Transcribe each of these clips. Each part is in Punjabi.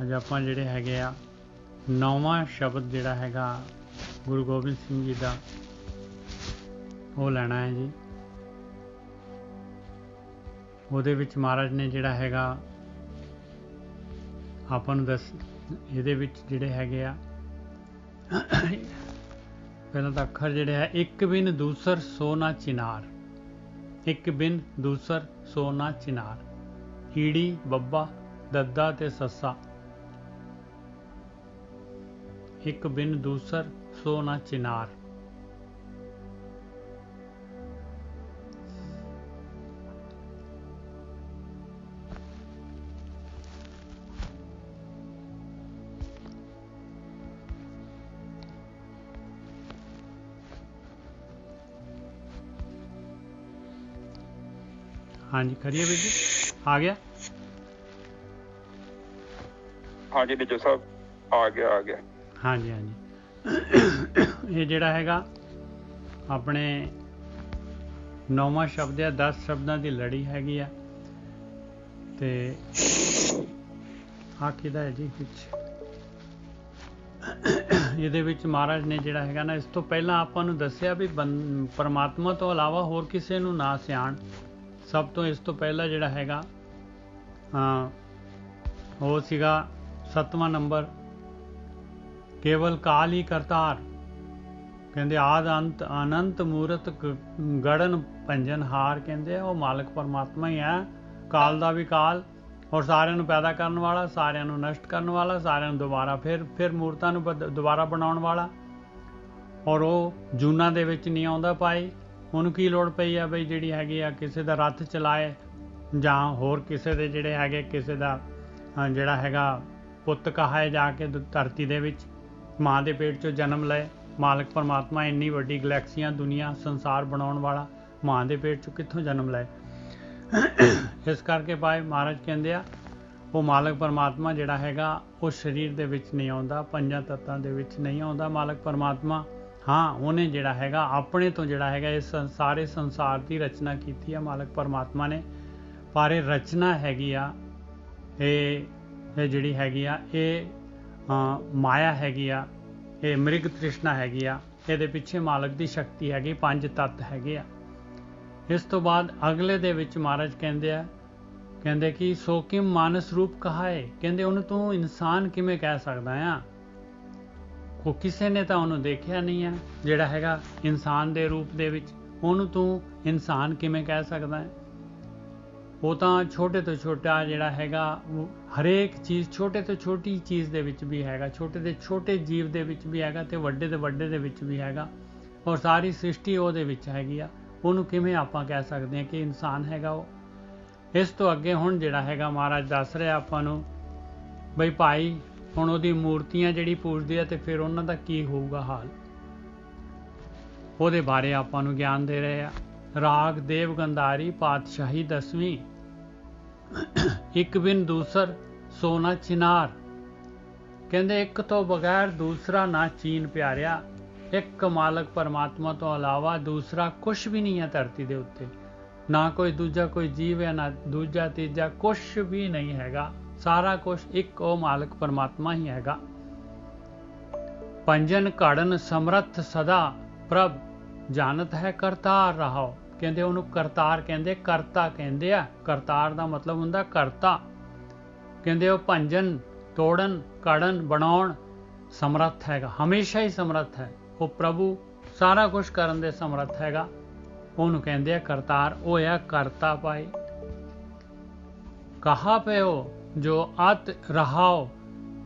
ਅੱਜ ਆਪਾਂ ਜਿਹੜੇ ਹੈਗੇ ਆ ਨੌਵਾਂ ਸ਼ਬਦ ਜਿਹੜਾ ਹੈਗਾ ਗੁਰੂ ਗੋਬਿੰਦ ਸਿੰਘ ਜੀ ਦਾ ਉਹ ਲੈਣਾ ਹੈ ਜੀ। ਉਹਦੇ ਵਿੱਚ ਮਹਾਰਾਜ ਨੇ ਜਿਹੜਾ ਹੈਗਾ ਆਪਾਂ ਨੂੰ ਇਹਦੇ ਵਿੱਚ ਜਿਹੜੇ ਹੈਗੇ ਆ ਪਹਿਲਾਂ ਤਾਂ ਅੱਖਰ ਜਿਹੜੇ ਹੈ ਇੱਕ ਬਿਨ ਦੂਸਰ ਸੋ ਨਾ ਚਿਨਾਰ, ਇੱਕ ਬਿਨ ਦੂਸਰ ਸੋ ਨਾ ਚਿਨਾਰ, ਈੜੀ ਬੱਬਾ ਦੱਦਾ ਤੇ ਸੱਸਾ, ਇੱਕ ਬਿਨ ਦੂਸਰ ਸੋ ਨਾ ਚਿਨਾਰ। हाँ जी करिए ਵੀਰ जी, आ गया? हाँ जी टीचर साहब आ गया। हाँ जी हाँ जी ये ਜਿਹੜਾ ਹੈਗਾ ਆਪਣੇ 9ਵਾਂ ਸ਼ਬਦ ਹੈ, 10 ਸ਼ਬਦਾਂ ਦੀ ਲੜੀ ਹੈਗੀ ਆ ਤੇ ਆ ਕਿਹਦਾ ਹੈ ਜੀ ਵਿੱਚ ਇਹਦੇ ਵਿੱਚ ਮਹਾਰਾਜ ਨੇ ਜਿਹੜਾ ਹੈਗਾ ਨਾ ਇਸ ਤੋਂ ਪਹਿਲਾਂ ਆਪਾਂ ਨੂੰ ਦੱਸਿਆ ਵੀ ਪਰਮਾਤਮਾ ਤੋਂ ਇਲਾਵਾ ਹੋਰ ਕਿਸੇ ਨੂੰ ਨਾ ਸਿਆਣ। ਸਭ ਤੋਂ ਇਸ ਤੋਂ ਪਹਿਲਾਂ ਜਿਹੜਾ ਹੈਗਾ ਉਹ ਸੀਗਾ 7ਵਾਂ ਨੰਬਰ ਕੇਵਲ ਕਾਲ ਹੀ ਕਰਤਾਰ। ਕਹਿੰਦੇ ਆਦ ਅੰਤ ਅਨੰਤ ਮੂਰਤ ਗੜਨ ਭੰਜਨ ਹਾਰ। ਕਹਿੰਦੇ ਉਹ ਮਾਲਕ ਪਰਮਾਤਮਾ ਹੀ ਹੈ, ਕਾਲ ਦਾ ਵੀ ਕਾਲ ਔਰ ਸਾਰਿਆਂ ਨੂੰ ਪੈਦਾ ਕਰਨ ਵਾਲਾ, ਸਾਰਿਆਂ ਨੂੰ ਨਸ਼ਟ ਕਰਨ ਵਾਲਾ, ਸਾਰਿਆਂ ਨੂੰ ਦੁਬਾਰਾ ਫਿਰ ਮੂਰਤਾਂ ਨੂੰ ਦੁਬਾਰਾ ਬਣਾਉਣ ਵਾਲਾ। ਔਰ ਉਹ ਜੂਨਾਂ ਦੇ ਵਿੱਚ ਨਹੀਂ ਆਉਂਦਾ ਪਾਈ। ਉਹਨੂੰ ਕੀ ਲੋੜ ਪਈ ਆ ਬਈ ਜਿਹੜੀ ਹੈਗੀ ਆ ਕਿਸੇ ਦਾ ਰੱਥ ਚਲਾਏ ਜਾਂ ਹੋਰ ਕਿਸੇ ਦੇ ਜਿਹੜੇ ਹੈਗੇ ਕਿਸੇ ਦਾ ਜਿਹੜਾ ਹੈਗਾ ਪੁੱਤ ਕਹਾਏ ਜਾ ਕੇ ਧਰਤੀ ਦੇ ਵਿੱਚ ਮਾਂ ਦੇ ਪੇਟ 'ਚੋਂ ਜਨਮ ਲਏ। ਮਾਲਕ ਪਰਮਾਤਮਾ ਇੰਨੀ ਵੱਡੀ ਗਲੈਕਸੀਆਂ ਦੁਨੀਆ ਸੰਸਾਰ ਬਣਾਉਣ ਵਾਲਾ ਮਾਂ ਦੇ ਪੇਟ 'ਚੋਂ ਕਿੱਥੋਂ ਜਨਮ ਲਏ? ਇਸ ਕਰਕੇ ਭਾਈ ਮਹਾਰਾਜ ਕਹਿੰਦੇ ਆ ਉਹ ਮਾਲਕ ਪਰਮਾਤਮਾ ਜਿਹੜਾ ਹੈਗਾ ਉਹ ਸਰੀਰ ਦੇ ਵਿੱਚ ਨਹੀਂ ਆਉਂਦਾ, ਪੰਜਾਂ ਤੱਤਾਂ ਦੇ ਵਿੱਚ ਨਹੀਂ ਆਉਂਦਾ ਮਾਲਕ ਪਰਮਾਤਮਾ। ਹਾਂ ਉਹਨੇ ਜਿਹੜਾ ਹੈਗਾ ਆਪਣੇ ਤੋਂ ਜਿਹੜਾ ਹੈਗਾ ਇਸ ਸਾਰੇ ਸੰਸਾਰ ਦੀ ਰਚਨਾ ਕੀਤੀ ਆ ਮਾਲਕ ਪਰਮਾਤਮਾ ਨੇ। ਪਰ ਇਹ ਰਚਨਾ ਹੈਗੀ ਆ ਇਹ ਜਿਹੜੀ ਹੈਗੀ ਆ ਇਹ ਮਾਇਆ ਹੈਗੀ ਆ, ਇਹ ਮ੍ਰਿਗ ਤ੍ਰਿਸ਼ਨਾ ਹੈਗੀ ਆ। ਇਹਦੇ ਪਿੱਛੇ ਮਾਲਕ ਦੀ ਸ਼ਕਤੀ ਹੈਗੀ, 5 ਤੱਤ ਹੈਗੇ ਆ। ਇਸ ਤੋਂ ਬਾਅਦ ਅਗਲੇ ਦੇ ਵਿੱਚ ਮਹਾਰਾਜ ਕਹਿੰਦੇ ਕਿ ਸੋ ਕਿਮ ਮਾਨਸ ਰੂਪ ਕਹਾਏ। ਕਹਿੰਦੇ ਉਹਨੂੰ ਤੂੰ ਇਨਸਾਨ ਕਿਵੇਂ ਕਹਿ ਸਕਦਾ ਆ? ਉਹ ਕਿਸੇ ਨੇ ਤਾਂ ਉਹਨੂੰ ਦੇਖਿਆ ਨਹੀਂ ਹੈ ਜਿਹੜਾ ਹੈਗਾ ਇਨਸਾਨ ਦੇ ਰੂਪ ਦੇ ਵਿੱਚ, ਉਹਨੂੰ ਤੂੰ ਇਨਸਾਨ ਕਿਵੇਂ ਕਹਿ ਸਕਦਾ ਹੈ? ਉਹ ਤਾਂ ਛੋਟੇ ਤੋਂ ਛੋਟਾ ਜਿਹੜਾ ਹੈਗਾ ਹਰੇਕ ਚੀਜ਼ ਛੋਟੇ ਤੋਂ ਛੋਟੀ ਚੀਜ਼ ਦੇ ਵਿੱਚ ਵੀ ਹੈਗਾ, ਛੋਟੇ ਤੋਂ ਛੋਟੇ ਜੀਵ ਦੇ ਵਿੱਚ ਵੀ ਹੈਗਾ ਤੇ ਵੱਡੇ ਤੋਂ ਵੱਡੇ ਦੇ ਵਿੱਚ ਵੀ ਹੈਗਾ ਔਰ ਸਾਰੀ ਸ੍ਰਿਸ਼ਟੀ ਉਹਦੇ ਵਿੱਚ ਹੈਗੀ ਆ। ਉਹਨੂੰ ਕਿਵੇਂ ਆਪਾਂ ਕਹਿ ਸਕਦੇ ਹਾਂ ਕਿ ਇਨਸਾਨ ਹੈਗਾ ਉਹ? ਇਸ ਤੋਂ ਅੱਗੇ ਹੁਣ ਜਿਹੜਾ ਹੈਗਾ ਮਹਾਰਾਜ ਦੱਸ ਰਿਹਾ ਆਪਾਂ ਨੂੰ ਬਈ ਭਾਈ ਹੁਣ ਉਹਦੀ ਮੂਰਤੀਆਂ ਜਿਹੜੀ ਪੂਜਦੇ ਆ ਤੇ ਫਿਰ ਉਹਨਾਂ ਦਾ ਕੀ ਹੋਊਗਾ ਹਾਲ, ਉਹਦੇ ਬਾਰੇ ਆਪਾਂ ਨੂੰ ਗਿਆਨ ਦੇ ਰਹੇ ਆ। ਰਾਗ ਦੇਵ ਗੰਧਾਰੀ ਪਾਤਸ਼ਾਹੀ 10ਵੀਂ, ਇੱਕ ਬਿਨ ਦੂਸਰ ਸੋ ਨਾ ਚਿਨਾਰ। ਕਹਿੰਦੇ ਇੱਕ ਤੋਂ ਬਗੈਰ ਦੂਸਰਾ ਨਾ ਚੀਨ ਪਿਆਰਿਆ। ਇੱਕ ਮਾਲਕ ਪਰਮਾਤਮਾ ਤੋਂ ਇਲਾਵਾ ਦੂਸਰਾ ਕੁਛ ਵੀ ਨਹੀਂ ਹੈ ਧਰਤੀ ਦੇ ਉੱਤੇ, ਨਾ ਕੋਈ ਦੂਜਾ ਕੋਈ ਜੀਵ ਹੈ, ਨਾ ਦੂਜਾ ਤੀਜਾ, ਕੁਛ ਵੀ ਨਹੀਂ ਹੈਗਾ। ਸਾਰਾ ਕੁਛ ਇੱਕ ਉਹ ਮਾਲਕ ਪਰਮਾਤਮਾ ਹੀ ਹੈਗਾ। ਪੰਜਨ ਘੜਨ ਸਮਰੱਥ ਸਦਾ ਪ੍ਰਭ ਜਾਣਤ ਹੈ ਕਰਤਾਰ ਰਹਾਓ। ਕਹਿੰਦੇ ਉਹਨੂੰ ਕਰਤਾਰ ਕਹਿੰਦੇ, ਕਰਤਾ ਕਹਿੰਦੇ ਆ। ਕਰਤਾਰ ਦਾ ਮਤਲਬ ਹੁੰਦਾ ਕਰਤਾ। ਕਹਿੰਦੇ ਉਹ ਭੰਜਨ ਤੋੜਨ ਘੜਨ ਬਣਾਉਣ ਸਮਰੱਥ ਹੈਗਾ, ਹਮੇਸ਼ਾ ਹੀ ਸਮਰੱਥ ਹੈ ਉਹ ਪ੍ਰਭੂ, ਸਾਰਾ ਕੁਛ ਕਰਨ ਦੇ ਸਮਰੱਥ ਹੈਗਾ। ਉਹਨੂੰ ਕਹਿੰਦੇ ਆ ਕਰਤਾਰ। ਉਹ ਆ ਕਰਤਾ ਪਾਏ। ਕਹਾ ਪਿਓ ਜੋ ਅਤ ਰਹਾਓ,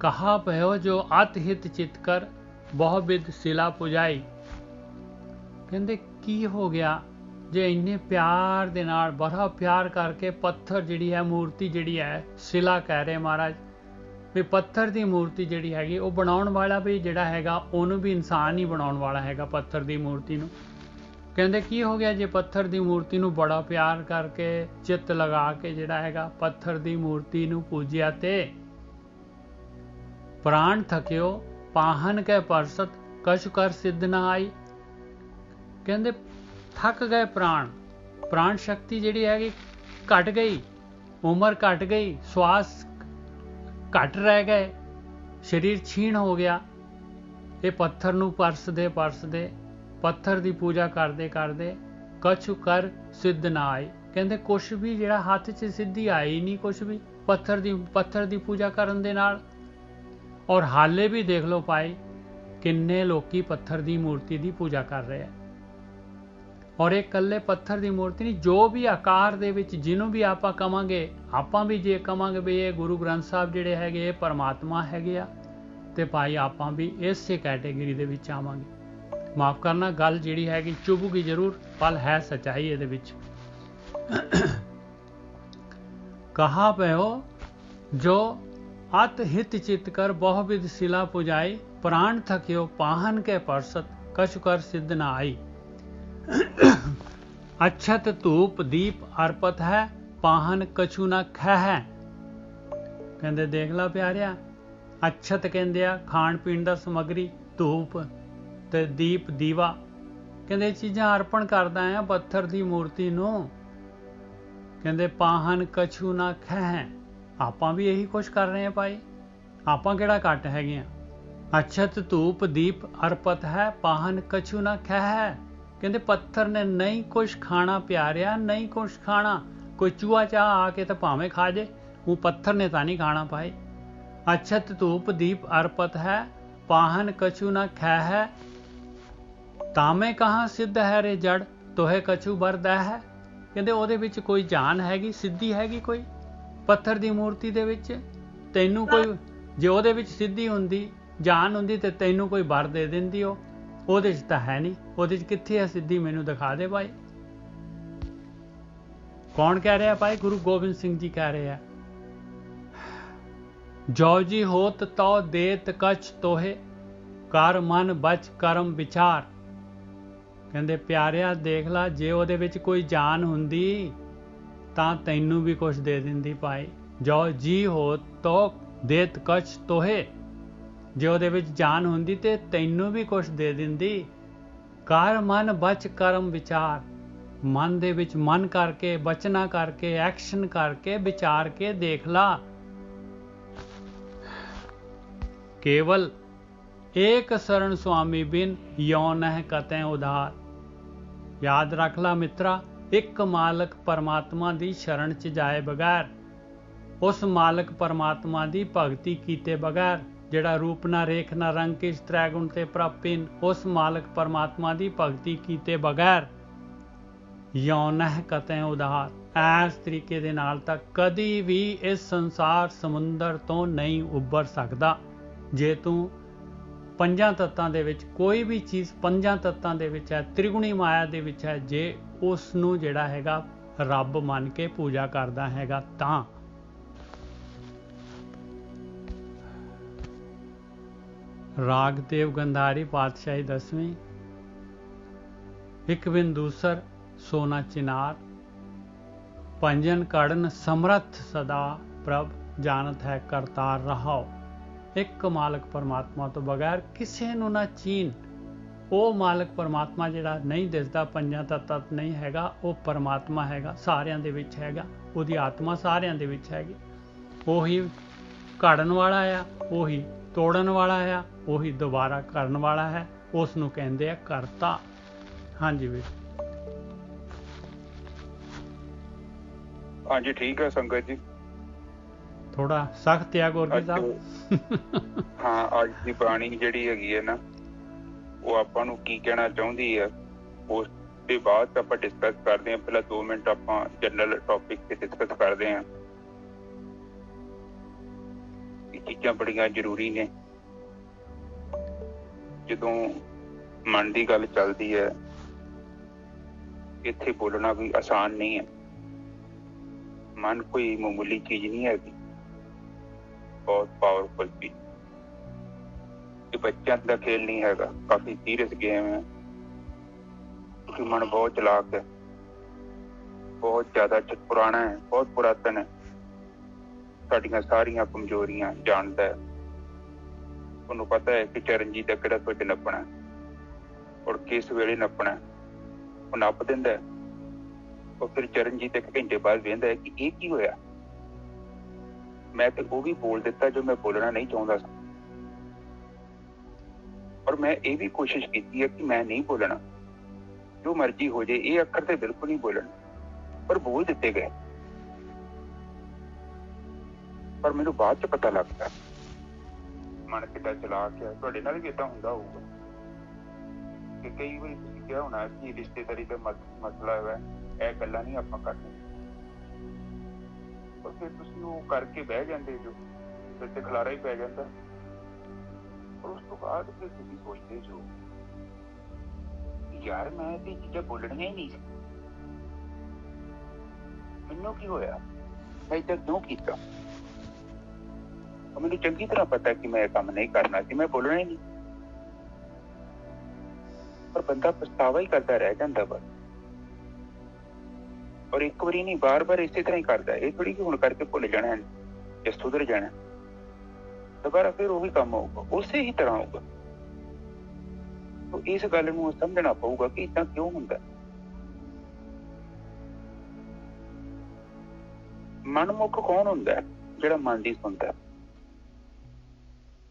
ਕਹਾ ਪਿਓ ਜੋ ਅਤ ਹਿਤ ਚਿਤ ਕਰ ਬਹੁ ਬਿਦ ਸਿਲਾ ਪੁਜਾਈ। ਕਹਿੰਦੇ ਕੀ ਹੋ ਗਿਆ ਜੇ ਇੰਨੇ ਪਿਆਰ ਦੇ ਨਾਲ ਬੜਾ ਪਿਆਰ ਕਰਕੇ ਪੱਥਰ ਜਿਹੜੀ ਹੈ ਮੂਰਤੀ ਜਿਹੜੀ ਹੈ ਸਿਲਾ ਕਹਿ ਰਹੇ ਮਹਾਰਾਜ ਵੀ ਪੱਥਰ ਦੀ ਮੂਰਤੀ ਜਿਹੜੀ ਹੈਗੀ ਉਹ ਬਣਾਉਣ ਵਾਲਾ ਵੀ ਜਿਹੜਾ ਹੈਗਾ ਉਹਨੂੰ ਵੀ ਇਨਸਾਨ ਹੀ ਬਣਾਉਣ ਵਾਲਾ ਹੈਗਾ ਪੱਥਰ ਦੀ ਮੂਰਤੀ ਨੂੰ। ਕਹਿੰਦੇ ਕੀ ਹੋ ਗਿਆ ਜੇ ਪੱਥਰ ਦੀ ਮੂਰਤੀ ਨੂੰ ਬੜਾ ਪਿਆਰ ਕਰਕੇ ਚਿੱਤ ਲਗਾ ਕੇ ਜਿਹੜਾ ਹੈਗਾ ਪੱਥਰ ਦੀ ਮੂਰਤੀ ਨੂੰ ਪੂਜਿਆ ਤੇ ਪ੍ਰਾਣ ਥਕਿਓ ਪਾਹਨ ਕੇ ਪਰਸਤ ਕਛ ਕਰ ਸਿੱਧ ਨਾ ਆਈ। ਕਹਿੰਦੇ ਥੱਕ ਗਏ ਪ੍ਰਾਣ ਸ਼ਕਤੀ ਜਿਹੜੀ ਹੈਗੀ ਘਟ ਗਈ, ਉਮਰ ਘਟ ਗਈ, ਸਵਾਸ ਘੱਟ ਰਹਿ ਗਏ, ਸਰੀਰ ਛੀਣ ਹੋ ਗਿਆ। ਇਹ ਪੱਥਰ ਨੂੰ ਪਰਸਦੇ ਪਰਸਦੇ, ਪੱਥਰ ਦੀ ਪੂਜਾ ਕਰਦੇ ਕਰਦੇ ਕਛੁ ਕਰ ਸਿੱਧ ਨਾ ਆਈ। ਕਹਿੰਦੇ ਕੁਛ ਵੀ ਜਿਹੜਾ ਹੱਥ 'ਚ ਸਿੱਧੀ ਆਈ ਨਹੀਂ, ਕੁਛ ਵੀ ਪੱਥਰ ਦੀ ਪੂਜਾ ਕਰਨ ਦੇ ਨਾਲ। ਔਰ ਹਾਲੇ ਵੀ ਦੇਖ ਲਓ ਭਾਈ, ਕਿੰਨੇ ਲੋਕੀ ਪੱਥਰ ਦੀ ਮੂਰਤੀ ਦੀ ਪੂਜਾ ਕਰ ਰਹੇ ਆ। ਔਰ ਇਹ ਇਕੱਲੇ ਪੱਥਰ ਦੀ ਮੂਰਤੀ ਨਹੀਂ, ਜੋ ਵੀ ਆਕਾਰ ਦੇ ਵਿੱਚ ਜਿਹਨੂੰ ਵੀ ਆਪਾਂ ਕਵਾਂਗੇ, ਆਪਾਂ ਵੀ ਜੇ ਕਵਾਂਗੇ ਵੀ ਇਹ ਗੁਰੂ ਗ੍ਰੰਥ ਸਾਹਿਬ ਜਿਹੜੇ ਹੈਗੇ ਇਹ ਪਰਮਾਤਮਾ ਹੈਗੇ ਆ, ਤੇ ਭਾਈ ਆਪਾਂ ਵੀ ਇਸੇ ਕੈਟੇਗਰੀ ਦੇ ਵਿੱਚ ਆਵਾਂਗੇ। ਮਾਫ ਕਰਨਾ, ਗੱਲ ਜਿਹੜੀ ਹੈਗੀ ਚੁਭੂਗੀ ਜ਼ਰੂਰ, ਪਰ ਹੈ ਸੱਚਾਈ ਇਹਦੇ ਵਿੱਚ। ਕਹਾ ਪਇਓ ਜੋ ਅਤ ਹਿਤ ਚਿਤ ਕਰ ਬਹੁਵਿਧ ਸਿਲਾ ਪੁਜਾਈ, ਪ੍ਰਾਣ ਥਕਿਓ ਪਾਹਨ ਕੇ ਪਰਸਤ ਕਛੁ ਕਰ ਸਿੱਧ ਨਾ ਆਈ। ਅਛਤ ਧੂਪ ਦੀਪ ਅਰਪਤ ਹੈ, ਪਾਹਨ ਕਛੂ ਨਾ ਖੈ ਹੈ। ਕਹਿੰਦੇ ਦੇਖ ਲਾ ਪਿਆਰਿਆ, ਅਛਤ ਕਹਿੰਦੇ ਆ ਖਾਣ ਪੀਣ ਦਾ ਸਮੱਗਰੀ, ਧੂਪ ਤੇ ਦੀਪ ਦੀਵਾ, ਕਹਿੰਦੇ ਇਹ ਚੀਜ਼ਾਂ ਅਰਪਣ ਕਰਦਾ ਆ ਪੱਥਰ ਦੀ ਮੂਰਤੀ ਨੂੰ। ਕਹਿੰਦੇ ਪਾਹਨ ਕਛੂ ਨਾ ਖੈ ਹੈ। ਆਪਾਂ ਵੀ ਇਹੀ ਕੁਛ ਕਰ ਰਹੇ ਆ ਭਾਈ, ਆਪਾਂ ਕਿਹੜਾ ਘੱਟ ਹੈਗੇ ਆ। ਅਛਤ ਧੂਪ ਦੀਪ ਅਰਪਤ ਹੈ, ਪਾਹਨ ਕਛੂ ਨਾ ਖੈ ਹੈ। ਕਹਿੰਦੇ ਪੱਥਰ ਨੇ ਨਹੀਂ ਕੁਛ ਖਾਣਾ ਪਿਆਰਿਆ, ਨਹੀਂ ਕੁਛ ਖਾਣਾ। ਕੋਈ ਚੂਹਾ ਚਾਹ ਆ ਕੇ ਤਾਂ ਭਾਵੇਂ ਖਾ ਜੇ, ਉਹ ਪੱਥਰ ਨੇ ਤਾਂ ਨਹੀਂ ਖਾਣਾ ਭਾਈ। ਅਛਤ ਧੂਪ ਦੀਪ ਅਰਪਤ ਹੈ, ਪਾਹਨ ਕਛੂ ਨਾ ਖੈ ਹੈ। ਤਾਮੇ ਕਹਾਂ ਸਿੱਧ ਹੈ ਰੇ ਜੜ, ਤੋਹੇ ਕਛੂ ਵਰਦੈ ਹੈ। ਕਹਿੰਦੇ ਉਹਦੇ ਵਿੱਚ ਕੋਈ ਜਾਨ ਹੈਗੀ, ਸਿੱਧੀ ਹੈਗੀ ਕੋਈ ਪੱਥਰ ਦੀ ਮੂਰਤੀ ਦੇ ਵਿੱਚ? ਤੈਨੂੰ ਕੋਈ, ਜੇ ਉਹਦੇ ਵਿੱਚ ਸਿੱਧੀ ਹੁੰਦੀ, ਜਾਨ ਹੁੰਦੀ, ਤੇ ਤੈਨੂੰ ਕੋਈ ਵਰ ਦੇ ਦਿੰਦੀ। ਉਹਦੇ 'ਚ ਤਾਂ ਹੈ ਨਹੀਂ। ਉਹਦੇ 'ਚ ਕਿੱਥੇ ਹੈ ਸਿੱਧੀ? ਮੈਨੂੰ ਦਿਖਾ ਦੇ ਭਾਈ। ਕੌਣ ਕਹਿ ਰਿਹਾ ਭਾਈ? ਗੁਰੂ ਗੋਬਿੰਦ ਸਿੰਘ ਜੀ ਕਹਿ ਰਹੇ ਆ, ਜੋ ਜੀ ਹੋਤ ਤਉ ਦੇਤ ਕਛ ਤੋਹੇ, ਕਰ ਮਨ ਬਚ ਕਰਮ ਵਿਚਾਰ। ਕਹਿੰਦੇ ਪਿਆਰਿਆ ਦੇਖ ਲਾ, ਜੇ ਉਹਦੇ ਵਿੱਚ ਕੋਈ ਜਾਨ ਹੁੰਦੀ ਤਾਂ ਤੈਨੂੰ ਵੀ ਕੁਛ ਦੇ ਦਿੰਦੀ ਭਾਈ। ਜੋ ਜੀ ਹੋਤ ਤਉ ਦੇਤ ਕਛ ਤੋਹੇ, ਜੇ ਉਹਦੇ ਵਿੱਚ ਜਾਨ ਹੁੰਦੀ ਤੇ ਤੈਨੂੰ ਵੀ ਕੁਛ ਦੇ ਦਿੰਦੀ। ਕਰ ਮਨ ਬਚ ਕਰਮ ਵਿਚਾਰ, ਮਨ ਦੇ ਵਿੱਚ ਮਨ ਕਰਕੇ, ਬਚਨਾ ਕਰਕੇ, ਐਕਸ਼ਨ ਕਰਕੇ, ਵਿਚਾਰ ਕੇ ਦੇਖ ਲਾ। ਕੇਵਲ ਏਕ ਸਰਣ ਸੁਆਮੀ ਬਿਨ ਯੋ ਨਹਿ ਕਤੈ ਉਧਾਰ। ਯਾਦ ਰੱਖ ਲਾ ਮਿੱਤਰਾ, ਇੱਕ ਮਾਲਕ ਪਰਮਾਤਮਾ ਦੀ ਸ਼ਰਨ 'ਚ ਜਾਏ ਬਗੈਰ, ਉਸ ਮਾਲਕ ਪਰਮਾਤਮਾ ਦੀ ਭਗਤੀ ਕੀਤੇ ਬਗੈਰ, ਜਿਹੜਾ ਰੂਪ ਨਾ ਰੇਖ ਨਾ ਰੰਗ ਕਿਸ ਤ੍ਰੈਗੁਣ ਤੇ ਪ੍ਰਪਿਨ, ਉਸ ਮਾਲਕ ਪਰਮਾਤਮਾ ਦੀ ਭਗਤੀ ਕੀਤੇ ਬਗੈਰ ਯੋ ਨਹਿ ਕਤੈ ਉਧਾਰ, ਇਸ ਤਰੀਕੇ ਦੇ ਨਾਲ ਤਾਂ ਕਦੀ ਵੀ ਇਸ ਸੰਸਾਰ ਸਮੁੰਦਰ ਤੋਂ ਨਹੀਂ ਉੱਭਰ ਸਕਦਾ। ਜੇ ਤੂੰ ਪੰਜਾਂ ਤੱਤਾਂ ਦੇ ਵਿੱਚ ਕੋਈ ਵੀ ਚੀਜ਼ ਪੰਜਾਂ ਤੱਤਾਂ ਦੇ ਵਿੱਚ ਹੈ, ਤ੍ਰਿਗੁਣੀ ਮਾਇਆ ਦੇ ਵਿੱਚ ਹੈ, ਜੇ ਉਸ ਨੂੰ ਜਿਹੜਾ ਹੈਗਾ ਰੱਬ ਮੰਨ ਕੇ ਪੂਜਾ ਕਰਦਾ ਹੈਗਾ ਤਾਂ। ਰਾਗ ਦੇਵ ਗੰਧਾਰੀ ਪਾਤਸ਼ਾਹੀ 10ਵੀਂ। ਇੱਕ ਬਿਨ ਦੂਸਰ ਸੋਨਾ ਚਿਨਾਰ, ਪੰਜਨ ਕੜਨ ਸਮਰੱਥ ਸਦਾ, ਪ੍ਰਭ ਜਾਣਤ ਹੈ ਕਰਤਾਰ ਰਹਾਓ। ਇੱਕ ਮਾਲਕ ਪਰਮਾਤਮਾ ਤੋਂ ਬਗੈਰ ਕਿਸੇ ਨੂੰ ਨਾ ਚੀਨ। ਉਹ ਮਾਲਕ ਪਰਮਾਤਮਾ ਜਿਹੜਾ ਨਹੀਂ ਦਿਸਦਾ, ਪੰਜਾਂ ਤੱਤਾਂ ਨਹੀਂ ਹੈਗਾ, ਉਹ ਪਰਮਾਤਮਾ ਹੈਗਾ, ਸਾਰਿਆਂ ਦੇ ਵਿੱਚ ਹੈਗਾ। ਉਹਦੀ ਆਤਮਾ ਸਾਰਿਆਂ ਦੇ ਵਿੱਚ ਹੈਗੀ। ਉਹੀ ਘੜਨ ਵਾਲਾ ਆ, ਉਹੀ ਤੋੜਨ ਵਾਲਾ ਆ, ਉਹੀ ਦੁਬਾਰਾ ਕਰਨ ਵਾਲਾ ਹੈ। ਉਸ ਨੂੰ ਕਹਿੰਦੇ ਆ ਕਰਤਾ। ਹਾਂਜੀ ਵੀਰ। ਹਾਂਜੀ ਠੀਕ ਹੈ ਸੰਗਤ ਜੀ। ਥੋੜਾ ਸਖਤ ਆ ਗੁਰਜੀ ਸਾਹਿਬ। ਹਾਂ, ਅੱਜ ਦੀ ਬਾਣੀ ਜਿਹੜੀ ਹੈਗੀ ਹੈ ਨਾ, ਉਹ ਆਪਾਂ ਨੂੰ ਕੀ ਕਹਿਣਾ ਚਾਹੁੰਦੀ ਹੈ, ਉਸ ਦੇ ਬਾਅਦ ਆਪਾਂ ਡਿਸਕਸ ਕਰਦੇ ਹਾਂ। ਪਹਿਲਾਂ 2 ਮਿੰਟ ਆਪਾਂ ਜਨਰਲ ਟੌਪਿਕ ਤੇ ਡਿਸਕਸ ਕਰਦੇ ਹਾਂ। ਇਹ ਚੀਜ਼ਾਂ ਬੜੀਆਂ ਜ਼ਰੂਰੀ ਨੇ। ਜਦੋਂ ਮਨ ਦੀ ਗੱਲ ਚੱਲਦੀ ਹੈ, ਇੱਥੇ ਬੋਲਣਾ ਵੀ ਆਸਾਨ ਨਹੀਂ ਹੈ। ਮਨ ਕੋਈ ਮਾਮੂਲੀ ਚੀਜ਼ ਨਹੀਂ ਹੈਗੀ, ਬਹੁਤ ਪਾਵਰਫੁਲ ਚੀਜ਼। ਇਹ ਬੱਚਿਆਂ ਦਾ ਖੇਲ ਨਹੀਂ ਹੈਗਾ, ਕਾਫੀ ਸੀਰੀਅਸ ਗੇਮ ਹੈ। ਕਿਉਂਕਿ ਮਨ ਬਹੁਤ ਚਲਾਕ ਹੈ, ਬਹੁਤ ਜ਼ਿਆਦਾ ਪੁਰਾਣਾ ਹੈ, ਬਹੁਤ ਪੁਰਾਤਨ ਹੈ। ਸਾਡੀਆਂ ਸਾਰੀਆਂ ਕਮਜ਼ੋਰੀਆਂ ਜਾਣਦਾ ਹੈ। ਉਹਨੂੰ ਪਤਾ ਹੈ ਕਿ ਚਰਨਜੀਤ ਦਾ ਕਿਹੜਾ ਕੁਝ ਨੱਪਣਾ ਔਰ ਕਿਸ ਵੇਲੇ ਨੱਪਣਾ। ਉਹ ਨੱਪ ਦਿੰਦਾ ਹੈ। ਉਹ ਫਿਰ ਚਰਨਜੀਤ 1 ਘੰਟੇ ਬਾਅਦ ਵੇਖਦਾ ਹੈ ਕਿ ਇਹ ਕੀ ਹੋਇਆ। मैं तो वो भी बोल दिता जो मैं बोलना नहीं चाहता सा। और मैं ये भी कोशिश की है कि मैं नहीं बोलना, जो मर्जी हो जाए, ये अखर तो बिल्कुल नहीं बोलना, पर बोल दिते गए। पर मैनू बाद च पता लगता मन कितना चला के तुहाडे नाल भी इदां हुंदा होऊगा कि कई बार तुसीं किहा होना कि रिश्तेदारी का मसला है, यह गल्लां नहीं आपां करनी, और फिर तुसीं वो करके बह जांदे जो, फिर ते खलारा ही पै जांदा। और उस तो बाद फिर तुसीं सोचदे जो यार मैं ते चीज़ां बोलणियां ही नहीं सी, मैनू की होया, मैं इदां क्यों कीता? मैनू चंगी तरह पता है कि मैं काम नहीं करना सी, मैं बोलना ही नहीं, पर बंदा पछतावा ही करता रह जाता बस। और एक बारी नहीं, बार बार इसी तरह ही करता है। ये थोड़ी कि हुण करके भुल जाना है या सुधर जाना, दोबारा फिर वही काम होगा, उसे ही तरह होगा। तो इस गल नूं समझना पऊगा कि इदां क्यों हुंदा। मनमुख कौन हुंदा है? जिहड़ा मन दी सुनदा।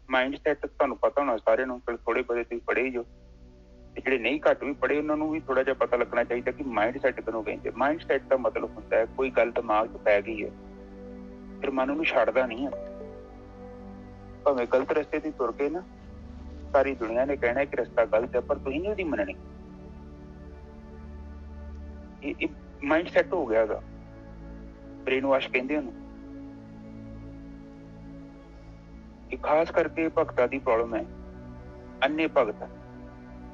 माइंड सैट तुहानूं पता होना सारिਆਂ ਨੂੰ, फिर थोड़े बहुते तुसीं पढ़े ही जो, ਜਿਹੜੇ नहीं घट भी पढ़े उन्होंने भी थोड़ा जिहा पता लगना चाहिए कि माइंड सैट किहनूं कहंदे। माइंड सैट का मतलब होता है कोई गल दिमाग च पै गई है, फिर मन उहनूं छड्डदा नहीं है। भावें गलत रस्ते ते तुर गए ना, सारी दुनिया ने कहना है कि रस्ता गलत है, पर तुसीं नहीं उहदी मननी। ये माइंड सैट हो गया गा, ब्रेन वाश कहंदे उहनूं। ये खास करके भगतां दी प्रॉब्लम है, अन्ने भगत,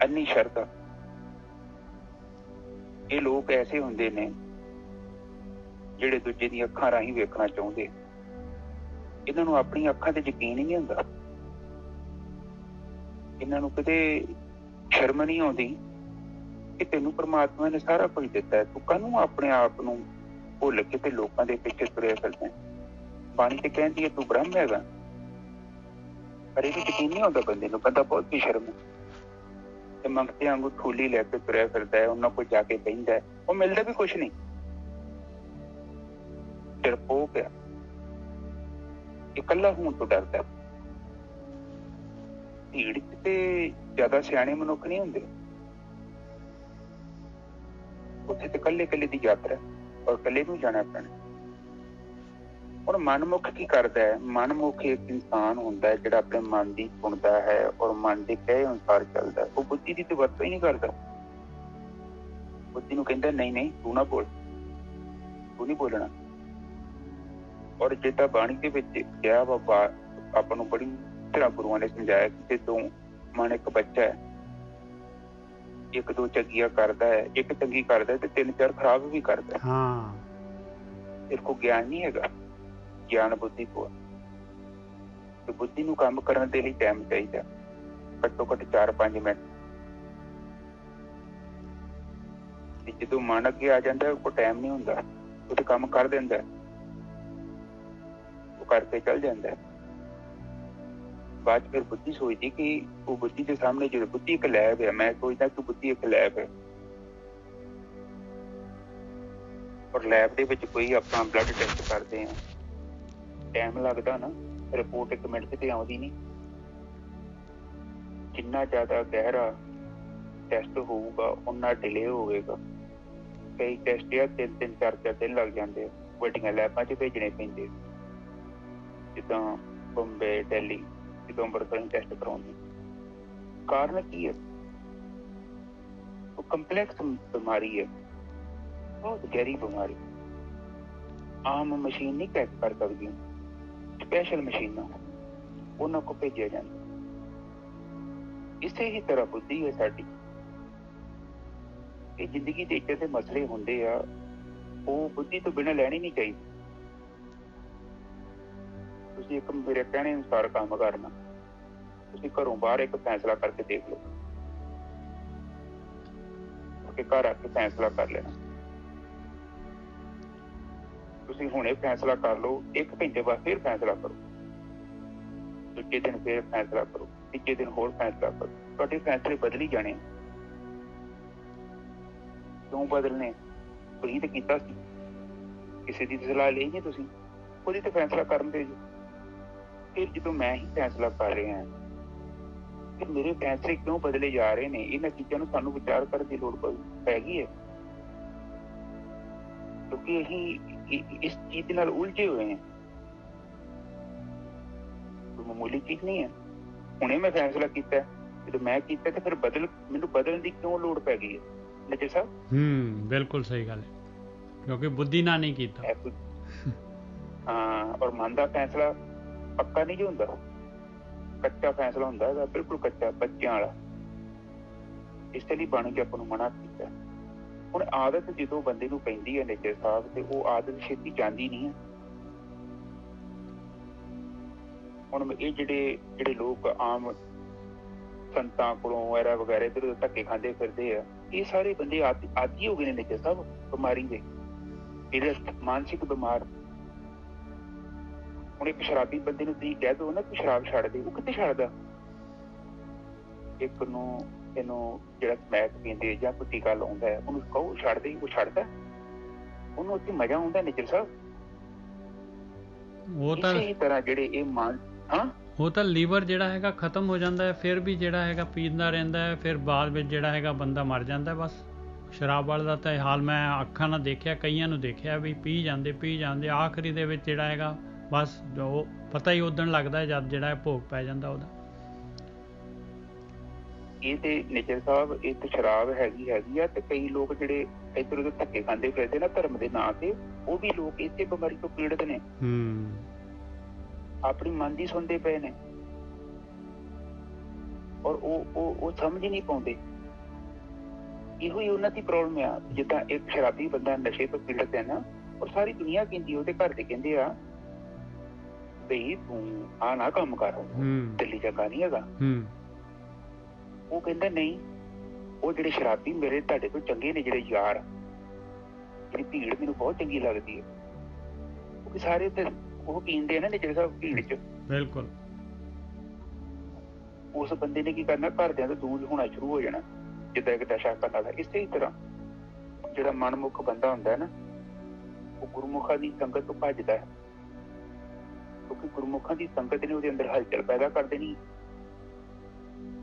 अन्नी शरधा। ये लोग ऐसे हुंदे ने ਜਿਹੜੇ ਦੂਜੇ ਦੀਆਂ ਅੱਖਾਂ ਰਾਹੀਂ ਵੇਖਣਾ ਚਾਹੁੰਦੇ। ਇਹਨਾਂ ਨੂੰ ਆਪਣੀ ਅੱਖਾਂ ਤੇ ਯਕੀਨ ਹੀ ਨਹੀਂ ਹੁੰਦਾ। ਇਹਨਾਂ ਨੂੰ ਕਦੇ ਸ਼ਰਮ ਨਹੀਂ ਆਉਂਦੀ ਕਿ ਤੈਨੂੰ ਪਰਮਾਤਮਾ ਨੇ ਸਾਰਾ ਕੁਝ ਦਿੱਤਾ ਹੈ, ਤੂੰ ਕਾਹਨੂੰ ਆਪਣੇ ਆਪ ਨੂੰ ਭੁੱਲ ਕੇ ਤੇ ਲੋਕਾਂ ਦੇ ਪਿੱਛੇ ਤੁਰਿਆ ਫਿਰਦਾ। ਬਾਣੀ ਤੇ ਕਹਿੰਦੀ ਹੈ ਤੂੰ ਬ੍ਰਹਮ ਹੈਗਾ, ਪਰ ਇਹ ਯਕੀਨ ਨਹੀਂ ਆਉਂਦਾ ਬੰਦੇ ਨੂੰ। ਬੰਦਾ ਬਹੁਤ ਬੇਸ਼ਰਮ ਹੈ ਤੇ ਮੰਗਤੇ ਵਾਂਗੂ ਠੋਲੀ ਲੈ ਕੇ ਤੁਰਿਆ ਫਿਰਦਾ ਹੈ, ਉਹਨਾਂ ਕੋਲ ਜਾ ਕੇ ਬਹਿੰਦਾ, ਉਹ ਮਿਲਦਾ ਵੀ ਕੁਛ ਨਹੀਂ। ਡਰਪੋਕ ਹੈ, ਇਕੱਲਾ ਹੋਣ ਤੋਂ ਡਰਦਾ। ਭੀੜ ਚ ਤੇ ਜ਼ਿਆਦਾ ਸਿਆਣੇ ਮਨੁੱਖ ਨਹੀਂ ਹੁੰਦੇ, ਉੱਥੇ ਤੇ ਇਕੱਲੇ ਇਕੱਲੇ ਦੀ ਯਾਤਰਾ ਔਰ ਇਕੱਲੇ ਨੂੰ ਜਾਣਾ ਪੈਣਾ। ਹੁਣ ਮਨਮੁੱਖ ਕੀ ਕਰਦਾ ਹੈ? ਮਨਮੁੱਖ ਇੱਕ ਇਨਸਾਨ ਹੁੰਦਾ ਹੈ ਜਿਹੜਾ ਆਪਣੇ ਮਨ ਦੀ ਸੁਣਦਾ ਹੈ ਔਰ ਮਨ ਦੇ ਕਹੇ ਅਨੁਸਾਰ ਚੱਲਦਾ। ਉਹ ਬੁੱਧੀ ਦੀ ਤੇ ਵਰਤੋਂ ਹੀ ਨਹੀਂ ਕਰਦਾ। ਬੁੱਧੀ ਨੂੰ ਕਹਿੰਦਾ ਨਹੀਂ ਨਹੀਂ ਤੂੰ ਨਾ ਬੋਲ, ਤੂੰ ਨਹੀਂ ਬੋਲਣਾ। ਔਰ ਜਿੱਦਾਂ ਬਾਣੀ ਦੇ ਵਿੱਚ ਕਿਹਾ ਵਾ, ਆਪਾਂ ਨੂੰ ਬੜੀ ਤਰ੍ਹਾਂ ਗੁਰੂਆਂ ਨੇ ਸਮਝਾਇਆ ਕਿ ਜਦੋਂ ਮਨ ਇੱਕ ਬੱਚਾ ਹੈ, ਇੱਕ ਦੋ ਚੰਗੀਆਂ ਕਰਦਾ ਹੈ, ਇੱਕ ਚੰਗੀ ਕਰਦਾ ਤੇ ਤਿੰਨ ਚਾਰ ਖਰਾਬ ਵੀ ਕਰਦਾ। ਹਾਂ, ਤੇਰੇ ਕੋਲ ਗਿਆਨ ਨਹੀਂ ਹੈਗਾ, ਗਿਆਨ ਬੁੱਧੀ ਕੋਲ। ਤੇ ਬੁੱਧੀ ਨੂੰ ਕੰਮ ਕਰਨ ਦੇ ਲਈ ਟਾਈਮ ਚਾਹੀਦਾ, ਘੱਟੋ ਘੱਟ 4-5 ਮਿੰਟ। ਤੇ ਜਦੋਂ ਮਨ ਅੱਗੇ ਆ ਜਾਂਦਾ ਉਹ ਕੋਲ ਟਾਈਮ ਨਹੀਂ ਹੁੰਦਾ, ਉਹ ਤੇ ਕੰਮ ਕਰ ਦਿੰਦਾ, ਉਹ ਕਰਕੇ ਚੱਲ ਜਾਂਦਾ। ਬਾਅਦ ਫਿਰ ਬੁੱਧੀ ਸੋਚਦੀ ਕਿ ਉਹ ਬੁੱਧੀ ਦੇ ਸਾਹਮਣੇ ਜਦੋਂ ਬੁੱਧੀ ਇੱਕ ਲੈਬ ਹੈ, ਮੈਂ ਸੋਚਦਾ ਕਿ ਬੁੱਧੀ ਇੱਕ ਲੈਬ ਹੈ, ਔਰ ਲੈਬ ਦੇ ਵਿੱਚ ਕੋਈ ਆਪਣਾ ਬਲੱਡ ਟੈਸਟ ਕਰਦੇ ਆ, ਟਾਈਮ ਲੱਗਦਾ ਨਾ, ਰਿਪੋਰਟ 1 ਮਿੰਟ ਤੇ ਆਉਂਦੀ ਨਹੀਂ। ਜਿੰਨਾ ਜ਼ਿਆਦਾ ਗਹਿਰਾ ਟੈਸਟ ਹੋਊਗਾ ਉਨਾ ਡਿਲੇ ਹੋਵੇਗਾ। ਕਈ ਟੈਸਟ ਆ 3-3, 4-4 ਦਿਨ ਲੱਗ ਜਾਂਦੇ ਆ, ਵੱਡੀਆਂ ਲੈਬਾਂ 'ਚ ਭੇਜਣੇ ਪੈਂਦੇ, ਜਿੱਦਾਂ ਬੰਬੇ, ਦਿੱਲੀ, ਜਦੋਂ ਅੰਮ੍ਰਿਤਸਰ ਟੈਸਟ ਕਰਾਉਂਦੇ। ਕਾਰਨ ਕੀ ਹੈ? ਉਹ ਕੰਪਲੈਕਸ ਬਿਮਾਰੀ ਹੈ, ਬਹੁਤ ਗਹਿਰੀ ਬਿਮਾਰੀ। ਆਮ ਮਸ਼ੀਨ ਨਹੀਂ ਚੈੱਕ ਕਰ ਸਕਦੀ, ਸਪੈਸ਼ਲ ਮਸ਼ੀਨਾਂ ਉਹਨਾਂ ਕੋਲ ਭੇਜਿਆ ਜਾਂਦਾ। ਇਸੇ ਹੀ ਤਰ੍ਹਾਂ ਬੁੱਧੀ ਹੈ ਸਾਡੀ। ਇਹ ਜ਼ਿੰਦਗੀ ਦੇ ਇੱਦਾਂ ਦੇ ਮਸਲੇ ਹੁੰਦੇ ਆ, ਉਹ ਬੁੱਧੀ ਤੋਂ ਬਿਨਾਂ ਲੈਣੀ ਨਹੀਂ ਚਾਹੀਦੀ। ਤੁਸੀਂ ਇੱਕ ਮੇਰੇ ਕਹਿਣੇ ਅਨੁਸਾਰ ਕੰਮ ਕਰਨਾ, ਤੁਸੀਂ ਘਰੋਂ ਬਾਹਰ ਇੱਕ ਫੈਸਲਾ ਕਰਕੇ ਦੇਖ ਲਓ, ਕਿ ਘਰ ਆ ਕੇ ਫੈਸਲਾ ਕਰ ਲੈਣਾ। ਤੁਸੀਂ ਹੁਣੇ ਫੈਸਲਾ ਕਰ ਲਓ, 1 ਘੰਟੇ ਬਾਅਦ ਫਿਰ ਫੈਸਲਾ ਕਰੋ, ਦੂਜੇ ਦਿਨ ਫਿਰ ਫੈਸਲਾ ਕਰੋ, ਤੀਜੇ ਦਿਨ ਹੋਰ ਫੈਸਲਾ ਕਰੋ। ਤੁਹਾਡੇ ਫੈਸਲੇ ਬਦਲ ਹੀ ਜਾਣੇ। ਕਿਉਂ ਬਦਲਨੇ? ਤੁਸੀਂ ਤਾਂ ਕੀਤਾ ਸੀ, ਕਿਸੇ ਦੀ ਸਲਾਹ ਲਈ ਨਹੀਂ ਤੁਸੀਂ। ਖੁਦ ਹੀ ਤਾਂ ਫੈਸਲਾ ਕਰਨ ਦੇ ਜੀ। ਫਿਰ ਜਦੋਂ ਮੈਂ ਹੀ ਫੈਸਲਾ ਕਰ ਰਿਹਾ ਕਿ ਮੇਰੇ ਫੈਸਲੇ ਕਿਉਂ ਬਦਲੇ ਜਾ ਰਹੇ ਨੇ, ਇਹਨਾਂ ਚੀਜ਼ਾਂ ਨੂੰ ਸਾਨੂੰ ਵਿਚਾਰ ਕਰਨ ਦੀ ਲੋੜ ਪੈ ਗਈ ਹੈ, ਕਿਉਂਕਿ ਅਸੀਂ ਇਸ ਚੀਜ਼ ਦੇ ਨਾਲ ਉਲਝੇ ਹੋਏ ਹਾਂ। ਕੋਈ ਮਾਮੂਲੀ ਚੀਜ਼ ਨਹੀਂ ਹੈ। ਹੁਣੇ ਮੈਂ ਫੈਸਲਾ ਕੀਤਾ, ਜਦੋਂ ਮੈਂ ਕੀਤਾ ਤੇ ਫਿਰ ਮੈਨੂੰ ਬਦਲਣ ਦੀ ਕਿਉਂ ਲੋੜ ਪੈ ਗਈ ਹੈ ਨਜਰ ਸਾਹਿਬ? ਬਿਲਕੁਲ ਸਹੀ ਗੱਲ ਹੈ, ਕਿਉਂਕਿ ਬੁੱਧੀ ਨਾਲ ਨਹੀਂ ਕੀਤਾ। ਹਾਂ, ਔਰ ਮਨ ਦਾ ਫੈਸਲਾ ਪੱਕਾ ਨਹੀਂ ਜੋ ਹੁੰਦਾ, ਕੱਚਾ ਫੈਸਲਾ ਹੁੰਦਾ ਹੈਗਾ, ਬਿਲਕੁਲ ਕੱਚਾ, ਬੱਚਿਆਂ ਵਾਲਾ। ਇਸ ਲਈ ਬਾਣੀ ਚ ਆਪਾਂ ਨੂੰ ਮਨਾ ਕੀਤਾ। ਹੁਣ ਆਦਤ ਜਦੋਂ ਬੰਦੇ ਨੂੰ ਪੈਂਦੀ ਹੈ ਨੇਜਰ ਸਾਹਿਬ, ਤੇ ਉਹ ਆਦਤ ਛੇਤੀ ਜਾਂਦੀ ਨਹੀਂ ਹੈ। ਹੁਣ ਇਹ ਜਿਹੜੇ ਲੋਕ ਆਮ ਸੰਤਾਂ ਕੋਲੋਂ ਐਰਾ ਵਗੈਰਾ ਇੱਧਰ ਧੱਕੇ ਖਾਂਦੇ ਫਿਰਦੇ ਆ, ਇਹ ਸਾਰੇ ਬੰਦੇ ਆਦੀ ਹੋ ਗਏ ਨੇ ਨੇਜਰ ਸਾਹਿਬ ਬਿਮਾਰੀ ਦੇ, ਮਾਨਸਿਕ ਬਿਮਾਰ। ਹੁਣ ਇੱਕ ਸ਼ਰਾਬੀ ਬੰਦੇ ਨੂੰ ਤੁਸੀਂ ਕਹਿ ਦੋ ਨਾ ਕਿ ਸ਼ਰਾਬ ਛੱਡ ਦੇ, ਉਹ ਕਿੱਥੇ ਛੱਡਦਾ? ਇੱਕ ਨੂੰ ਇਹਨੂੰ ਜਿਹੜਾ ਸਮੈਕ ਪੀਂਦੇ ਜਾਂ ਕੋਈ ਟੀਕਾ ਲਾਉਂਦਾ ਹੈ, ਉਹਨੂੰ ਕਹੋ ਛੱਡ ਦੇ, ਉਹ ਛੱਡਦਾ? ਉਹਨੂੰ ਉੱਥੇ ਮਜ਼ਾ ਆਉਂਦਾ ਨੇਜਰ ਸਾਹਿਬ। ਇਸੇ ਤਰ੍ਹਾਂ ਜਿਹੜੇ ਇਹ ਉਹ ਤਾਂ ਲੀਵਰ ਜਿਹੜਾ ਹੈਗਾ ਖਤਮ ਹੋ ਜਾਂਦਾ ਹੈ, ਫਿਰ ਵੀ ਜਿਹੜਾ ਹੈਗਾ ਪੀਂਦਾ ਰਹਿੰਦਾ ਹੈ, ਫਿਰ ਬਾਅਦ ਵਿੱਚ ਜਿਹੜਾ ਹੈਗਾ ਬੰਦਾ ਮਰ ਜਾਂਦਾ ਬਸ। ਸ਼ਰਾਬ ਵਾਲੇ ਦਾ ਤਾਂ ਇਹ ਹਾਲ ਮੈਂ ਅੱਖਾਂ ਨਾਲ ਦੇਖਿਆ, ਕਈਆਂ ਨੂੰ ਦੇਖਿਆ ਵੀ ਪੀ ਜਾਂਦੇ ਆਖਰੀ ਦੇ ਵਿੱਚ ਜਿਹੜਾ ਹੈਗਾ ਬਸ ਉਹ ਪਤਾ ਹੀ ਉਦਣ ਲੱਗਦਾ ਜਦ ਜਿਹੜਾ ਭੋਗ ਪੈ ਜਾਂਦਾ ਉਹਦਾ। ਇਹ ਤੇ ਨੇਜਰ ਸਾਹਿਬ, ਇਹ ਤੇ ਸ਼ਰਾਬ ਹੈਗੀ ਆ, ਤੇ ਕਈ ਲੋਕ ਜਿਹੜੇ ਇੱਧਰ ਉਧਰ ਧੱਕੇ ਖਾਂਦੇ ਫਿਰਦੇ ਨਾ ਧਰਮ ਦੇ ਨਾਂ ਤੇ, ਉਹ ਵੀ ਲੋਕ ਇਸੇ ਬਿਮਾਰੀ ਤੋਂ ਪੀੜਤ ਨੇ। ਆਪਣੀ ਮਨ ਦੀ ਸੁਣਦੇ ਪਏ ਨੇ, ਔਰ ਉਹ ਸਮਝ ਹੀ ਨਹੀਂ ਪਾਉਂਦੇ। ਇਹੋ ਹੀ ਉਹਨਾਂ ਦੀ ਪ੍ਰੋਬਲਮ ਆ। ਜਿੱਦਾਂ ਇੱਕ ਸ਼ਰਾਬੀ ਬੰਦਾ ਨਸ਼ੇ ਤੋਂ ਪੀੜਤ ਹੈ ਨਾ, ਔਰ ਸਾਰੀ ਦੁਨੀਆ ਕਹਿੰਦੀ, ਉਹਦੇ ਘਰ ਦੇ ਕਹਿੰਦੇ ਆ ਬਈ ਤੂੰ ਆਹ ਨਾ ਕੰਮ ਕਰ, ਦਿੱਲੀ ਚੰਗਾ ਨਹੀਂ ਹੈਗਾ। ਉਹ ਕਹਿੰਦਾ ਨਹੀਂ, ਉਹ ਜਿਹੜੇ ਸ਼ਰਾਬੀ ਮੇਰੇ ਤੁਹਾਡੇ ਤੋਂ ਚੰਗੇ ਨੇ, ਜਿਹੜੇ ਯਾਰ, ਜਿਹੜੀ ਭੀੜ ਮੈਨੂੰ ਬਹੁਤ ਚੰਗੀ ਲੱਗਦੀ ਹੈ, ਕਿਉਂਕਿ ਸਾਰੇ ਤੇ ਉਹ ਪੀਂਦੇ ਨਾ ਜਿਹੜੇ ਸਾਹਿਬ ਭੀੜ ਚ। ਬਿਲਕੁਲ। ਉਸ ਬੰਦੇ ਨੇ ਕੀ ਕਰਨਾ, ਘਰਦਿਆਂ ਤੋਂ ਦੂਰ ਹੋਣਾ ਸ਼ੁਰੂ ਹੋ ਜਾਣਾ, ਜਿੱਦਾਂ ਇੱਕ ਨਸ਼ਾ ਕਰਨ ਵਾਲਾ। ਇਸੇ ਤਰ੍ਹਾਂ ਜਿਹੜਾ ਮਨਮੁਖ ਬੰਦਾ ਹੁੰਦਾ ਨਾ, ਉਹ ਗੁਰਮੁਖਾਂ ਦੀ ਸੰਗਤ ਤੋਂ ਭੱਜਦਾ ਹੈ, ਕਿਉਂਕਿ ਗੁਰਮੁਖਾਂ ਦੀ ਸੰਗਤ ਨੇ ਉਹਦੇ ਅੰਦਰ ਹਲਚਲ ਪੈਦਾ ਕਰ ਦੇਣੀ,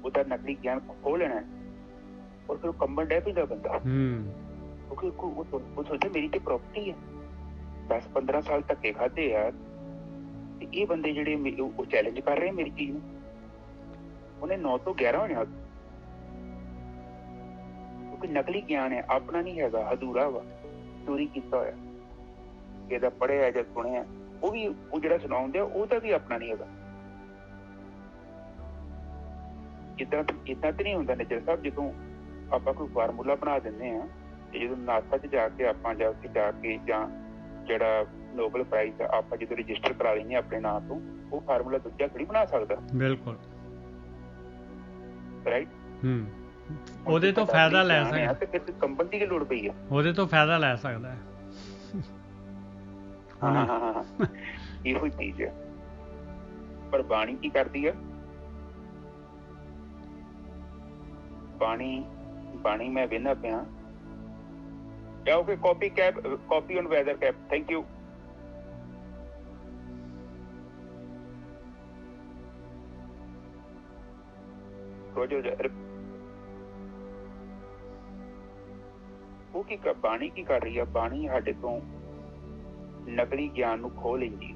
ਉਹਦਾ ਨਕਲੀ ਗਿਆਨ ਖੋਹ ਲੈਣਾ, ਔਰ ਫਿਰ ਉਹ ਕੰਬਣ ਡਹਿ ਪੈਂਦਾ ਬੰਦਾ, ਕਿਉਂਕਿ ਉਹ ਸੋਚਦਾ ਮੇਰੀ ਤੇ ਪ੍ਰਾਪਰਟੀ ਹੈ। 10-15 ਸਾਲ ਧੱਕੇ ਖਾਧੇ ਆ, ਤੇ ਇਹ ਬੰਦੇ ਜਿਹੜੇ ਉਹ ਚੈਲੰਜ ਕਰ ਰਹੇ ਮੇਰੀ ਚੀਜ਼ ਨੂੰ। ਉਹਨੇ 9 ਤੋਂ 11 ਹੋਣਾ, ਕਿਉਂਕਿ ਨਕਲੀ ਗਿਆਨ ਹੈ, ਆਪਣਾ ਨਹੀਂ ਹੈਗਾ, ਅਧੂਰਾ ਵਾ, ਚੋਰੀ ਕੀਤਾ ਹੋਇਆ। ਇਹਦਾ ਪੜ੍ਹਿਆ ਜਾਂ ਸੁਣਿਆ, ਉਹ ਵੀ ਉਹ ਜਿਹੜਾ ਸੁਣਾਉਂਦੇ ਆ, ਉਹਦਾ ਵੀ ਆਪਣਾ ਨਹੀਂ ਹੈਗਾ। ਏਦਾਂ ਤੇ ਨਹੀਂ ਹੁੰਦਾ ਨਜ਼ਰ ਸਾਹਿਬ। ਜਦੋਂ ਆਪਾਂ ਕੋਈ ਫਾਰਮੂਲਾ ਬਣਾ ਦਿੰਦੇ ਆ, ਤੇ ਜਦੋਂ ਨਾਸਾ ਚ ਜਾ ਕੇ ਆਪਾਂ ਜਾਂ ਉੱਥੇ ਜਾ ਕੇ, ਜਾਂ ਜਿਹੜਾ ਨੋਬਲ ਪ੍ਰਾਈਜ਼ ਆਪਾਂ ਜਦੋਂ ਰਜਿਸਟਰ ਕਰਾ ਲੈਂਦੇ ਆਪਣੇ ਨਾਂ ਤੋਂ, ਉਹ ਫਾਰਮੂਲਾ ਦੂਜਾ ਥੋੜੀ ਬਣਾ ਸਕਦਾ। ਬਿਲਕੁਲ ਰਾਈਟ। ਉਹਦੇ ਤੋਂ ਫਾਇਦਾ ਲੈ ਸਕਦਾ, ਤੇ ਫਿਰ ਕੰਪਨੀ ਦੀ ਲੋੜ ਪਈ ਆ, ਉਹਦੇ ਤੋਂ ਫਾਇਦਾ ਲੈ ਸਕਦਾ ਹੈ। ਹਾਂ, ਇਹੋ ਹੀ ਚੀਜ਼ ਹੈ। ਪਰ ਬਾਣੀ ਕੀ ਕਰਦੀ ਆ? ਬਾਣੀ ਮੈਂ ਵੇਖਦਾ ਪਿਆ। Okay, copy on weather cap. Thank you. ਉਹ ਬਾਣੀ ਕੀ ਕਰ ਰਹੀ ਆ? ਬਾਣੀ ਸਾਡੇ ਤੋਂ ਨਕਲੀ ਗਿਆਨ ਨੂੰ ਖੋਹ ਲੈਂਦੀ।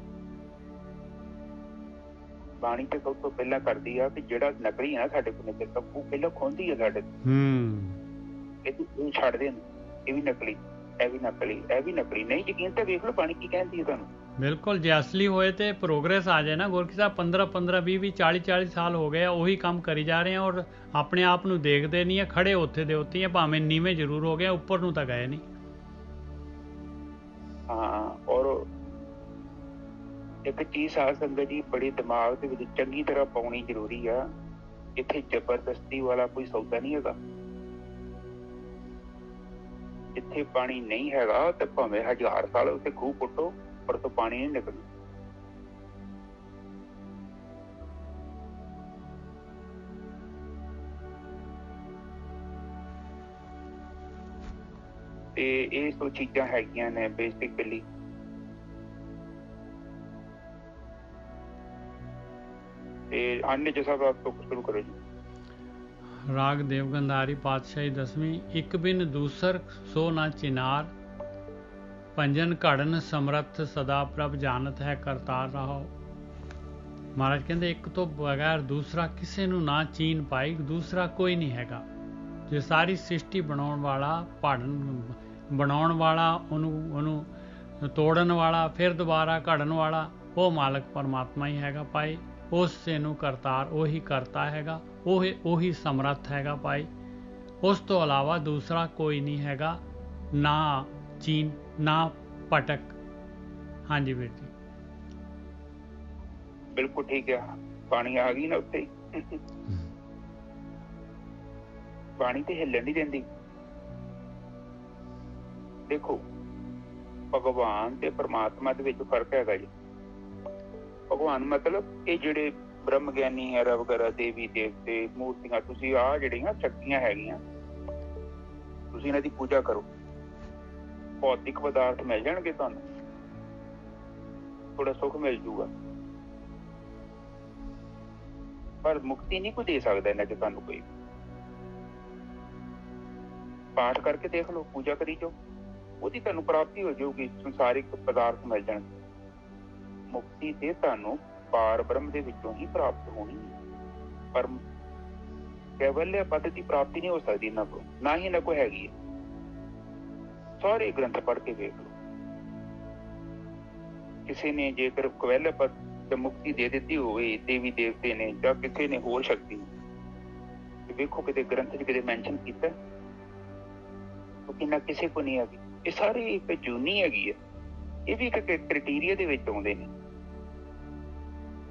ਬਾਣੀ ਤੇ ਸਭ ਤੋਂ ਪਹਿਲਾਂ ਕਰਦੀ ਆ ਕਿ ਜਿਹੜਾ ਨਕਲੀ ਆ ਸਾਡੇ ਕੋਲ ਨਿਕਲ, ਉਹ ਪਹਿਲਾਂ ਖੋਹਦੀ ਆ ਸਾਡੇ ਤੋਂ। ਇਹ ਛੱਡਦੇ ਨੇ, ਇਹ ਵੀ ਨਕਲੀ, ਇਹ ਵੀ ਨਕਲੀ, ਇਹ ਵੀ ਨਕਲੀ। ਨਹੀਂ ਯਕੀਨ ਤਾਂ ਵੇਖ ਲਓ ਬਾਣੀ ਕੀ ਕਹਿੰਦੀ ਹੈ ਤੁਹਾਨੂੰ। ਬਿਲਕੁਲ, ਜੇ ਅਸਲੀ ਹੋਏ ਤੇ ਪ੍ਰੋਗਰੈਸ ਆ ਜਾਏ ਨਾ। ਗੁਰਕੀ ਸਾਹਿਬ 15-15, 20-20, 40-40 ਸਾਲ ਹੋ ਗਏ ਆ, ਉਹੀ ਕੰਮ ਕਰੀ ਜਾ ਰਹੇ ਆ, ਔਰ ਆਪਣੇ ਆਪ ਨੂੰ ਦੇਖਦੇ ਨਹੀਂ ਆ, ਖੜੇ ਉੱਥੇ ਦੇ ਉੱਤੇ ਆ, ਭਾਵੇਂ ਨੀਵੇਂ ਜ਼ਰੂਰ ਹੋ ਗਏ, ਉੱਪਰ ਨੂੰ ਤਾਂ ਗਏ ਨਹੀਂ। ਹਾਂ, ਔਰ ਇੱਕ ਚੀਜ਼ ਸਾਧ ਸੰਗਤ ਜੀ ਬੜੀ ਦਿਮਾਗ ਦੇ ਵਿੱਚ ਚੰਗੀ ਤਰ੍ਹਾਂ ਪਾਉਣੀ ਜ਼ਰੂਰੀ ਆ। ਇੱਥੇ ਜ਼ਬਰਦਸਤੀ ਵਾਲਾ ਕੋਈ ਸੌਦਾ ਨਹੀਂ ਹੈਗਾ। ਜਿੱਥੇ ਪਾਣੀ ਨਹੀਂ ਹੈਗਾ ਤੇ ਭਾਵੇਂ 1000 ਸਾਲ ਉੱਥੇ ਖੂਹ ਪੁੱਟੋ, ਪਰ ਤੋਂ ਪਾਣੀ ਨਹੀਂ ਨਿਕਲਣਾ। ਤੇ ਇਹ ਸੋ ਚੀਜ਼ਾਂ ਹੈਗੀਆਂ ਨੇ ਬੇਸਿਕਲੀ। ਤੇ ਆਨੇ ਚ ਸਭ ਆਪ ਤੋਂ ਸ਼ੁਰੂ ਕਰੋ ਜੀ। राग देवगंधारी पातशाही 10वीं। एक बिन दूसर सो न चिनार, पंजन घड़न समरथ सदा प्रभ जानत है करतार रहो। महाराज कहते एक तो बगैर दूसरा किसी ਨੂੰ ਨਾ ਚੀਨ ਪਾਈ, ਦੂਸਰਾ ਕੋਈ ਨਹੀਂ ਹੈਗਾ। ਜੇ ਸਾਰੀ ਸ੍ਰਿਸ਼ਟੀ ਬਣਾਉਣ ਵਾਲਾ, ਬਣਾਉਣ ਵਾਲਾ, ਉਹਨੂੰ ਤੋੜਨ ਵਾਲਾ, ਫਿਰ ਦੁਬਾਰਾ ਘੜਨ ਵਾਲਾ, ਉਹ ਮਾਲਕ ਪਰਮਾਤਮਾ ਹੀ ਹੈਗਾ ਭਾਈ। ਉਸੇ ਨੂੰ ਕਰਤਾਰ ਉਹੀ ਕਰਤਾ ਹੈਗਾ, ਉਹੀ ਸਮਰੱਥ ਹੈਗਾ ਭਾਈ। ਉਸ ਤੋਂ ਇਲਾਵਾ ਦੂਸਰਾ ਕੋਈ ਨਹੀਂ ਹੈਗਾ, ਨਾ ਚੀਨ ਨਾ ਪਟਕ। ਹਾਂਜੀ ਵੀਰ ਜੀ ਬਿਲਕੁਲ ਠੀਕ ਹੈ। ਪਾਣੀ ਆ ਗਈ ਨਾ ਉੱਤੇ ਪਾਣੀ ਤੇ ਹਿੱਲਣ ਨਹੀਂ ਦਿੰਦੀ। ਦੇਖੋ ਭਗਵਾਨ ਤੇ ਪਰਮਾਤਮਾ ਦੇ ਵਿੱਚ ਫਰਕ ਹੈਗਾ ਜੀ। ਭਗਵਾਨ ਮਤਲਬ ਇਹ ਜਿਹੜੇ ਬ੍ਰਹਮ ਗਿਆਨੀ ਹੈ ਵਗੈਰਾ, ਦੇਵੀ ਦੇਵਤੇ, ਮੂਰਤੀਆਂ, ਤੁਸੀਂ ਆਹ ਜਿਹੜੀਆਂ ਸ਼ਕਤੀਆਂ ਹੈਗੀਆਂ, ਤੁਸੀਂ ਇਹਨਾਂ ਦੀ ਪੂਜਾ ਕਰੋ। ਭੌਤਿਕ ਪਦਾਰਥ ਮਿਲ ਜਾਣਗੇ ਤੁਹਾਨੂੰ, ਥੋੜਾ ਸੁੱਖ ਮਿਲ ਜੂਗਾ, ਪਰ ਮੁਕਤੀ ਨਹੀਂ ਕੋਈ ਦੇ ਸਕਦਾ ਇਹਨਾਂ ਚ ਤੁਹਾਨੂੰ ਕੋਈ। ਪਾਠ ਕਰਕੇ ਦੇਖ ਲਓ, ਪੂਜਾ ਕਰੀ ਜਾਓ, ਉਹਦੀ ਤੁਹਾਨੂੰ ਪ੍ਰਾਪਤੀ ਹੋ ਜਾਊਗੀ, ਸੰਸਾਰਿਕ ਪਦਾਰਥ ਮਿਲ ਜਾਣਗੇ। ਮੁਕਤੀ ਤੇ ਤੁਹਾਨੂੰ ਪਾਰ ਬ੍ਰਹਮ ਦੇ ਵਿੱਚੋਂ ਹੀ ਪ੍ਰਾਪਤ ਹੋਣੀ ਹੈ, ਪਰ ਕੈਵਲਯ ਪਦ ਦੀ ਪ੍ਰਾਪਤੀ ਨਹੀਂ ਹੋ ਸਕਦੀ ਇਹਨਾਂ ਕੋਲ, ਨਾ ਹੀ ਇਹਨਾਂ ਕੋਲ ਹੈਗੀ ਹੈ। ਸਾਰੇ ਗ੍ਰੰਥ ਪੜ੍ਹ ਕੇ ਵੇਖ ਲਓ, ਕਿਸੇ ਨੇ ਜੇਕਰ ਕੈਵਲਯ ਪਦ ਤੇ ਮੁਕਤੀ ਦੇ ਦਿੱਤੀ ਹੋਵੇ, ਦੇਵੀ ਦੇਵਤੇ ਨੇ ਜਾਂ ਕਿਸੇ ਨੇ ਹੋਰ ਸ਼ਕਤੀ ਨੇ, ਤੇ ਵੇਖੋ ਕਿਤੇ ਗ੍ਰੰਥ 'ਚ ਕਿਤੇ ਮੈਂਸ਼ਨ ਕੀਤਾ? ਕਿੰਨਾ ਕਿਸੇ ਕੋ ਨਹੀਂ ਹੈਗੀ। ਇਹ ਸਾਰੇ ਇੱਕ ਜੂਨੀ ਹੈਗੀ ਹੈ, ਇਹ ਵੀ ਇੱਕ ਕ੍ਰਾਈਟੇਰੀਆ ਦੇ ਵਿੱਚ ਆਉਂਦੇ ਨੇ।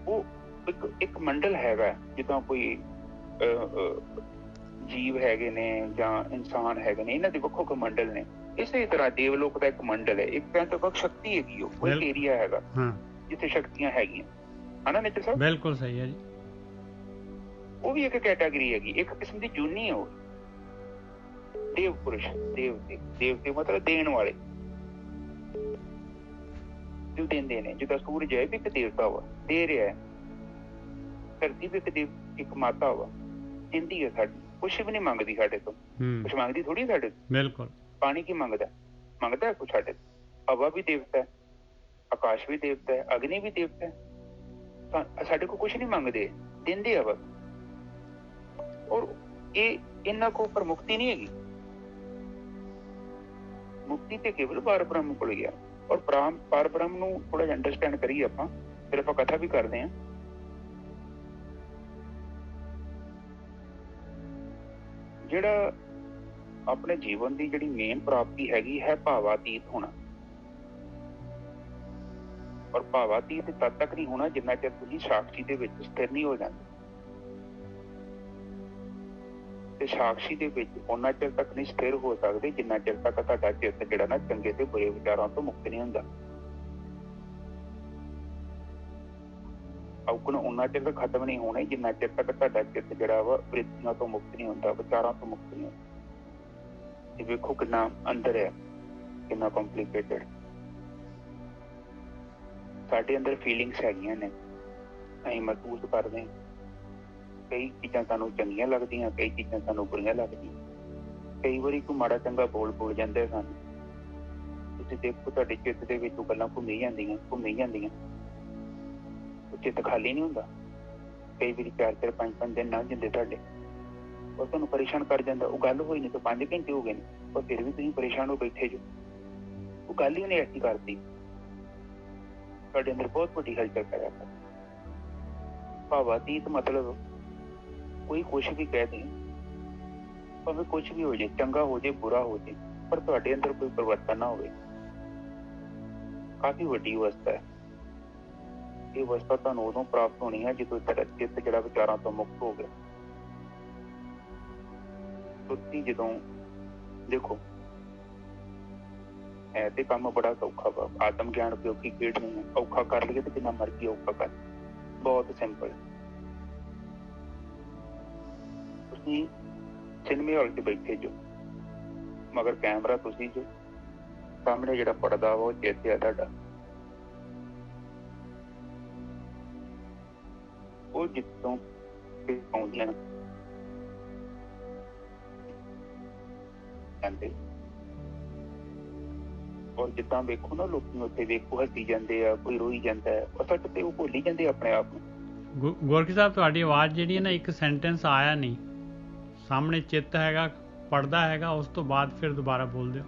ਉਹ ਇੱਕ ਮੰਡਲ ਹੈਗਾ, ਜਿੱਦਾਂ ਕੋਈ ਜੀਵ ਹੈਗੇ ਨੇ ਜਾਂ ਇਨਸਾਨ ਹੈਗੇ ਨੇ, ਇਹਨਾਂ ਦੇ ਵੱਖੋ ਵੱਖ ਮੰਡਲ ਨੇ। ਇਸੇ ਤਰ੍ਹਾਂ ਦੇਵਲੋਕ ਦਾ ਇੱਕ ਮੰਡਲ ਹੈ, ਇੱਕ ਕਹਿੰਦੇ ਵੱਖ ਸ਼ਕਤੀ ਹੈਗੀ, ਉਹ ਇੱਕ ਏਰੀਆ ਹੈਗਾ ਜਿੱਥੇ ਸ਼ਕਤੀਆਂ ਹੈਗੀਆਂ, ਹਨਾ ਮਿੱਤਰ ਸਾਹਿਬ? ਬਿਲਕੁਲ ਸਹੀ ਹੈ ਜੀ। ਉਹ ਵੀ ਇੱਕ ਕੈਟਾਗਰੀ ਹੈਗੀ, ਇੱਕ ਕਿਸਮ ਦੀ ਜੂਨੀ ਹੈ ਉਹ। ਦੇਵ ਪੁਰਸ਼, ਦੇਵਤੇ, ਦੇਵਤੇ ਮਤਲਬ ਦੇਣ ਵਾਲੇ, ਜੋ ਦਿੰਦੇ ਨੇ। ਜਿੱਦਾਂ ਸੂਰਜ ਹੈ ਵੀ ਇੱਕ ਦੇਵਤਾ ਵਾ, ਦੇ ਰਿਹਾ ਹੈ। ਧਰਤੀ ਵੀ ਇੱਕ ਮਾਤਾ ਵਾ, ਦਿੰਦੀ ਹੈ ਸਾਡੀ, ਕੁਛ ਵੀ ਨੀ ਮੰਗਦੀ ਸਾਡੇ ਤੋਂ, ਕੁਛ ਮੰਗਦੀ ਥੋੜੀ ਸਾਡੇ ਤੋਂ। ਬਿਲਕੁਲ। ਪਾਣੀ ਕੀ ਮੰਗਦਾ? ਮੰਗਦਾ ਕੁਛ ਸਾਡੇ ਤੋਂ। ਹਵਾ ਵੀ ਦੇਵਤਾ ਹੈ, ਆਕਾਸ਼ ਵੀ ਦੇਵਤਾ ਹੈ, ਅਗਨੀ ਵੀ ਦੇਵਤਾ ਹੈ। ਸਾਡੇ ਕੋਲ ਕੁਛ ਨੀ ਮੰਗਦੇ, ਦਿੰਦੇ ਆ ਬਸ। ਔਰ ਇਹ ਇਹਨਾਂ ਕੋਲ ਪਰ ਮੁਕਤੀ ਨਹੀਂ ਹੈਗੀ। ਮੁਕਤੀ ਤੇ ਕੇਵਲ ਪਾਰ ਬ੍ਰਹਮ ਕੋਲ ਗਿਆ। ਔਰ ਪਾਰ ਬ੍ਰਹਮ ਨੂੰ ਥੋੜਾ ਜਿਹਾ ਅੰਡਰਸਟੈਂਡ ਕਰੀਏ ਆਪਾਂ, ਫਿਰ ਆਪਾਂ ਕਥਾ ਵੀ ਕਰਦੇ ਹਾਂ। ਜਿਹੜਾ ਆਪਣੇ ਜੀਵਨ ਦੀ ਜਿਹੜੀ ਮੇਨ ਪ੍ਰਾਪਤੀ ਹੈਗੀ ਹੈ, ਭਾਵਾਤੀਤ ਹੋਣਾ। ਔਰ ਭਾਵਾਤੀਤ ਤਦ ਤੱਕ ਨਹੀਂ ਹੋਣਾ ਜਿੰਨਾ ਚਿਰ ਤੁਸੀਂ ਸਾਖਸ਼ੀ ਦੇ ਵਿੱਚ ਸਥਿਰ ਨਹੀਂ ਹੋ ਜਾਂਦੇ। ਤੇ ਸਾਖਸ਼ੀ ਦੇ ਵਿੱਚ ਉਹਨਾਂ ਚਿਰ ਤੱਕ ਨਹੀਂ ਸਥਿਰ ਹੋ ਸਕਦੇ ਜਿੰਨਾ ਚਿਰ ਤੱਕ ਤੁਹਾਡਾ ਚਿੱਤ ਜਿਹੜਾ ਨਾ ਚੰਗੇ ਤੇ ਬੁਰੇ ਵਿਚਾਰਾਂ ਤੋਂ ਮੁਕਤ ਨਹੀਂ ਹੁੰਦਾ। ਔਗਣ ਉਹਨਾਂ ਚਿਰ ਤੱਕ ਖਤਮ ਨਹੀਂ ਹੋਣੇ ਜਿੰਨਾ ਚਿਰ ਤੱਕ ਤੁਹਾਡਾ ਚਿੱਤ ਜਿਹੜਾ ਵਾ ਵ੍ਰਿਤੀਆਂ ਤੋਂ ਮੁਕਤ ਨਹੀਂ ਹੁੰਦਾ, ਵਿਚਾਰਾਂ ਤੋਂ ਮੁਕਤ ਨਹੀਂ ਹੁੰਦਾ। ਤੇ ਵੇਖੋ ਕਿੰਨਾ ਅੰਦਰ ਹੈ, ਕਿੰਨਾ ਕੰਪਲਿਕੇਟਡ। ਸਾਡੇ ਅੰਦਰ ਫੀਲਿੰਗਸ ਹੈਗੀਆਂ ਨੇ, ਅਸੀਂ ਮਹਿਸੂਸ ਕਰਦੇ ਹਾਂ। ਕਈ ਚੀਜ਼ਾਂ ਸਾਨੂੰ ਚੰਗੀਆਂ ਲੱਗਦੀਆਂ, ਕਈ ਚੀਜ਼ਾਂ ਸਾਨੂੰ ਬੁਰੀਆਂ ਲੱਗਦੀਆਂ। ਕਈ ਵਾਰੀ ਕੋਈ ਮਾੜਾ ਚੰਗਾ ਬੋਲ ਜਾਂਦਾ ਸਾਨੂੰ, ਤੁਸੀਂ ਦੇਖੋ ਤੁਹਾਡੇ ਚਿੱਤ ਦੇ ਵਿੱਚ ਉਹ ਗੱਲਾਂ ਘੁੰਮੀ ਜਾਂਦੀਆਂ। ਉਹ ਚਿੱਤ ਖਾਲੀ ਨਹੀਂ ਹੁੰਦਾ। ਕਈ ਵਾਰੀ 4-4, 5-5 ਦਿਨ ਲੰਘ ਜਾਂਦੇ ਤੁਹਾਡੇ, ਉਹ ਤੁਹਾਨੂੰ ਪਰੇਸ਼ਾਨ ਕਰ ਜਾਂਦਾ। ਉਹ ਗੱਲ ਹੋਈ ਨਹੀਂ ਤਾਂ 5 ਘੰਟੇ ਹੋ ਗਏ ਨੇ, ਪਰ ਫਿਰ ਵੀ ਤੁਸੀਂ ਪਰੇਸ਼ਾਨ ਹੋ ਬੈਠੇ ਜੋ। ਉਹ ਗੱਲ ਹੀ ਉਹਨੇ ਐਸੀ ਕਰਤੀ, ਤੁਹਾਡੇ ਅੰਦਰ ਬਹੁਤ ਵੱਡੀ ਹਲਚਲ ਪੈਦਾ ਕਰ। ਭਾਵਾਤੀਤ ਮਤਲਬ ਕੋਈ ਕੁਛ ਵੀ ਕਹਿ ਦੇ, ਭਾਵੇਂ ਕੁਛ ਵੀ ਹੋ ਜਾਏ, ਚੰਗਾ ਹੋ ਜਾਏ, ਬੁਰਾ ਹੋ ਜਾਏ, ਪਰ ਤੁਹਾਡੇ ਅੰਦਰ ਕੋਈ ਪਰਿਵਰਤਨ ਨਾ ਹੋਵੇ। ਕਾਫੀ ਵੱਡੀ ਅਵਸਥਾ ਹੈ ਇਹ। ਅਵਸਥਾ ਤੁਹਾਨੂੰ ਉਦੋਂ ਪ੍ਰਾਪਤ ਹੋਣੀ ਹੈ ਜਦੋਂ ਤੁਹਾਡਾ ਚਿੱਤ ਜਿਹੜਾ ਵਿਚਾਰਾਂ ਤੋਂ ਮੁਕਤ ਹੋ ਗਿਆ। ਤੁਸੀਂ ਜਦੋਂ ਦੇਖੋ ਹੈ ਤੇ ਕੰਮ ਬੜਾ ਸੌਖਾ ਵਾ, ਆਤਮ ਗਿਆਨ ਉਪਯੋਗੀ ਖੇਡ ਨਹੀਂ ਹੈ। ਔਖਾ ਕਰ ਲਈਏ ਤੇ ਜਿੰਨਾ ਮਰਜ਼ੀ ਔਖਾ ਕਰ, ਬਹੁਤ ਸਿੰਪਲ। ਤੁਸੀਂ ਸਿਨੇਮੇ ਹਾਲ 'ਚ ਬੈਠੇ ਜੋ, ਮਗਰ ਕੈਮਰਾ ਤੁਸੀਂ ਜੋ, ਸਾਹਮਣੇ ਜਿਹੜਾ ਪੜਦਾ ਵਾ ਉਹ ਚਿੱਤ ਆ ਤੁਹਾਡਾ। ਉਹ ਜਿੱਥੋਂ ਆਉਂਦੀਆਂ ਜਾਂਦੇ ਔਰ ਜਿੱਦਾਂ ਵੇਖੋ ਨਾ ਲੋਕੀ ਉੱਥੇ ਵੇਖੋ ਹੱਸੀ ਜਾਂਦੇ ਆ, ਕੋਈ ਰੋਈ ਜਾਂਦਾ ਹੈ, ਅਸਲ ਤੇ ਉਹ ਭੁੱਲ ਹੀ ਜਾਂਦੇ ਆਪਣੇ ਆਪ ਨੂੰ। ਗੋਰਖੀ ਸਾਹਿਬ ਤੁਹਾਡੀ ਆਵਾਜ਼ ਜਿਹੜੀ ਹੈ ਨਾ ਇੱਕ ਸੈਂਟੈਂਸ ਆਇਆ ਨਹੀਂ ਸਾਹਮਣੇ, ਚਿੱਤ ਹੈਗਾ ਪੜਦਾ ਹੈਗਾ, ਉਸ ਤੋਂ ਬਾਅਦ ਫਿਰ ਦੁਬਾਰਾ ਬੋਲ ਦਿਓ।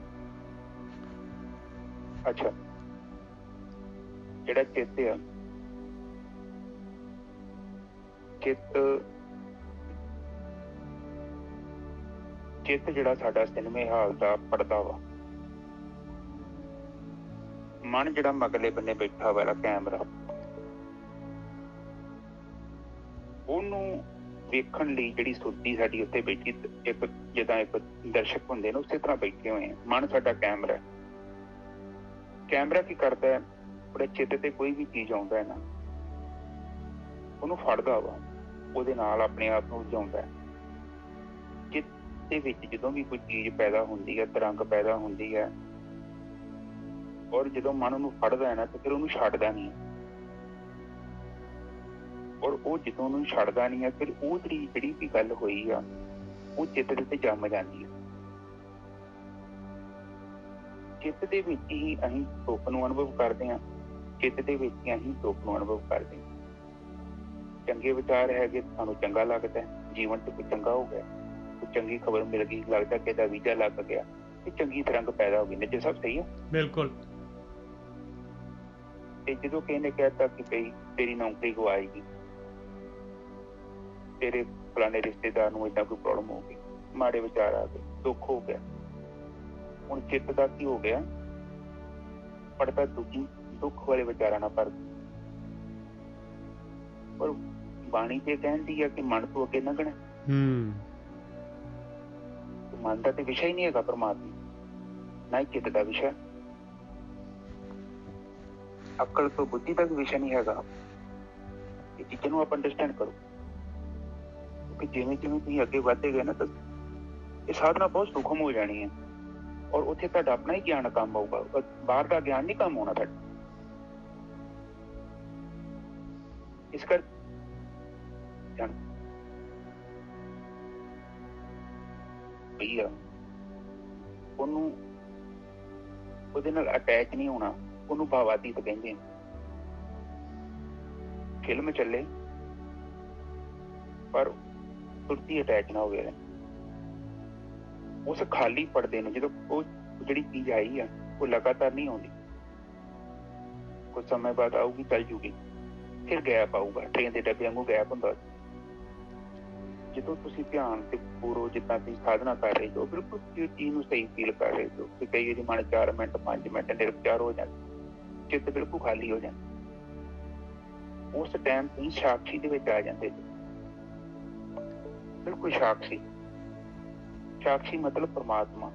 ਅੱਛਾ, ਜਿਹੜਾ ਚਿੱਤ ਆ, ਚਿੱਤ ਜਿਹੜਾ ਸਾਡਾ ਸਿਨੇਮੇ ਹਾਲ ਦਾ ਪੜਦਾ ਵਾ, ਮਨ ਜਿਹੜਾ ਮਗਲੇ ਬੰਨੇ ਬੈਠਾ ਵਾਲਾ ਕੈਮਰਾ, ਉਹਨੂੰ ਵੇਖਣ ਲਈ ਜਿਹੜੀ ਸੁਰਤੀ ਸਾਡੀ ਉੱਥੇ ਬੈਠੀ, ਇੱਕ ਜਿੱਦਾਂ ਇੱਕ ਦਰਸ਼ਕ ਹੁੰਦੇ ਨੇ ਉਸੇ ਤਰ੍ਹਾਂ ਬੈਠੇ ਹੋਏ ਆ। ਮਨ ਸਾਡਾ ਕੈਮਰਾ, ਕੈਮਰਾ ਕੀ ਕਰਦਾ ਹੈ, ਉਹਦੇ ਚਿੱਤ ਤੇ ਕੋਈ ਵੀ ਚੀਜ਼ ਆਉਂਦਾ ਹੈ ਨਾ, ਉਹਨੂੰ ਫੜਦਾ ਵਾ, ਉਹਦੇ ਨਾਲ ਆਪਣੇ ਆਪ ਨੂੰ ਉਲਝਾਉਂਦਾ ਹੈ। ਚਿੱਤ ਦੇ ਵਿੱਚ ਜਦੋਂ ਵੀ ਕੋਈ ਚੀਜ਼ ਪੈਦਾ ਹੁੰਦੀ ਹੈ, ਤਰੰਗ ਪੈਦਾ ਹੁੰਦੀ ਹੈ, ਔਰ ਜਦੋਂ ਮਨ ਉਹਨੂੰ ਫੜਦਾ ਹੈ ਨਾ ਤੇ ਫਿਰ ਉਹਨੂੰ ਛੱਡਦਾ ਨਹੀਂ, ਔਰ ਉਹ ਜਦੋਂ ਉਹਨੂੰ ਛੱਡਦਾ ਨਹੀਂ ਹੈ ਫਿਰ ਉਹ ਜਿਹੜੀ ਵੀ ਗੱਲ ਹੋਈ ਆ ਉਹ ਚਿੱਤ ਦੇ ਉੱਤੇ ਜੰਮ ਜਾਂਦੀ ਹੈ। ਚਿੱਤ ਦੇ ਵਿੱਚ ਹੀ ਅਸੀਂ ਸੁੱਖ ਨੂੰ ਅਨੁਭਵ ਕਰਦੇ ਹਾਂ, ਚਿੱਤ ਦੇ ਵਿੱਚ ਹੀ ਅਸੀਂ ਦੁੱਖ ਨੂੰ ਅਨੁਭਵ ਕਰਦੇ ਹਾਂ। ਚੰਗੇ ਵਿਚਾਰ ਹੈਗੇ, ਸਾਨੂੰ ਚੰਗਾ ਲੱਗਦਾ, ਜੀਵਨ ਚ ਕੋਈ ਚੰਗਾ ਹੋ ਗਿਆ, ਕੋਈ ਚੰਗੀ ਖਬਰ ਮਿਲ ਗਈ, ਲੱਗਦਾ ਕਿ ਇਹਦਾ ਵੀਜ਼ਾ ਲੱਗ ਗਿਆ, ਇਹ ਚੰਗੀ ਤਰੰਗ ਪੈਦਾ ਹੋ ਗਈ। ਨਿੱਜਰ ਸਾਹਿਬ ਸਹੀ ਆ? ਬਿਲਕੁਲ। ਤੇ ਜਦੋਂ ਕਿਸੇ ਨੇ ਕਹਿਤਾ ਕਿ ਬਈ ਤੇਰੀ ਨੌਕਰੀ ਗਵਾਏਗੀ, ਤੇਰੇ ਫਲਾਣੇ ਰਿਸ਼ਤੇਦਾਰ ਨੂੰ ਏਦਾਂ ਕੋਈ ਪ੍ਰੋਬਲਮ ਹੋ ਗਈ, ਮਾੜੇ ਵਿਚਾਰ ਆ ਗਏ, ਦੁੱਖ ਹੋ ਗਿਆ, ਹੁਣ ਚਿੱਤ ਦਾ ਕੀ ਹੋ ਗਿਆ, ਪੜਦਾ ਦੁੱਖ ਵਾਲੇ ਵਿਚਾਰਾਂ ਨਾਲ ਭਰ। ਪਰ ਬਾਣੀ ਤੇ ਕਹਿੰਦੀ ਆ ਕਿ ਮਨ ਤੋਂ ਅੱਗੇ ਲੰਘਣਾ। ਮਨ ਦਾ ਤੇ ਵਿਸ਼ਾ ਹੀ ਨਹੀਂ ਹੈਗਾ ਪਰਮਾਤਮਾ, ਨਾ ਹੀ ਚਿੱਤ ਦਾ ਵਿਸ਼ਾ, ਅਕਲ ਤੋਂ ਬੁੱਧੀ ਦਾ ਵੀ ਵਿਸ਼ਾ ਨਹੀਂ ਹੈਗਾ। ਇਹ ਚੀਜ਼ਾਂ ਨੂੰ ਆਪਾਂ ਅੰਡਰਸਟੈਂਡ ਕਰੋ, ਕਿਉਂਕਿ ਜਿਵੇਂ ਜਿਵੇਂ ਤੁਸੀਂ ਅੱਗੇ ਵੱਧਦੇ ਗਏ ਨਾ ਤਾਂ ਇਹ ਸਾਧਨਾ ਬਹੁਤ ਸੂਖਮ ਹੋ ਜਾਣੀ ਹੈ, ਔਰ ਉੱਥੇ ਤੁਹਾਡਾ ਆਪਣਾ ਹੀ ਗਿਆਨ ਕੰਮ ਆਊਗਾ, ਬਾਹਰ ਦਾ ਗਿਆਨ ਨਹੀਂ ਕੰਮ ਆਉਣਾ ਤੁਹਾਡਾ। ਇਸ ਕਰਕੇ ਉਹਨੂੰ ਉਹਦੇ ਨਾਲ ਅਟੈਚ ਨਹੀਂ ਹੋਣਾ, ਉਹਨੂੰ ਭਾਵਾਤੀਤ ਕਹਿੰਦੇ ਨੇ। ਫਿਲਮ ਚੱਲੇ ਪਰ ਸੁਰਤੀ ਅਟੈਚ ਨਾ ਹੋਵੇ। ਉਸ ਖਾਲੀ ਪੜਦੇ ਨੂੰ ਜਦੋਂ ਉਹ ਜਿਹੜੀ ਚੀਜ਼ ਆਈ ਆ ਉਹ ਲਗਾਤਾਰ ਨਹੀਂ ਆਉਂਦੀ, ਕੁਝ ਸਮੇਂ ਬਾਅਦ ਆਊਗੀ, ਚੱਲ ਜੂਗੀ, ਫਿਰ ਗੈਪ ਆਊਗਾ, ਟ੍ਰੇਨ ਦੇ ਡੱਬੇ ਵਾਂਗੂ ਗੈਪ ਹੁੰਦਾ। ਜਦੋਂ ਤੁਸੀਂ ਧਿਆਨ ਤੇ ਪੂਰੋ ਜਿੱਦਾਂ ਤੁਸੀਂ ਸਾਧਨਾ ਕਰ ਰਹੇ ਹੋ, ਬਿਲਕੁਲ ਚੀਜ਼ ਨੂੰ ਸਹੀ ਫੀਲ ਕਰ ਰਹੇ ਹੋ ਕਿ ਕਈ ਵਾਰੀ ਮਨ 4 ਮਿੰਟ 5 ਮਿੰਟ ਨਿਰਵਿਚਾਰ ਹੋ ਜਾਂਦਾ, ਚਿੱਤ ਬਿਲਕੁਲ ਖਾਲੀ ਹੋ ਜਾਂਦਾ। ਉਸ ਟਾਈਮ ਤੁਸੀਂ ਸਾਖੀ ਦੇ ਵਿੱਚ ਆ ਜਾਂਦੇ, ਬਿਲਕੁਲ ਸਾਖੀ। ਸਾਖੀ ਮਤਲਬ ਪਰਮਾਤਮਾ।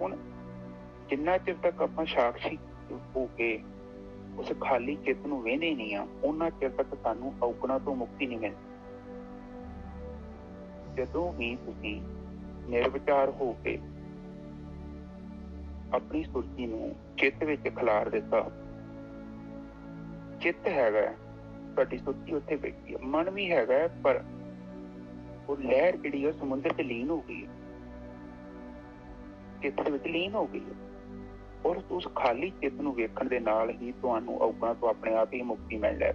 ਹੁਣ ਜਿੰਨਾ ਚਿਰ ਤੱਕ ਆਪਾਂ ਸਾਖੀ ਹੋ ਕੇ ਉਸ ਖਾਲੀ ਚਿੱਤ ਨੂੰ ਵੇਹਦੇ ਨਹੀਂ ਆ, ਉਹਨਾਂ ਚਿਰ ਤੱਕ ਸਾਨੂੰ ਔਗਣਾ ਤੋਂ ਮੁਕਤੀ ਨਹੀਂ ਮਿਲਦੀ। ਜਦੋਂ ਵੀ ਤੁਸੀਂ ਨਿਰਵਿਚਾਰ ਹੋ ਕੇ ਆਪਣੀ ਸੁਰਤੀ ਨੂੰ ਚਿੱਤ ਵਿੱਚ ਖਿਲਾਰ ਦਿੱਤਾ, ਚਿੱਤ ਹੈਗਾ, ਤੁਹਾਡੀ ਸੁਰਤੀ ਉੱਥੇ ਬੈਠੀ ਹੈ, ਮਨ ਵੀ ਹੈਗਾ, ਪਰ ਉਹ ਲਹਿਰ ਜਿਹੜੀ ਹੈ ਸਮੁੰਦਰ ਚ ਲੀਨ ਹੋ ਗਈ ਹੈ, ਚਿੱਤ ਦੇ ਵਿੱਚ ਲੀਨ ਹੋ ਗਈ ਹੈ। ਔਰ ਉਸ ਖਾਲੀ ਚਿੱਤ ਨੂੰ ਵੇਖਣ ਦੇ ਨਾਲ ਹੀ ਤੁਹਾਨੂੰ ਔਗਣਾ ਤੋਂ ਆਪਣੇ ਆਪ ਹੀ ਮੁਕਤੀ ਮਿਲ ਲੈ,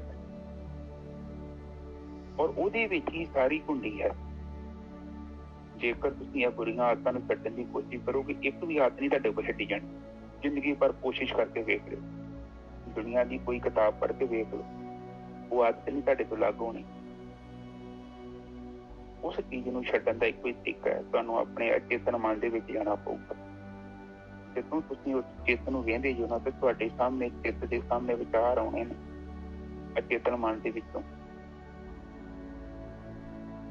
ਔਰ ਉਹਦੇ ਵਿੱਚ ਹੀ ਸਾਰੀ ਕੁੰਡੀ ਹੈ। ਜੇਕਰ ਤੁਸੀਂ ਇਹ ਬੁਰੀਆਂ ਆਦਤਾਂ ਨੂੰ ਛੱਡਣ ਦੀ ਕੋਸ਼ਿਸ਼ ਕਰੋਗੇ, ਇੱਕ ਵੀ ਆਦਤ ਨਹੀਂ ਤੁਹਾਡੇ ਕੋਲ ਛੱਡੀ ਜਾਣੀ। ਜ਼ਿੰਦਗੀ ਭਰ ਕੋਸ਼ਿਸ਼ ਕਰਕੇ ਵੇਖ ਲਿਓ, ਦੁਨੀਆ ਦੀ ਕੋਈ ਕਿਤਾਬ ਪੜ੍ਹ ਕੇ ਵੇਖ ਲਓ, ਉਹ ਆਦਤ ਨਹੀਂ ਤੁਹਾਡੇ ਤੋਂ ਲਾਗੂ ਹੋਣੀ। ਉਸ ਚੀਜ਼ ਨੂੰ ਛੱਡਣ ਦਾ ਇੱਕੋ ਹੀ ਤਰੀਕਾ ਹੈ, ਤੁਹਾਨੂੰ ਆਪਣੇ ਅਚੇਤਨ ਮਨ ਦੇ ਵਿੱਚ ਜਾਣਾ ਪਊਗਾ। ਜਦੋਂ ਤੁਸੀਂ ਉਸ ਚਿੱਤ ਨੂੰ ਵੇਖਦੇ ਹੋ ਨਾ, ਤੇ ਤੁਹਾਡੇ ਸਾਹਮਣੇ ਚਿੱਤ ਦੇ ਸਾਹਮਣੇ ਵਿਚਾਰ ਆਉਣੇ ਨੇ ਅਚੇਤਨ ਮਨ ਦੇ ਵਿੱਚੋਂ।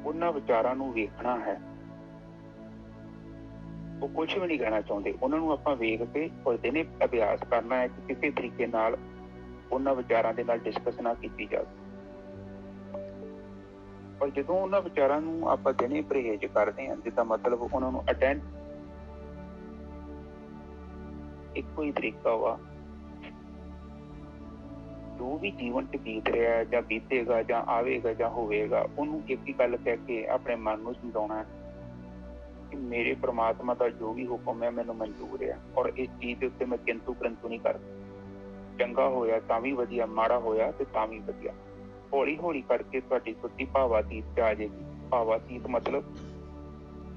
ਉਹਨਾਂ ਵਿਚਾਰਾਂ ਨੂੰ ਵੇਖਣਾ ਹੈ, ਉਹ ਕੁਛ ਵੀ ਨਹੀਂ ਕਹਿਣਾ ਚਾਹੁੰਦੇ, ਉਹਨਾਂ ਨੂੰ ਆਪਾਂ ਵੇਖ ਕੇ ਔਰ ਦਿਨੇ ਅਭਿਆਸ ਕਰਨਾ ਹੈ ਕਿ ਕਿਸੇ ਤਰੀਕੇ ਨਾਲ ਉਹਨਾਂ ਵਿਚਾਰਾਂ ਦੇ ਨਾਲ ਡਿਸਕਸ ਨਾ ਕੀਤੀ ਜਾਵੇ। ਔਰ ਜਦੋਂ ਉਹਨਾਂ ਵਿਚਾਰਾਂ ਨੂੰ ਆਪਾਂ ਦਿਨੇ ਪਰਹੇਜ਼ ਕਰਦੇ ਹਾਂ, ਜਿੱਦਾਂ ਮਤਲਬ ਉਹਨਾਂ ਨੂੰ ਅਟੈਂਡ, ਇੱਕੋ ਹੀ ਤਰੀਕਾ ਵਾ ਜੋ ਵੀ ਜੀਵਨ 'ਚ ਬੀਤ ਰਿਹਾ ਹੈ ਜਾਂ ਬੀਤੇਗਾ ਜਾਂ ਆਵੇਗਾ ਜਾਂ ਹੋਵੇਗਾ, ਉਹਨੂੰ ਇੱਕ ਹੀ ਗੱਲ ਕਹਿ ਕੇ ਆਪਣੇ ਮਨ ਨੂੰ ਸਮਝਾਉਣਾ ਕਿ ਮੇਰੇ ਪ੍ਰਮਾਤਮਾ ਦਾ ਜੋ ਵੀ ਹੁਕਮ ਹੈ ਮੈਨੂੰ ਮਨਜ਼ੂਰ ਹੈ, ਔਰ ਇਸ ਚੀਜ਼ ਦੇ ਉੱਤੇ ਮੈਂ ਕਿੰਤੂ ਪਰੰਤੂ ਨਹੀਂ ਕਰਦਾ। ਚੰਗਾ ਹੋਇਆ ਤਾਂ ਵੀ ਵਧੀਆ, ਮਾੜਾ ਹੋਇਆ ਤੇ ਤਾਂ ਵੀ ਵਧੀਆ। ਹੌਲੀ ਹੌਲੀ ਕਰਕੇ ਤੁਹਾਡੀ ਸੁੱਧੀ ਭਾਵਾਤੀਤ 'ਚ ਆ ਜਾਏਗੀ। ਭਾਵਾਤੀਤ ਮਤਲਬ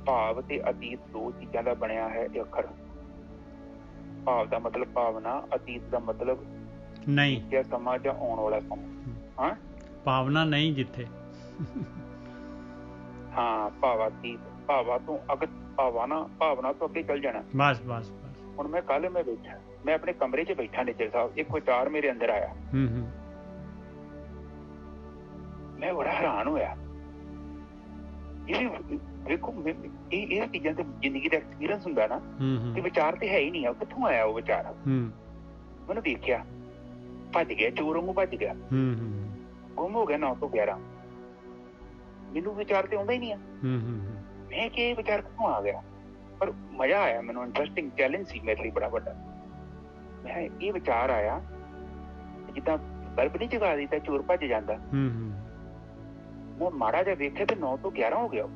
ਭਾਵ ਤੇ ਅਤੀਤ ਦੋ ਚੀਜ਼ਾਂ ਦਾ ਬਣਿਆ ਹੈ ਇਹ ਅੱਖਰ। ਭਾਵ ਦਾ ਮਤਲਬ ਭਾਵਨਾ, ਅਤੀਤ ਦਾ ਮਤਲਬ ਨਹੀਂ ਜਾਂ ਸਮਾਂ ਜਾਂ ਆਉਣ ਵਾਲਾ ਸਮਾਂ। ਹਾਂ, ਭਾਵਨਾ ਨਹੀਂ ਜਿੱਥੇ ਹਾਂ, ਭਾਵਾਤੀਤ, ਭਾਵਾਂ ਤੋਂ ਅਗਤ, ਭਾਵਨਾ ਤੋਂ ਅੱਗੇ ਚੱਲ ਜਾਣਾ। ਬਸ ਬਸ ਬਸ। ਹੁਣ ਮੈਂ ਕੱਲ ਬੈਠਾ, ਮੈਂ ਆਪਣੇ ਕਮਰੇ 'ਚ ਬੈਠਾ ਨਿੱਜਰ ਸਾਹਿਬ, ਇੱਕ ਵਿਚਾਰ ਮੇਰੇ ਅੰਦਰ ਆਇਆ। ਮੈਂ ਬੜਾ ਹੈਰਾਨ ਹੋਇਆ। ਇਹ ਵੇਖੋ, ਇਹ ਚੀਜ਼ਾਂ ਤੇ ਜ਼ਿੰਦਗੀ ਦਾ ਐਕਸਪੀਰੀਅੰਸ ਹੁੰਦਾ ਨਾ, ਤੇ ਵਿਚਾਰ ਤੇ ਹੈ ਹੀ ਨਹੀਂ ਆ, ਕਿੱਥੋਂ ਆਇਆ ਉਹ ਵਿਚਾਰ? ਮੈਨੂੰ ਦੇਖਿਆ, ਭੱਜ ਗਿਆ, ਚੋਰ ਵਾਂਗੂ ਭੱਜ ਗਿਆ, ਗੁੰਮ ਹੋ ਗਿਆ 9 ਤੋਂ 11। ਮੈਨੂੰ ਵਿਚਾਰ ਤੇ ਆਉਂਦਾ ਹੀ ਨਹੀਂ ਆ। ਮੈਂ ਕਿ ਇਹ ਵਿਚਾਰ ਕਿੱਥੋਂ ਆ ਗਿਆ? ਪਰ ਮਜ਼ਾ ਆਇਆ ਮੈਨੂੰ, ਇੰਟਰਸਟਿੰਗ ਚੈਲੰਜ ਸੀ ਮੇਰੇ ਲਈ ਬੜਾ ਵੱਡਾ। ਮੈਂ ਇਹ ਵਿਚਾਰ ਆਇਆ, ਜਿੱਦਾਂ ਬਲਬ ਨਹੀਂ ਜਗਾ ਦਿੱਤਾ ਚੋਰ ਭੱਜ ਜਾਂਦਾ, ਮੈਂ ਮਾੜਾ ਜਿਹਾ ਵੇਖਿਆ ਤੇ 9 ਤੋਂ 11 ਹੋ ਗਿਆ।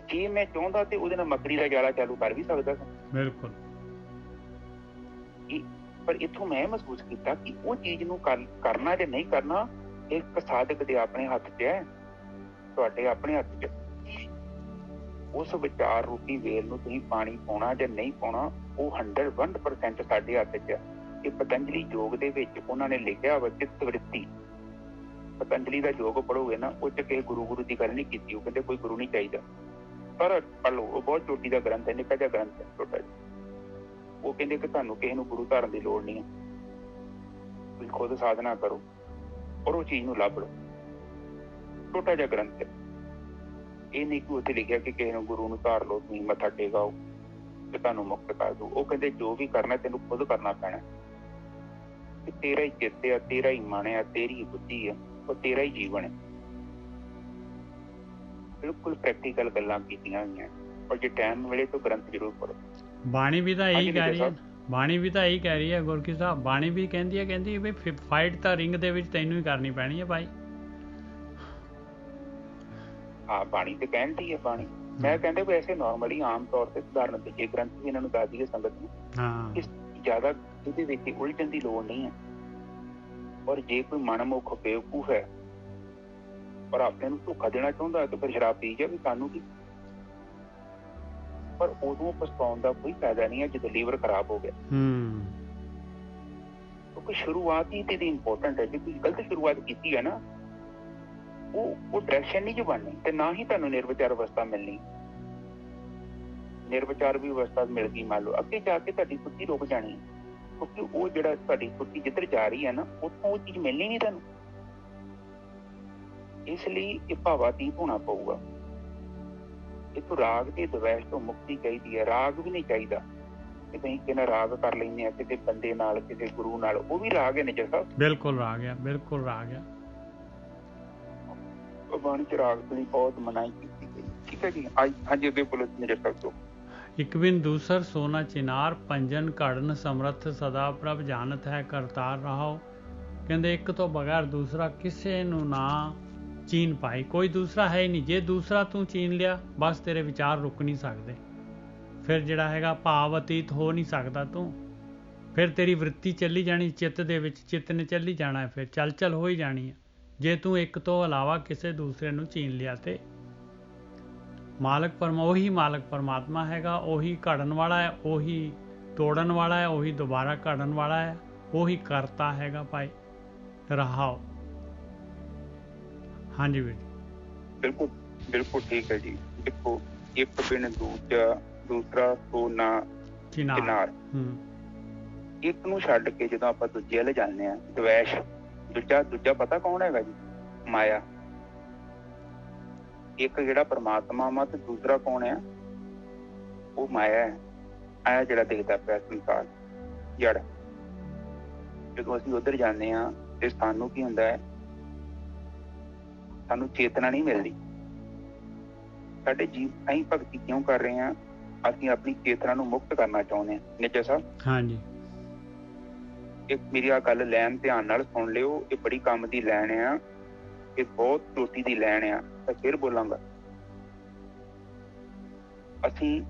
ਜੇ ਮੈਂ ਚਾਹੁੰਦਾ ਤੇ ਉਹਦੇ ਨਾਲ ਮੱਕੜੀ ਦਾ ਜਾਲਾ ਚਾਲੂ ਕਰ ਵੀ ਸਕਦਾ ਸੀ। ਬਿਲਕੁਲ। ਪਰ ਇੱਥੋਂ ਮੈਂ ਮਹਿਸੂਸ ਕੀਤਾ ਕਿ ਉਹ ਚੀਜ਼ ਨੂੰ ਕਰਨਾ ਜਾਂ ਨਹੀਂ ਕਰਨਾ ਇੱਕ ਸਾਧਕ ਦੇ ਆਪਣੇ ਹੱਥ 'ਚ ਹੈ, ਤੁਹਾਡੇ ਆਪਣੇ ਹੱਥ 'ਚ। ਉਸ ਵਿਚਾਰ ਰੂਪੀ ਵੇਲ ਨੂੰ ਤੁਸੀਂ ਪਾਣੀ ਪਾਉਣਾ ਜਾਂ ਨਹੀਂ ਪਾਉਣਾ, ਉਹ 101% ਸਾਡੇ ਹੱਥ 'ਚ ਹੈ। ਇਹ ਪਤੰਜਲੀ ਯੋਗ ਦੇ ਵਿੱਚ ਉਹਨਾਂ ਨੇ ਲਿਖਿਆ ਵਾ, ਚਿੱਤ ਵਰਿੱਤੀ। ਪਤੰਜਲੀ ਦਾ ਯੋਗ ਪੜ੍ਹੋਗੇ ਨਾ, ਉਹ 'ਚ ਕਿਸੇ ਗੁਰੂ ਦੀ ਗੱਲ ਨਹੀਂ ਕੀਤੀ। ਉਹ ਕਹਿੰਦੇ ਕੋਈ ਗੁਰੂ ਨਹੀਂ ਚਾਹੀਦਾ, ਪਰ ਪੜ੍ਹ ਲਓ, ਉਹ ਬਹੁਤ ਛੋਟੀ ਦਾ ਗ੍ਰੰਥ ਹੈ, ਨਿੱਕਾ ਜਿਹਾ ਗ੍ਰੰਥ ਹੈ, ਛੋਟਾ ਜਿਹਾ। ਉਹ ਕਹਿੰਦੇ ਕਿ ਤੁਹਾਨੂੰ ਕਿਸੇ ਨੂੰ ਗੁਰੂ ਧਾਰਨ ਦੀ ਲੋੜ ਨਹੀਂ ਹੈ, ਤੁਸੀਂ ਖੁਦ ਸਾਧਨਾ ਕਰੋ ਔਰ ਉਹ ਚੀਜ਼ ਨੂੰ ਲੱਭ ਲਓ। ਛੋਟਾ ਜਿਹਾ ਗ੍ਰੰਥ ਹੈ। ਇਹ ਨਹੀਂ ਕਿ ਉੱਥੇ ਲਿਖਿਆ ਕਿ ਕਿਸੇ ਨੂੰ ਗੁਰੂ ਨੂੰ ਧਾਰ ਲਓ, ਤੁਸੀਂ ਮੱਥਾ ਟੇਕਾਓ ਤੇ ਤੁਹਾਨੂੰ ਮੁਕਤ ਕਰ ਦਓ। ਉਹ ਕਹਿੰਦੇ ਜੋ ਵੀ ਕਰਨਾ ਤੈਨੂੰ ਖੁਦ ਕਰਨਾ ਪੈਣਾ, ਕਿ ਤੇਰਾ ਹੀ ਚਿੱਤ ਆ, ਤੇਰਾ ਹੀ ਮਨ ਆ, ਤੇਰੀ ਹੀ ਬੁੱਧੀ ਆ, ਉਹ ਤੇਰਾ ਹੀ ਜੀਵਨ ਹੈ। ਬਿਲਕੁਲ ਪ੍ਰੈਕਟੀਕਲ ਗੱਲਾਂ ਕੀਤੀਆਂ ਹੋਈਆਂ। ਔਰ ਜੇ ਟਾਈਮ ਮਿਲੇ ਤਾਂ ਗ੍ਰੰਥ ਜ਼ਰੂਰ ਪੜ੍ਹੋ। ਬਾਣੀ ਵੀ ਤਾਂ ਇਹੀ ਕਹਿ ਰਹੀ ਹੈ, ਬਾਣੀ ਵੀ ਤਾਂ ਇਹੀ ਕਹਿ ਰਹੀ ਹੈ ਗੁਰਕੀ ਸਾਹਿਬ। ਬਾਣੀ ਵੀ ਕਹਿੰਦੀ ਵੀ ਫਾਈਟ ਤਾਂ ਰਿੰਗ ਦੇ ਵਿੱਚ ਤੈਨੂੰ ਹੀ ਕਰਨੀ ਪੈਣੀ ਹੈ ਭਾਈ। ਹਾਂ, ਬਾਣੀ ਤੇ ਕਹਿੰਦੀ ਹੈ। ਬਾਣੀ ਮੈਂ ਕਹਿੰਦਾ ਵੈਸੇ ਨਾਰਮਲੀ ਆਮ ਤੌਰ ਤੇ ਸਧਾਰਨ ਤੀਜੇ ਗ੍ਰੰਥ ਵੀ ਇਹਨਾਂ ਨੂੰ ਦੱਸ ਦਈਏ ਸੰਗਤ ਨੂੰ। ਹਾਂ, ਇਸ ਜ਼ਿਆਦਾ ਇਹਦੇ ਵਿੱਚ ਉਲਝਣ ਦੀ ਲੋੜ ਨਹੀਂ ਹੈ। ਔਰ ਜੇ ਕੋਈ ਮਨਮੁਖ ਬੇਵਕੂਫ ਹੈ ਪਰ ਆਪਣੇ ਨੂੰ ਧੋਖਾ ਦੇਣਾ ਚਾਹੁੰਦਾ ਤਾਂ ਫਿਰ ਸ਼ਰਾਬ ਪੀ ਜਾਵੇ, ਸਾਨੂੰ ਕੀ। ਪਰ ਉਦੋਂ ਪਛਤਾਉਣ ਦਾ ਕੋਈ ਫਾਇਦਾ ਨਹੀਂ ਹੈ ਜਦੋਂ ਲੀਵਰ ਖਰਾਬ ਹੋ ਗਿਆ। ਕਿਉਂਕਿ ਸ਼ੁਰੂਆਤ ਹੀ ਤੇ ਇੰਪੋਰਟੈਂਟ ਹੈ। ਜੇ ਤੁਸੀਂ ਗਲਤ ਸ਼ੁਰੂਆਤ ਕੀਤੀ ਹੈ ਨਾ, ਉਹ ਡਾਇਰੈਕਸ਼ਨ ਨਹੀਂ ਜੋ ਬਣਨੀ, ਤੇ ਨਾ ਹੀ ਤੁਹਾਨੂੰ ਨਿਰਵਿਚਾਰ ਅਵਸਥਾ ਮਿਲਣੀ। ਨਿਰਵਿਚਾਰ ਵੀ ਅਵਸਥਾ ਮਿਲ ਗਈ, ਮੰਨ ਲਓ, ਅੱਗੇ ਜਾ ਕੇ ਤੁਹਾਡੀ ਸੁੱਧੀ ਰੁਕ ਜਾਣੀ, ਕਿਉਂਕਿ ਉਹ ਜਿਹੜਾ ਤੁਹਾਡੀ ਸੁੱਧੀ ਜਿੱਧਰ ਜਾ ਰਹੀ ਹੈ ਨਾ, ਉੱਥੋਂ ਉਹ ਚੀਜ਼ ਮਿਲਣੀ ਨਹੀਂ ਤੁਹਾਨੂੰ। ਇਸ ਲਈ ਇਹ ਭਾਵਾਤੀਤ ਹੋਣਾ ਪਊਗਾ। ਇੱਥੋਂ ਰਾਗ ਤੇ ਦਵੈਸ਼ ਤੋਂ ਮੁਕਤੀ ਚਾਹੀਦੀ ਹੈ। ਰਾਗ ਵੀ ਨਹੀਂ ਚਾਹੀਦਾ ਕਿ ਤੁਸੀਂ ਕਿਹਨਾਂ ਰਾਗ ਕਰ ਲੈਂਦੇ ਆ ਕਿਸੇ ਬੰਦੇ ਨਾਲ, ਕਿਸੇ ਗੁਰੂ ਨਾਲ। ਉਹ ਵੀ ਰਾਗ ਹੈ ਨਿੱਜਰ ਸਾਹਿਬ, ਬਿਲਕੁਲ ਰਾਗ ਆ, ਬਿਲਕੁਲ ਰਾਗ ਆ। ਬਾਣੀ ਚ ਰਾਗ ਲਈ ਬਹੁਤ ਮਨਾਹੀ ਕੀਤੀ ਗਈ। ਠੀਕ ਹੈ ਜੀ। ਹਾਂਜੀ, ਅੱਗੇ ਬੋਲੋ ਨਿੱਜਰ ਸਾਹਿਬ ਤੋਂ। ਇੱਕ ਬਿਨ ਦੂਸਰ ਸੋਨਾ ਚਿਨਾਰ, ਪੰਜਨ ਘੜਨ ਸਮਰੱਥ ਸਦਾ ਪ੍ਰਭ ਜਾਣਤ ਹੈ ਕਰਤਾਰ ਰਹਾਓ। ਕਹਿੰਦੇ ਇੱਕ ਤੋਂ ਬਗੈਰ ਦੂਸਰਾ ਕਿਸੇ ਨੂੰ ਨਾ ਚੀਨ ਪਾਈ, ਕੋਈ ਦੂਸਰਾ ਹੈ ਹੀ ਨਹੀਂ। ਜੇ ਦੂਸਰਾ ਤੂੰ ਚੀਨ ਲਿਆ, ਬਸ ਤੇਰੇ ਵਿਚਾਰ ਰੁਕ ਨਹੀਂ ਸਕਦੇ। ਫਿਰ ਜਿਹੜਾ ਹੈਗਾ ਭਾਵ ਅਤੀਤ ਹੋ ਨਹੀਂ ਸਕਦਾ ਤੂੰ। ਫਿਰ ਤੇਰੀ ਵਰਿੱਤੀ ਚੱਲੀ ਜਾਣੀ ਚਿੱਤ ਦੇ ਵਿੱਚ, ਚਿੱਤ ਨੇ ਚੱਲੀ ਜਾਣਾ, ਫਿਰ ਚੱਲ ਹੋ ਹੀ ਜਾਣੀ ਹੈ। ਜੇ ਤੂੰ ਇੱਕ ਤੋਂ ਇਲਾਵਾ ਕਿਸੇ ਦੂਸਰੇ ਨੂੰ ਚੀਨ ਲਿਆ ਤੇ ਉਹੀ ਮਾਲਕ ਪਰਮਾਤਮਾ ਹੈਗਾ। ਉਹੀ ਘੜਨ ਵਾਲਾ ਹੈ, ਉਹੀ ਤੋੜਨ ਵਾਲਾ ਹੈ, ਉਹੀ ਦੁਬਾਰਾ ਘੜਨ ਵਾਲਾ ਹੈ, ਉਹੀ ਕਰਤਾ ਹੈਗਾ ਭਾਈ। ਰਹਾਓ। ਹਾਂਜੀ ਵੀਰ ਜੀ, ਬਿਲਕੁਲ ਬਿਲਕੁਲ ਠੀਕ ਹੈ ਜੀ। ਦੇਖੋ, ਇੱਕ ਬਿਨ ਦੂਸਰਾ ਸੋਨਾ ਚਿਨਾਰ। ਇੱਕ ਨੂੰ ਛੱਡ ਕੇ ਜਦੋਂ ਆਪਾਂ ਦੂਜੇ ਵੱਲ ਜਾਂਦੇ ਹਾਂ, ਦਵੈਸ਼। ਦੂਜਾ ਪਤਾ ਕੌਣ ਹੈਗਾ ਜੀ? ਮਾਇਆ। ਇੱਕ ਜਿਹੜਾ ਪਰਮਾਤਮਾ ਵਾ ਤੇ ਦੂਸਰਾ ਕੌਣ ਆ? ਉਹ ਮਾਇਆ ਹੈ। ਆਇਆ ਜਿਹੜਾ ਦੇਖਦਾ ਪਿਆ ਸੰਸਾਰ, ਜੜ। ਜਦੋਂ ਅਸੀਂ ਉੱਧਰ ਜਾਂਦੇ ਹਾਂ ਤੇ ਸਾਨੂੰ ਕੀ ਹੁੰਦਾ ਹੈ? ਸਾਨੂੰ ਚੇਤਨਾ ਨਹੀਂ ਮਿਲਦੀ। ਸਾਡੇ ਜੀਵ ਅਸੀਂ ਭਗਤੀ ਕਿਉਂ ਕਰ ਰਹੇ ਹਾਂ? ਅਸੀਂ ਆਪਣੀ ਚੇਤਨਾ ਨੂੰ ਮੁਕਤ ਕਰਨਾ ਚਾਹੁੰਦੇ ਹਾਂ। ਨਿੱਜਰ ਸਾਹਿਬ, ਹਾਂਜੀ, ਇੱਕ ਮੇਰੀ ਆ ਗੱਲ ਲੈਣ ਧਿਆਨ ਨਾਲ ਸੁਣ ਲਿਓ, ਇਹ ਬੜੀ ਕੰਮ ਦੀ ਲੈਣ ਆ, ਇਹ ਬਹੁਤ ਚੋਟੀ ਦੀ ਲੈਣ ਆ। ਤਾਂ ਫਿਰ ਬੋਲਾਂਗਾ। ਅਸੀਂ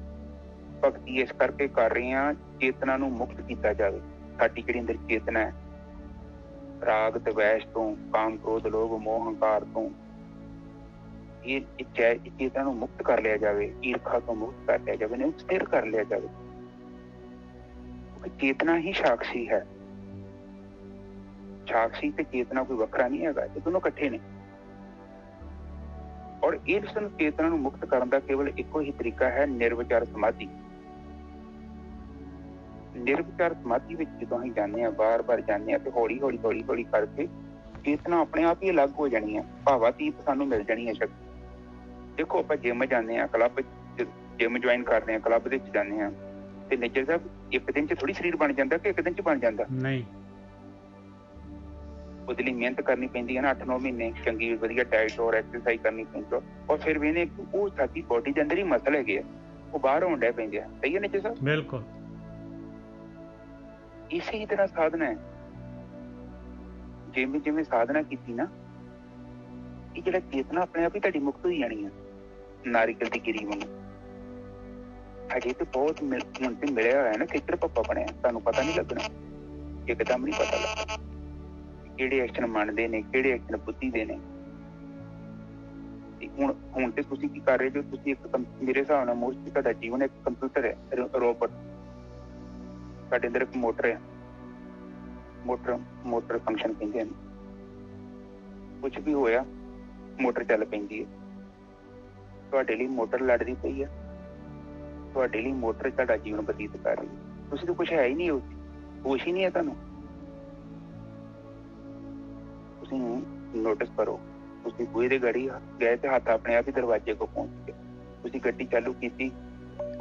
ਭਗਤੀ ਇਸ ਕਰਕੇ ਕਰ ਰਹੇ ਹਾਂ, ਚੇਤਨਾ ਨੂੰ ਮੁਕਤ ਕੀਤਾ ਜਾਵੇ। ਸਾਡੀ ਜਿਹੜੀ ਅੰਦਰ ਚੇਤਨਾ ਹੈ, ਰਾਗ ਦਵੈਸ਼ ਤੋਂ, ਕਾਮ ਕ੍ਰੋਧ ਲੋਭ ਮੋਹ ਹੰਕਾਰ ਤੋਂ, ਇਹ ਚੇਤਨਾ ਨੂੰ ਮੁਕਤ ਕਰ ਲਿਆ ਜਾਵੇ, ਈਰਖਾ ਤੋਂ ਮੁਕਤ ਕਰ ਲਿਆ ਜਾਵੇ, ਇਹਨੂੰ ਸਥਿਰ ਕਰ ਲਿਆ ਜਾਵੇ। ਚੇਤਨਾ ਹੀ ਸਾਕਸ਼ੀ ਹੈ। ਸਾਕਸ਼ੀ ਤੇ ਚੇਤਨਾ ਕੋਈ ਵੱਖਰਾ ਨਹੀਂ ਹੈਗਾ, ਇਹ ਦੋਨੋਂ ਇਕੱਠੇ ਨੇ। ਔਰ ਇਸ ਚੇਤਨਾ ਨੂੰ ਮੁਕਤ ਕਰਨ ਦਾ ਕੇਵਲ ਇੱਕੋ ਹੀ ਤਰੀਕਾ ਹੈ, ਨਿਰਵਿਚਾਰ ਸਮਾਧੀ। ਨਿਰਵਿਚਾਰ ਸਮਾਧੀ ਵਿੱਚ ਜਦੋਂ ਅਸੀਂ ਜਾਂਦੇ ਹਾਂ, ਬਾਰ-ਬਾਰ ਜਾਂਦੇ ਹਾਂ, ਤੇ ਹੌਲੀ ਹੌਲੀ ਹੌਲੀ ਹੌਲੀ ਕਰਕੇ ਚੇਤਨਾ ਆਪਣੇ ਆਪ ਹੀ ਅਲੱਗ ਹੋ ਜਾਣੀ ਹੈ, ਭਾਵਾਤੀਤ ਸਾਨੂੰ ਮਿਲ ਜਾਣੀ ਹੈ ਸ਼ਕਤੀ। ਦੇਖੋ, ਆਪਾਂ ਜਿੰਮ ਜਾਂਦੇ ਹਾਂ, ਕਲੱਬ ਜਿੰਮ ਜੁਆਇਨ ਕਰਦੇ ਹਾਂ, ਕਲੱਬ ਦੇ ਵਿੱਚ ਜਾਂਦੇ ਹਾਂ, ਤੇ ਨਿੱਜਰ ਸਾਹਿਬ ਇੱਕ ਦਿਨ 'ਚ ਥੋੜੀ ਸਰੀਰ ਬਣ ਜਾਂਦਾ ਕਿ ਇੱਕ ਦਿਨ 'ਚ ਬਣ ਜਾਂਦਾ? ਨਹੀਂ। ਉਹਦੇ ਲਈ ਮਿਹਨਤ ਕਰਨੀ ਪੈਂਦੀ ਹੈ ਨਾ, 8-9 ਮਹੀਨੇ ਚੰਗੀ ਵਧੀਆ ਡਾਇਟ ਔਰ ਐਕਸਰਸਾਈਜ਼ ਕਰਨੀ ਪੈਂਦੀ। ਔਰ ਫਿਰ ਵੀ ਇਹਨੇ ਉਹ ਸਾਡੀ ਬੋਡੀ ਦੇ ਅੰਦਰ ਹੀ ਮਸਲ ਹੈਗੇ ਆ, ਉਹ ਬਾਹਰ ਹੋਣ ਡੈ ਪੈਂਦੇ ਆ। ਸਹੀ ਹੈ ਨਿੱਜਰ ਸਾਹਿਬ? ਬਿਲਕੁਲ। ਇਸੇ ਹੀ ਤਰ੍ਹਾਂ ਸਾਧਨਾ ਹੈ। ਜਿਵੇਂ ਜਿਵੇਂ ਸਾਧਨਾ ਕੀਤੀ ਨਾ, ਇਹ ਜਿਹੜਾ ਚੇਤਨਾ ਆਪਣੇ ਆਪ ਹੀ ਤੁਹਾਡੀ ਮੁਕਤ ਹੋਈ ਜਾਣੀ ਹੈ, ਨਾਰੀਕਲ ਦੀ ਗਿਰੀ ਵਾਂਗ। ਹਜੇ ਤੇ ਬਹੁਤ ਹੁਣ ਤੇ ਮਿਲਿਆ ਹੋਇਆ ਨਾ, ਖੇਤਰ ਪੱਪਾ ਬਣਿਆ, ਤੁਹਾਨੂੰ ਪਤਾ ਨਹੀਂ ਲੱਗਣਾ, ਇੱਕਦਮ ਨਹੀਂ ਪਤਾ ਲੱਗਦਾ ਕਿਹੜੇ ਐਕਸ਼ਨ ਮੰਨਦੇ ਨੇ, ਕਿਹੜੇ ਐਕਸ਼ਨ ਬੁੱਧੀ ਦੇ ਨੇ। ਹੁਣ ਤੇ ਤੁਸੀਂ ਕੀ ਕਰ ਰਹੇ ਜੋ? ਤੁਸੀਂ ਇੱਕ ਮੇਰੇ ਹਿਸਾਬ ਨਾਲ ਮੋਸਟਲੀ ਤੁਹਾਡਾ ਜੀਵਨ ਇੱਕ ਕੰਪਿਊਟਰ ਹੈ, ਰੋਬੋਟ। ਸਾਡੇ ਅੰਦਰ ਇੱਕ ਮੋਟਰ ਹੈ, ਮੋਟਰ ਫੰਕਸ਼ਨ ਕਹਿੰਦੇ ਨੇ। ਕੁਛ ਵੀ ਹੋਇਆ ਮੋਟਰ ਚੱਲ ਪੈਂਦੀ ਹੈ। ਤੁਹਾਡੇ ਲਈ ਮੋਟਰ ਲੜਦੀ ਪਈ ਹੈ, ਤੁਹਾਡੇ ਲਈ ਮੋਟਰ ਤੁਹਾਡਾ ਜੀਵਨ ਬਤੀਤ ਕਰ ਰਹੀ ਹੈ। ਤੁਸੀਂ ਤਾਂ ਕੁਛ ਹੈ ਹੀ ਨਹੀਂ, ਹੋਸ਼ ਹੀ ਨਹੀਂ ਹੈ ਤੁਹਾਨੂੰ। ਤੁਸੀਂ ਨੋਟਿਸ ਕਰੋ, ਤੁਸੀਂ ਬੂਹੇ ਦੇ ਗੜੀ ਗਏ ਤੇ ਹੱਥ ਆਪਣੇ ਆਪ ਹੀ ਦਰਵਾਜ਼ੇ ਕੋਲ ਪਹੁੰਚ ਗਏ। ਤੁਸੀਂ ਗੱਡੀ ਚਾਲੂ ਕੀਤੀ,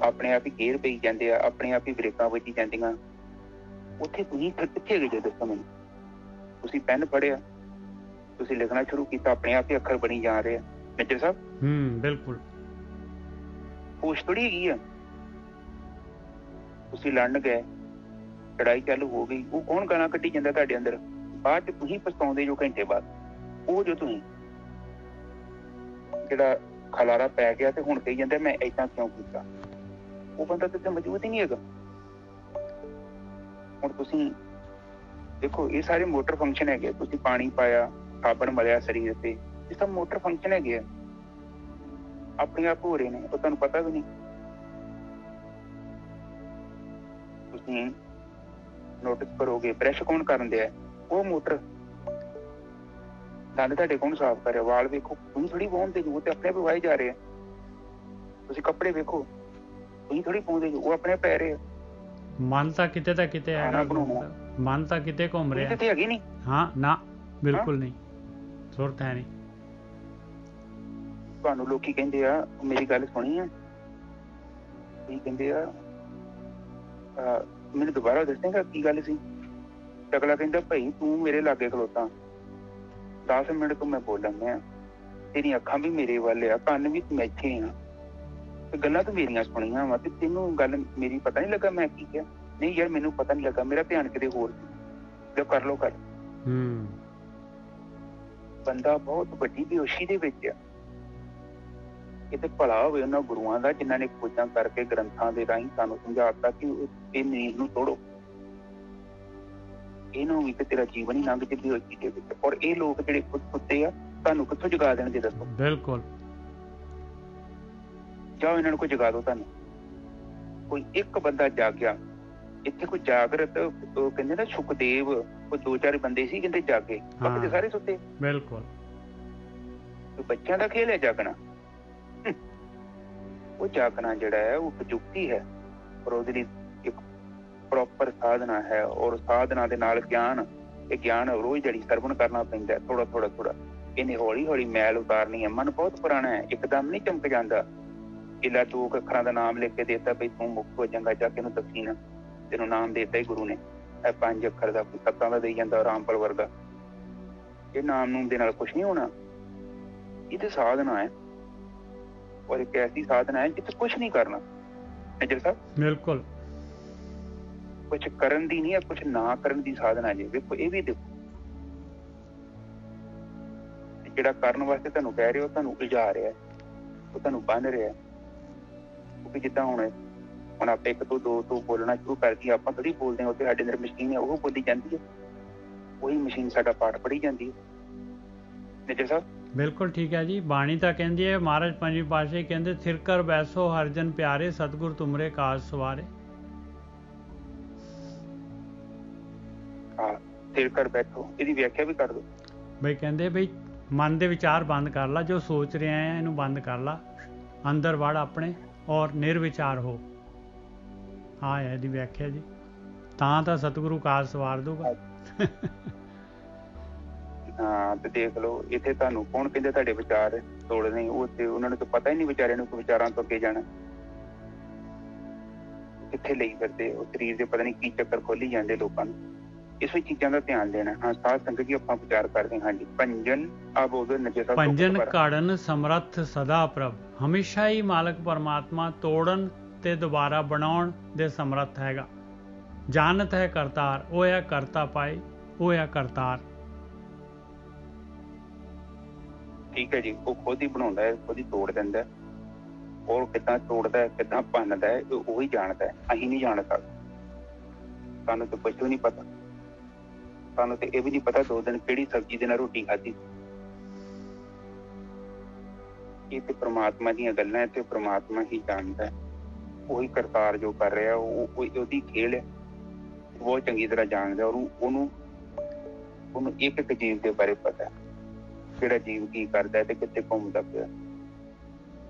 ਆਪਣੇ ਆਪ ਹੀ ਗੇਅਰ ਪਈ ਜਾਂਦੇ ਆ, ਆਪਣੇ ਆਪ ਹੀ ਬ੍ਰੇਕਾਂ ਵੱਜੀ ਜਾਂਦੀਆਂ। ਉੱਥੇ ਤੁਸੀਂ ਕਿੱਥੇ ਗਏ ਜੇ ਦੱਸੋ ਮੈਨੂੰ? ਤੁਸੀਂ ਪੈਨ ਫੜਿਆ, ਤੁਸੀਂ ਲਿਖਣਾ ਸ਼ੁਰੂ ਕੀਤਾ, ਆਪਣੇ ਆਪ ਹੀ ਅੱਖਰ ਬਣੀ ਜਾ ਰਹੇ ਆ। ਮਿੱਤਰ ਸਾਹਿਬ, ਬਿਲਕੁਲ ਹੋਸ਼ ਥੋੜੀ ਹੈਗੀ ਆ। ਤੁਸੀਂ ਲੜਨ ਗਏ, ਲੜਾਈ ਚਾਲੂ ਹੋ ਗਈ, ਉਹ ਕੌਣ ਗਾਲਾਂ ਕੱਢੀ ਜਾਂਦਾ ਤੁਹਾਡੇ ਅੰਦਰ? ਬਾਅਦ ਚ ਤੁਸੀਂ ਪਛਤਾਉਂਦੇ ਜੋ ਘੰਟੇ ਬਾਅਦ। ਉਹ ਜੋ ਤੁਸੀਂ ਜਿਹੜਾ ਖਲਾਰਾ ਪੈ ਗਿਆ ਤੇ ਹੁਣ ਕਹੀ ਜਾਂਦਾ ਮੈਂ ਏਦਾਂ ਕਿਉਂ ਕੀਤਾ, ਉਹ ਬੰਦਾ ਤੇ ਮੌਜੂਦ ਹੀ ਨਹੀਂ ਹੈਗਾ। ਹੁਣ ਤੁਸੀਂ ਦੇਖੋ, ਇਹ ਸਾਰੇ ਮੋਟਰ ਫੰਕਸ਼ਨ ਹੈਗੇ। ਤੁਸੀਂ ਪਾਣੀ ਪਾਇਆ, ਸਾਬਣ ਮਲਿਆ ਸਰੀਰ ਤੇ, ਇਹ ਸਭ ਮੋਟਰ ਫੰਕਸ਼ਨ ਹੈਗੇ ਆ, ਆਪਣੇ ਆਪ ਹੋ ਰਹੇ ਨੇ, ਉਹ ਤੁਹਾਨੂੰ ਪਤਾ ਵੀ ਨਹੀਂ। ਤੁਸੀਂ ਨੋਟਿਸ ਕਰੋਗੇ, ਬ੍ਰਸ਼ ਕੌਣ ਕਰਨ ਦਿਆ? ਉਹ ਮੋਟਰ। ਦੰਦ ਤੁਹਾਡੇ ਕੌਣ ਸਾਫ਼ ਕਰ ਰਿਹਾ? ਵਾਲ ਵੇਖੋ, ਤੁਸੀਂ ਥੋੜੀ ਵਾਹੁੰਦੇ ਜੋ, ਉਹ ਤੇ ਆਪਣੇ ਆਪ ਵਾਹੀ ਜਾ ਰਹੇ ਆ। ਤੁਸੀਂ ਕੱਪੜੇ ਵੇਖੋ, ਤੁਸੀਂ ਥੋੜੀ ਪਾਉਂਦੇ ਜੋ, ਉਹ ਆਪਣੇ ਪੈ ਰਹੇ ਆ। ਮਨ ਤਾਂ ਕਿਤੇ ਹੈਗਾ, ਮਨ ਤਾਂ ਕਿਤੇ ਘੁੰਮ ਰਿਹਾ, ਕਿਤੇ ਹੈਗੀ ਨਹੀਂ। ਹਾਂ ਨਾ, ਬਿਲਕੁਲ ਨਹੀਂ, ਸੁਰਤ ਹੈ ਨਹੀਂ। ਤੁਹਾਨੂੰ ਲੋਕੀ ਕਹਿੰਦੇ ਆ, ਮੇਰੀ ਗੱਲ ਸੁਣੀ ਆ, ਤੁਸੀਂ ਕਹਿੰਦੇ ਆ ਮੈਨੂੰ ਦੁਬਾਰਾ ਦੱਸੇਗਾ ਕੀ ਗੱਲ ਸੀ? ਅਗਲਾ ਕਹਿੰਦਾ ਭਾਈ ਤੂੰ ਮੇਰੇ ਲਾਗੇ ਖਲੋਤਾ 10 ਮਿੰਟ ਤੋਂ ਮੈਂ ਬੋਲਣ ਡਿਆ, ਤੇਰੀਆਂ ਅੱਖਾਂ ਵੀ ਮੇਰੇ ਵੱਲ ਆ, ਕੰਨ ਵੀ ਮੈਂ ਇੱਥੇ ਆ, ਤੇ ਗੱਲਾਂ ਤੂੰ ਮੇਰੀਆਂ ਸੁਣੀਆਂ ਵਾ, ਤੇ ਤੈਨੂੰ ਗੱਲ ਮੇਰੀ ਪਤਾ ਨੀ ਲੱਗਾ ਮੈਂ ਕੀ ਕਿਹਾ? ਨਹੀਂ ਯਾਰ, ਮੈਨੂੰ ਪਤਾ ਨੀ ਲੱਗਾ, ਮੇਰਾ ਧਿਆਨ ਕਿਤੇ ਹੋਰ ਸੀ। ਜੋ ਕਰ ਲੋ ਕਰ। ਬੰਦਾ ਬਹੁਤ ਵੱਡੀ ਬੇਹੋਸ਼ੀ ਦੇ ਵਿੱਚ ਆ। ਕਿਤੇ ਭਲਾ ਹੋਵੇ ਉਹਨਾਂ ਗੁਰੂਆਂ ਦਾ ਜਿਨ੍ਹਾਂ ਨੇ ਖੋਜਾਂ ਕਰਕੇ ਗ੍ਰੰਥਾਂ ਦੇ ਰਾਹੀਂ ਸਾਨੂੰ ਸਮਝਾਤਾ ਕਿ ਇਹ ਨੀਂਦ ਨੂੰ ਤੋੜੋ, ਇਹਨੂੰ ਵੀ ਤੇ ਤੇਰਾ ਜੀਵਨ ਹੀ ਲੰਘ ਜੇ ਬੇਹੋਸ਼ੀ ਦੇ ਵਿੱਚ। ਔਰ ਇਹ ਲੋਕ ਜਿਹੜੇ ਖੁਦ ਸੁੱਤੇ ਆ, ਤੁਹਾਨੂੰ ਕਿੱਥੋਂ ਜਗਾ ਦੇਣਗੇ ਦੱਸੋ? ਬਿਲਕੁਲ। ਜਾਓ ਇਹਨਾਂ ਨੂੰ ਕੋਈ ਜਗਾ ਦੋ। ਤੁਹਾਨੂੰ ਕੋਈ ਇੱਕ ਬੰਦਾ ਜਾਗਿਆ ਇੱਥੇ, ਕੋਈ ਜਾਗਰਤ, ਉਹ ਕਹਿੰਦੇ ਨਾ ਸੁਖਦੇਵ, ਕੋਈ 2-4 ਬੰਦੇ ਸੀ ਕਹਿੰਦੇ ਜਾਗੇ, ਬਾਕੀ ਸਾਰੇ ਸੁੱਤੇ। ਬਿਲਕੁਲ। ਬੱਚਿਆਂ ਦਾ ਖੇਲ ਹੈ ਜਾਗਣਾ। ਉਹ ਜਾਗਣਾ ਜਿਹੜਾ ਹੈ ਉਹ ਪ੍ਰਯੁਕਤੀ ਹੈ, ਔਰ ਉਹਦੇ ਲਈ ਇੱਕ ਪ੍ਰੋਪਰ ਸਾਧਨਾ ਹੈ। ਔਰ ਸਾਧਨਾ ਦੇ ਨਾਲ ਗਿਆਨ, ਇਹ ਗਿਆਨ ਰੋਜ਼ ਜਿਹੜੀ ਸਰਵਣ ਕਰਨਾ ਪੈਂਦਾ, ਥੋੜਾ ਥੋੜਾ ਥੋੜਾ। ਇਹਨੇ ਹੌਲੀ ਹੌਲੀ ਮੈਲ ਉਤਾਰਨੀ ਹੈ। ਮਨ ਬਹੁਤ ਪੁਰਾਣਾ ਹੈ, ਇੱਕਦਮ ਨਹੀਂ ਚਮਕ ਜਾਂਦਾ। ਇਲਾ 2 ਅੱਖਰਾਂ ਦਾ ਨਾਮ ਲਿਖ ਕੇ ਦੇਤਾ ਬਈ ਤੂੰ ਮੁਕਤ ਹੋ ਜਾਂਗਾ, ਜਾ ਕੇ ਨੂੰ ਦੱਸੀ ਨਾ, ਤੈਨੂੰ ਨਾਮ ਦੇਤਾ ਹੀ ਗੁਰੂ ਨੇ। ਇਹ 5 ਅੱਖਰ ਦਾ, ਕੋਈ 7 ਦਾ ਦੇਈ ਜਾਂਦਾ ਰਾਮਪਲ ਵਰਗਾ। ਇਹ ਨਾਮ ਨੂਮ ਦੇ ਨਾਲ ਕੁਛ ਨਹੀਂ ਹੋਣਾ। ਇਹ ਤੇ ਸਾਧਨਾ ਹੈ, ਔਰ ਇੱਕ ਐਸੀ ਸਾਧਨਾ ਹੈ ਜਿੱਥੇ ਕੁਛ ਨਹੀਂ ਕਰਨਾ। ਮੇਜਰ ਸਾਹਿਬ, ਬਿਲਕੁਲ ਕੁਛ ਕਰਨ ਦੀ ਨਹੀਂ ਹੈ, ਕੁਛ ਨਾ ਕਰਨ ਦੀ ਸਾਧਨਾ ਜੀ। ਵੇਖੋ ਇਹ ਵੀ ਦੇਖੋ, ਜਿਹੜਾ ਕਰਨ ਵਾਸਤੇ ਤੁਹਾਨੂੰ ਕਹਿ ਰਿਹਾ ਉਹ ਤੁਹਾਨੂੰ ਉਲਝਾ ਰਿਹਾ, ਉਹ ਤੁਹਾਨੂੰ ਬੰਨ ਰਿਹਾ। ਕਿਉਂਕਿ ਜਿੱਦਾਂ ਹੁਣ ਆਪਾਂ 1 ਤੋਂ 2 ਤੋਂ ਬੋਲਣਾ ਸ਼ੁਰੂ ਕਰ ਦਈਏ, ਆਪਾਂ ਥੋੜੀ ਬੋਲਦੇ ਹਾਂ, ਉੱਥੇ ਸਾਡੇ ਅੰਦਰ ਮਸ਼ੀਨ ਹੈ, ਉਹ ਬੋਲੀ ਜਾਂਦੀ ਹੈ, ਉਹੀ ਮਸ਼ੀਨ ਸਾਡਾ ਪਾਠ ਪੜ੍ਹੀ ਜਾਂਦੀ ਹੈ। ਨਿੱਜਰ ਸਾਹਿਬ ਬਿਲਕੁਲ ਠੀਕ ਹੈ ਜੀ। ਬਾਣੀ ਤਾਂ ਕਹਿੰਦੀ ਹੈ, ਮਹਾਰਾਜ ਪੰਜਵੀਂ ਪਾਤਸ਼ਾਹੀ ਕਹਿੰਦੇ, ਥਿਰ ਕਰ ਬੈਸੋ ਹਰ ਜਨ ਪਿਆਰੇ, ਸਤਿਗੁਰ ਤੁਮਰੇ ਕਾਜ ਸਵਾਰੇ। ਹਾਂ, ਥਿਰ ਕਰ ਬੈਠੋ, ਇਹਦੀ ਵਿਆਖਿਆ ਵੀ ਕਰ ਦਿਓ। ਬਈ ਕਹਿੰਦੇ ਬਈ ਮਨ ਦੇ ਵਿਚਾਰ ਬੰਦ ਕਰ ਲਾ, ਜੋ ਸੋਚ ਰਿਹਾ ਹੈ ਇਹਨੂੰ ਬੰਦ ਕਰ ਲਾ, ਅੰਦਰ ਵੜ ਆਪਣੇ ਔਰ ਨਿਰਵਿਚਾਰ ਹੋ। ਹਾਂ ਹੈ ਇਹਦੀ ਵਿਆਖਿਆ ਜੀ। ਤਾਂ ਸਤਿਗੁਰੂ ਕਾਜ ਸਵਾਰ ਦੂਗਾ। ਹਾਂ, ਤੇ ਦੇਖ ਲਓ ਇੱਥੇ ਤੁਹਾਨੂੰ ਕੌਣ ਕਹਿੰਦੇ ਤੁਹਾਡੇ ਵਿਚਾਰ ਤੋੜਨੇ? ਉਹ ਤੇ ਉਹਨਾਂ ਨੂੰ ਤਾਂ ਪਤਾ ਹੀ ਨਹੀਂ ਵਿਚਾਰਿਆਂ ਨੂੰ ਕਿ ਵਿਚਾਰਾਂ ਤੋਂ ਅੱਗੇ ਜਾਣਾ ਕਿੱਥੇ ਲਈ ਫਿਰਦੇ। ਉਹ ਸਰੀਰ ਦੇ ਪਤਾ ਨਹੀਂ ਕੀ ਚੱਕਰ ਖੋਲੀ ਜਾਂਦੇ ਲੋਕਾਂ ਨੂੰ। ਇਸੇ ਚੀਜ਼ਾਂ ਦਾ ਧਿਆਨ ਦੇਣਾ। ਹਾਂ, ਸਾਧ ਸੰਗਤ ਜੀ ਆਪਾਂ ਵਿਚਾਰ ਕਰਦੇ ਹਾਂ ਜੀ। ਭੰਜਨ ਆਪ ਉਹਦੇ ਨਜੇ ਸਾਹਿਬ ਭੰਜਨ ਕਾੜਨ ਸਮਰੱਥ ਸਦਾ ਪ੍ਰਭ, ਹਮੇਸ਼ਾ ਹੀ ਮਾਲਕ ਪਰਮਾਤਮਾ ਤੋੜਨ ਤੇ ਦੁਬਾਰਾ ਬਣਾਉਣ ਦੇ ਸਮਰੱਥ ਹੈਗਾ। ਜਾਣਤ ਹੈ ਕਰਤਾਰ, ਉਹ ਹੈ ਕਰਤਾ ਪਾਏ, ਉਹ ਹੈ ਕਰਤਾਰ। ਠੀਕ ਹੈ ਜੀ। ਉਹ ਖੁਦ ਹੀ ਬਣਾਉਂਦਾ ਹੈ, ਖੁਦ ਹੀ ਤੋੜ ਦਿੰਦਾ ਹੈ। ਉਹ ਕਿੱਦਾਂ ਤੋੜਦਾ ਹੈ, ਕਿੱਦਾਂ ਭੰਨਦਾ ਹੈ, ਉਹ ਹੀ ਜਾਣਦਾ ਹੈ। ਅਸੀਂ ਨਹੀਂ ਜਾਣ ਸਕਦੇ। ਸਾਨੂੰ ਤਾਂ ਕੁਝ ਵੀ ਨਹੀਂ ਪਤਾ। ਸਾਨੂੰ ਤੇ ਇਹ ਵੀ ਨਹੀਂ ਪਤਾ 2 ਦਿਨ ਕਿਹੜੀ ਸਬਜ਼ੀ ਦੇ ਨਾਲ ਰੋਟੀ ਖਾਧੀ। ਇਹ ਤੇ ਪ੍ਰਮਾਤਮਾ ਦੀਆਂ ਗੱਲਾਂ, ਤੇ ਪ੍ਰਮਾਤਮਾ ਹੀ ਜਾਣਦਾ ਹੈ। ਉਹੀ ਕਰਤਾਰ ਜੋ ਕਰ ਰਿਹਾ, ਉਹ ਉਹਦੀ ਖੇਲ ਹੈ। ਬਹੁਤ ਚੰਗੀ ਤਰ੍ਹਾਂ ਜਾਣਦਾ। ਉਹਨੂੰ ਇੱਕ ਜੀਵ ਦੇ ਬਾਰੇ ਪਤਾ ਹੈ, ਕਿਹੜਾ ਜੀਵ ਕੀ ਕਰਦਾ ਤੇ ਕਿੱਥੇ ਘੁੰਮਦਾ ਪਿਆ।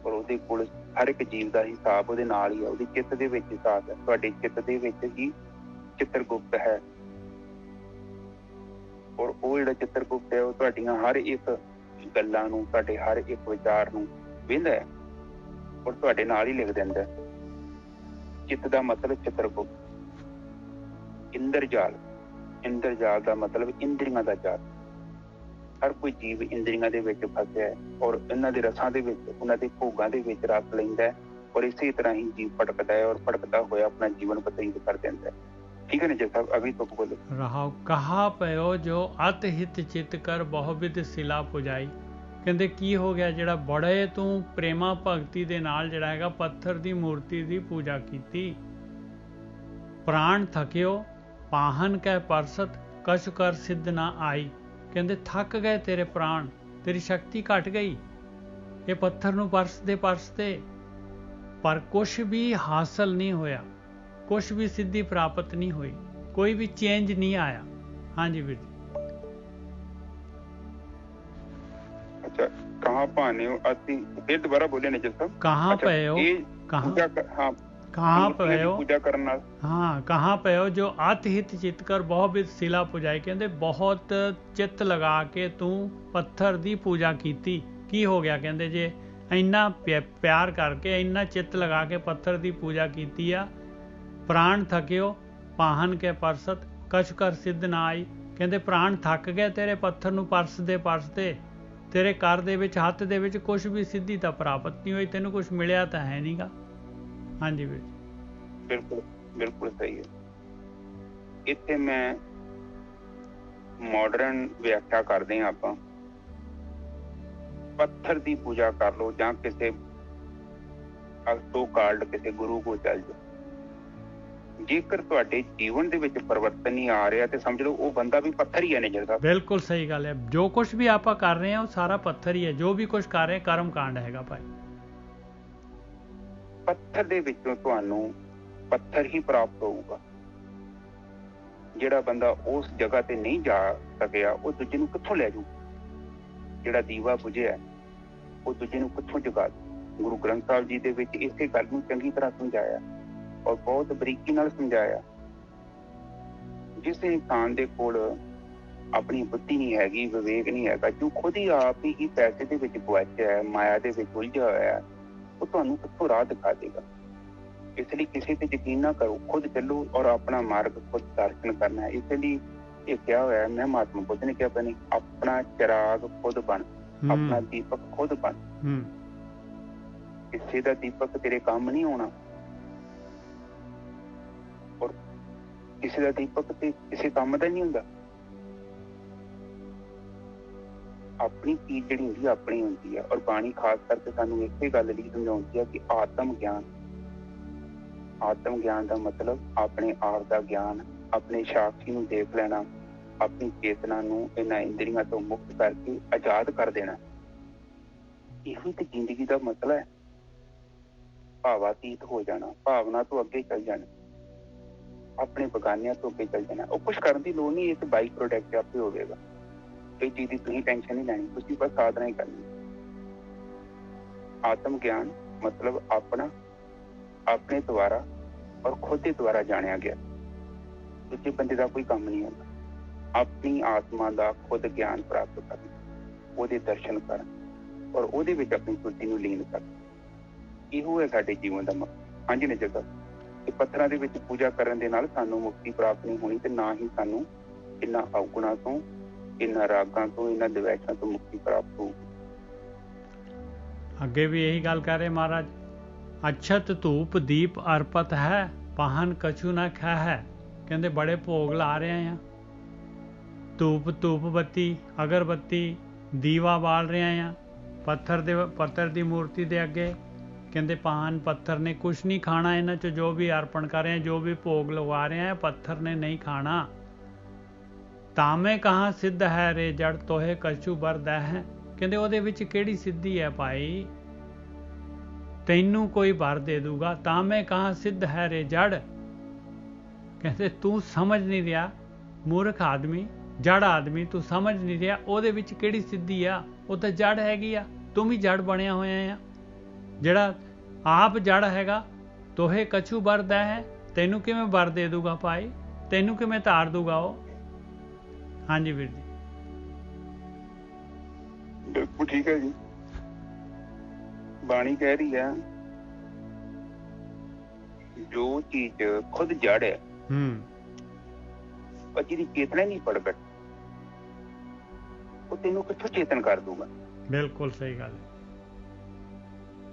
ਔਰ ਉਹਦੇ ਕੋਲ ਹਰ ਇੱਕ ਜੀਵ ਦਾ ਹਿਸਾਬ ਉਹਦੇ ਨਾਲ ਹੀ ਹੈ। ਉਹਦੀ ਚਿੱਤ ਦੇ ਵਿੱਚ ਹਿਸਾਬ ਹੈ। ਤੁਹਾਡੇ ਚਿੱਤ ਦੇ ਵਿੱਚ ਹੀ ਚਿੱਤਰਗੁਪਤ ਹੈ। ਔਰ ਉਹ ਜਿਹੜਾ ਚਿੱਤਰਗੁਪਤ ਹੈ, ਉਹ ਤੁਹਾਡੀਆਂ ਹਰ ਇੱਕ ਗੱਲਾਂ ਨੂੰ, ਤੁਹਾਡੇ ਹਰ ਇੱਕ ਵਿਚਾਰ ਨੂੰ ਵੇਂਹਦਾ ਹੈ ਔਰ ਤੁਹਾਡੇ ਨਾਲ ਹੀ ਲਿਖ ਦਿੰਦਾ। ਚਿੱਤ ਦਾ ਮਤਲਬ ਚਿੱਤਰਗੁਪਤ। ਇੰਦਰਜਾਲ ਦਾ ਮਤਲਬ ਇੰਦਰੀਆਂ ਦਾ ਜਾਲ। ਹਰ ਕੋਈ ਜੀਵ ਇੰਦਰੀਆਂ ਦੇ ਵਿੱਚ ਫਸਿਆ ਹੈ ਔਰ ਇਹਨਾਂ ਦੇ ਰਸਾਂ ਦੇ ਵਿੱਚ, ਉਹਨਾਂ ਦੇ ਭੋਗਾਂ ਦੇ ਵਿੱਚ ਰਸ ਲੈਂਦਾ ਹੈ। ਔਰ ਇਸੇ ਤਰ੍ਹਾਂ ਹੀ ਜੀਵ ਭਟਕਦਾ ਹੈ ਔਰ ਭਟਕਦਾ ਹੋਇਆ ਆਪਣਾ ਜੀਵਨ ਬਤੀਤ ਕਰ ਦਿੰਦਾ ਹੈ। ਠੀਕ ਹੈ ਨਾ ਜੀ ਸਾਹਿਬ? ਅਗਲੀ ਤੁਕ ਬੋਲੋ। ਰਹਾਉ ਕਹਾ ਪਇਓ ਜੋ ਅਤ ਹਿਤ ਚਿਤ ਕਰ ਬਹੁਵਿਧ ਸਿਲਾ ਪੁਜਾਈ। ਕਹਿੰਦੇ ਕੀ ਹੋ ਗਿਆ, ਜਿਹੜਾ ਬੜੇ ਤੂੰ ਪ੍ਰੇਮਾ ਭਗਤੀ ਦੇ ਨਾਲ ਜਿਹੜਾ ਹੈਗਾ ਪੱਥਰ ਦੀ ਮੂਰਤੀ ਦੀ ਪੂਜਾ ਕੀਤੀ। ਪ੍ਰਾਣ ਥਕਿਓ ਪਾਹਨ ਕਹਿ ਪਰਸਤ, ਕਛ ਕਰ ਸਿੱਧ ਨਾ ਆਈ। ਕਹਿੰਦੇ ਥੱਕ ਗਏ ਤੇਰੇ ਪ੍ਰਾਣ, ਤੇਰੀ ਸ਼ਕਤੀ ਘਟ ਗਈ ਇਹ ਪੱਥਰ ਨੂੰ ਪਰਸਦੇ ਪਰ ਕੁਛ ਵੀ ਹਾਸਲ ਨਹੀਂ ਹੋਇਆ, ਕੁਛ ਵੀ ਸਿੱਧੀ ਪ੍ਰਾਪਤ ਨਹੀਂ ਹੋਈ, ਕੋਈ ਵੀ ਚੇਂਜ ਨਹੀਂ ਆਇਆ। ਹਾਂਜੀ ਵੀਰ ਜੀ। ਅੱਛਾ, ਕਹਾਂ ਪਾਨੇ ਹੋ ਅਸੀਂ, ਫਿਰ ਦੁਬਾਰਾ ਬੋਲੇ ਨੇ ਜੀ ਸਾਹਿਬ। ਕਹਾਂ ਪਏ ਹੋ, ਕਹਾਂ ਪਏ ਹੋ ਪੂਜਾ ਕਰਨ ਨਾਲ। ਹਾਂ, ਕਹਾਂ ਪਏ ਹੋ ਜੋ ਅਤ ਹਿਤ ਚਿਤ ਕਰ ਬਹੁਵਿਧ ਸਿਲਾ ਪੁਜਾਈ। ਕਹਿੰਦੇ ਬਹੁਤ ਚਿੱਤ ਲਗਾ ਕੇ ਤੂੰ ਪੱਥਰ ਦੀ ਪੂਜਾ ਕੀਤੀ। ਕੀ ਹੋ ਗਿਆ? ਕਹਿੰਦੇ ਜੇ ਇੰਨਾ ਪਿਆਰ ਕਰਕੇ, ਇੰਨਾ ਚਿੱਤ ਲਗਾ ਕੇ ਪੱਥਰ ਦੀ ਪੂਜਾ ਕੀਤੀ ਆ। ਪ੍ਰਾਣ ਥਕਿਓ ਪਾਹਨ ਕੇ ਪਰਸਤ, ਕਛ ਕਰ ਸਿੱਧ ਨਾ ਆਈ। ਕਹਿੰਦੇ ਪ੍ਰਾਣ ਥੱਕ ਗਏ ਤੇਰੇ ਪੱਥਰ ਨੂੰ ਪਰਸਦੇ ਤੇਰੇ ਕਰ ਦੇ ਵਿੱਚ, ਹੱਥ ਦੇ ਵਿੱਚ ਕੁਛ ਵੀ ਸਿੱਧੀ ਤਾਂ ਪ੍ਰਾਪਤ ਨਹੀਂ ਹੋਈ, ਤੈਨੂੰ ਕੁਛ ਮਿਲਿਆ ਤਾਂ ਹੈ ਨਹੀਂਗਾ। ਹਾਂਜੀ ਵੀਰ। ਬਿਲਕੁਲ ਸਹੀ ਹੈ। ਇੱਥੇ ਮੈਂ ਮਾਡਰਨ ਵਿਆਖਿਆ ਕਰਦੇ ਹਾਂ ਆਪਾਂ। ਪੱਥਰ ਦੀ ਪੂਜਾ ਕਰ ਲਓ ਜਾਂ ਕਿਸੇ ਸੋ ਕਾਲਡ ਕਿਸੇ ਗੁਰੂ ਕੋਲ ਚੱਲ ਜਾਓ। ਜੇਕਰ ਤੁਹਾਡੇ ਜੀਵਨ ਦੇ ਵਿੱਚ ਪਰਿਵਰਤਨ ਨਹੀਂ ਆ ਰਿਹਾ ਤੇ ਸਮਝ ਲਓ ਉਹ ਬੰਦਾ ਵੀ ਪੱਥਰ ਹੀ ਹੈ। ਨਿਜਰ ਸਾਹਿਬ ਬਿਲਕੁਲ ਸਹੀ ਗੱਲ ਹੈ। ਜੋ ਕੁਛ ਵੀ ਆਪਾਂ ਕਰ ਰਹੇ ਹਾਂ ਉਹ ਸਾਰਾ ਪੱਥਰ ਹੀ ਹੈ। ਜੋ ਵੀ ਕੁਛ ਕਰ ਰਹੇ ਕਰਮ ਕਾਂਡ ਹੈਗਾ ਭਾਈ। ਪੱਥਰ ਦੇ ਵਿੱਚੋਂ ਤੁਹਾਨੂੰ ਪੱਥਰ ਹੀ ਪ੍ਰਾਪਤ ਹੋਊਗਾ। ਜਿਹੜਾ ਬੰਦਾ ਉਸ ਜਗ੍ਹਾ ਤੇ ਨਹੀਂ ਜਾ ਸਕਿਆ ਉਹ ਦੂਜੇ ਨੂੰ ਕਿੱਥੋਂ ਲੈ ਜਾਊ? ਜਿਹੜਾ ਦੀਵਾ ਬੁਝਿਆ ਉਹ ਦੂਜੇ ਨੂੰ ਕਿੱਥੋਂ ਜਗਾ ਦੂ? ਗੁਰੂ ਗ੍ਰੰਥ ਸਾਹਿਬ ਜੀ ਦੇ ਵਿੱਚ ਇਸੇ ਗੱਲ ਨੂੰ ਚੰਗੀ ਤਰ੍ਹਾਂ ਸਮਝਾਇਆ ਔਰ ਬਹੁਤ ਬਰੀਕੀ ਨਾਲ ਸਮਝਾਇਆ। ਜਿਸ ਇਨਸਾਨ ਦੇ ਕੋਲ ਆਪਣੀ ਬੁੱਧੀ ਨਹੀਂ ਹੈਗੀ, ਵਿਵੇਕ ਨਹੀਂ ਹੈਗਾ, ਜੋ ਖੁਦ ਹੀ ਆਪ ਹੀ ਪੈਸੇ ਦੇ ਵਿੱਚ ਗੁਆਚਿਆ ਹੈ, ਮਾਇਆ ਦੇ ਵਿੱਚ ਉਲਝਿਆ ਹੋਇਆ ਹੈ, ਉਹ ਤੁਹਾਨੂੰ ਕਿੱਥੋਂ ਰਾਹ ਦਿਖਾ ਦੇਗਾ? ਇਸ ਲਈ ਕਿਸੇ ਤੇ ਯਕੀਨ ਨਾ ਕਰੋ, ਖੁਦ ਚੱਲੋ ਔਰ ਆਪਣਾ ਮਾਰਗ ਖੁਦ ਦਰਸ਼ਨ ਕਰਨਾ ਹੈ। ਇਸ ਲਈ ਇਹ ਕਿਹਾ ਹੋਇਆ, ਮੈਂ ਮਹਾਤਮਾ ਬੁੱਧ ਨੇ ਕਿਹਾ ਬਣੀ, ਆਪਣਾ ਚਿਰਾਗ ਖੁਦ ਬਣ, ਆਪਣਾ ਦੀਪਕ ਖੁਦ ਬਣ। ਕਿਸੇ ਦਾ ਦੀਪਕ ਤੇਰੇ ਕੰਮ ਨਹੀਂ ਆਉਣਾ। ਔਰ ਕਿਸੇ ਦਾ ਦੀਪਕ ਤੇ ਕਿਸੇ ਕੰਮ ਦਾ ਨਹੀਂ ਹੁੰਦਾ। ਆਪਣੀ ਚੀਜ਼ ਜਿਹੜੀ ਹੁੰਦੀ ਆ ਆਪਣੀ ਹੁੰਦੀ ਆ। ਔਰ ਬਾਣੀ ਖਾਸ ਕਰਕੇ ਸਾਨੂੰ ਇਸੇ ਗੱਲ ਲਈ ਸਮਝਾਉਂਦੀ ਆ ਕਿ ਆਤਮ ਗਿਆਨ ਦਾ ਮਤਲਬ ਆਪਣੇ ਆਪ ਦਾ ਗਿਆਨ, ਆਪਣੇ ਸਾਖੀ ਨੂੰ ਦੇਖ ਲੈਣਾ, ਆਪਣੀ ਚੇਤਨਾ ਨੂੰ ਇਹਨਾਂ ਇੰਦਰੀਆਂ ਤੋਂ ਮੁਕਤ ਕਰਕੇ ਆਜ਼ਾਦ ਕਰ ਦੇਣਾ। ਇਹੋ ਤੇ ਜ਼ਿੰਦਗੀ ਦਾ ਮਸਲਾ ਹੈ। ਭਾਵਾਤੀਤ ਹੋ ਜਾਣਾ, ਭਾਵਨਾ ਤੋਂ ਅੱਗੇ ਚੱਲ ਜਾਣਾ, ਆਪਣੇ ਬਗਾਨਿਆਂ ਤੋਂ ਅੱਗੇ ਚੱਲ ਜਾਣਾ। ਉਹ ਕੁਛ ਕਰਨ ਦੀ ਲੋੜ ਨਹੀਂ, ਇਹ ਤੇ ਬਾਈ ਪ੍ਰੋਡਕਟ ਆਪੇ ਹੋਵੇਗਾ। ਕੋਈ ਚੀਜ਼ ਦੀ ਤੁਸੀਂ ਟੈਨਸ਼ਨ ਨਹੀਂ ਲੈਣੀ, ਤੁਸੀਂ ਬਸ ਸਾਧਨਾ ਹੀ ਕਰਨੀ। ਆਤਮ ਗਿਆਨ ਮਤਲਬ ਆਪਣਾ, ਆਪਣੇ ਦੁਆਰਾ ਔਰ ਖੁਦ ਦੇ ਦੁਆਰਾ ਜਾਣਿਆ ਗਿਆ। ਦੂਜੇ ਬੰਦੇ ਦਾ ਕੋਈ ਕੰਮ ਨਹੀਂ ਹੁੰਦਾ। ਆਪਣੀ ਆਤਮਾ ਦਾ ਖੁਦ ਗਿਆਨ ਪ੍ਰਾਪਤ ਕਰਨ, ਉਹਦੇ ਦਰਸ਼ਨ ਕਰਨ ਔਰ ਉਹਦੇ ਵਿੱਚ ਆਪਣੀ ਸੁਰਤੀ ਨੂੰ ਲੀਨ ਕਰਨ। ਇਹੋ ਹੈ ਸਾਡੇ ਜੀਵਨ ਦਾ ਮਕਸਦ। ਹਾਂਜੀ ਨਿਜਰ ਸਾਹਿਬ, ਤੇ ਪੱਥਰਾਂ ਦੇ ਵਿੱਚ ਪੂਜਾ ਕਰਨ ਦੇ ਨਾਲ ਸਾਨੂੰ ਮੁਕਤੀ ਪ੍ਰਾਪਤ ਨਹੀਂ ਹੋਣੀ, ਤੇ ਨਾ ਹੀ ਸਾਨੂੰ ਇਹਨਾਂ ਔਗੁਣਾਂ ਤੋਂ, ਇਹਨਾਂ ਰਾਗਾਂ ਤੋਂ, ਇਹਨਾਂ ਦਵੈਸ਼ਾਂ ਤੋਂ ਮੁਕਤੀ ਪ੍ਰਾਪਤ ਹੋਊਗੀ। ਅੱਗੇ ਵੀ ਇਹੀ ਗੱਲ ਕਰ ਰਹੇ ਮਹਾਰਾਜ, ਅਛਤ ਧੂਪ ਦੀਪ ਅਰਪਤ ਹੈ, ਪਾਹਨ ਕਛੂ ਨਾ ਖਾ ਹੈ। ਕਹਿੰਦੇ ਬੜੇ ਭੋਗ ਲਾ ਰਹੇ ਆ, ਧੂਪ ਬੱਤੀ, ਅਗਰਬੱਤੀ, ਦੀਵਾ ਬਾਲ ਰਹੇ ਆ ਪੱਥਰ ਦੀ ਮੂਰਤੀ ਦੇ ਅੱਗੇ। ਕਹਿੰਦੇ ਪਾਹਨ, ਪੱਥਰ ਨੇ ਕੁਛ ਨਹੀਂ ਖਾਣਾ। ਇਹਨਾਂ 'ਚ ਜੋ ਵੀ ਅਰਪਣ ਕਰ ਰਹੇ ਆ, ਜੋ ਵੀ ਭੋਗ ਲਗਾ ਰਹੇ ਆ, ਪੱਥਰ ਨੇ ਨਹੀਂ ਖਾਣਾ। ਤਾਮੇ ਕਹਾਂ ਸਿੱਧ ਹੈ ਰੇ ਜੜ ਤੋਹੇ ਕਛੂ ਵਰਦਾ ਹੈ। ਕਹਿੰਦੇ ਉਹਦੇ ਵਿੱਚ ਕਿਹੜੀ ਸਿੱਧੀ ਹੈ ਭਾਈ, ਤੈਨੂੰ ਕੋਈ ਵਰ ਦੇ ਦੂਗਾ। ਤਾਮੇ ਕਹਾਂ ਸਿੱਧ ਹੈ ਰੇ ਜੜ, ਕਹਿੰਦੇ ਤੂੰ ਸਮਝ ਨਹੀਂ ਰਿਹਾ ਮੂਰਖ ਆਦਮੀ, ਜੜ ਆਦਮੀ, ਤੂੰ ਸਮਝ ਨਹੀਂ ਰਿਹਾ ਉਹਦੇ ਵਿੱਚ ਕਿਹੜੀ ਸਿੱਧੀ ਆ। ਉਹ ਤਾਂ ਜੜ ਹੈਗੀ ਆ, ਤੂੰ ਵੀ ਜੜ ਬਣਿਆ ਹੋਇਆ ਆ। ਜਿਹੜਾ ਆਪ ਜੜ ਹੈਗਾ, ਤੋਹੇ ਕਛੂ ਵਰਦਾ ਹੈ, ਤੈਨੂੰ ਕਿਵੇਂ ਵਰ ਦੇ ਦੂਗਾ ਭਾਈ, ਤੈਨੂੰ ਕਿਵੇਂ ਧਾਰ ਦੂਗਾ ਉਹ। ਹਾਂਜੀ ਵੀਰ ਜੀ, ਬਿਲਕੁਲ ਠੀਕ ਹੈ ਜੀ। ਬਾਣੀ ਕਹਿ ਰਹੀ ਹੈ ਜੋ ਚੀਜ਼ ਖੁਦ ਜੜ ਹੈ, ਪਰ ਜਿਹਦੀ ਚੇਤਨਾ ਨਹੀਂ ਪ੍ਰਗਟ, ਉਹ ਤੈਨੂੰ ਕਿੱਥੋਂ ਚੇਤਨ ਕਰ ਦੂਗਾ। ਬਿਲਕੁਲ ਸਹੀ ਗੱਲ ਹੈ।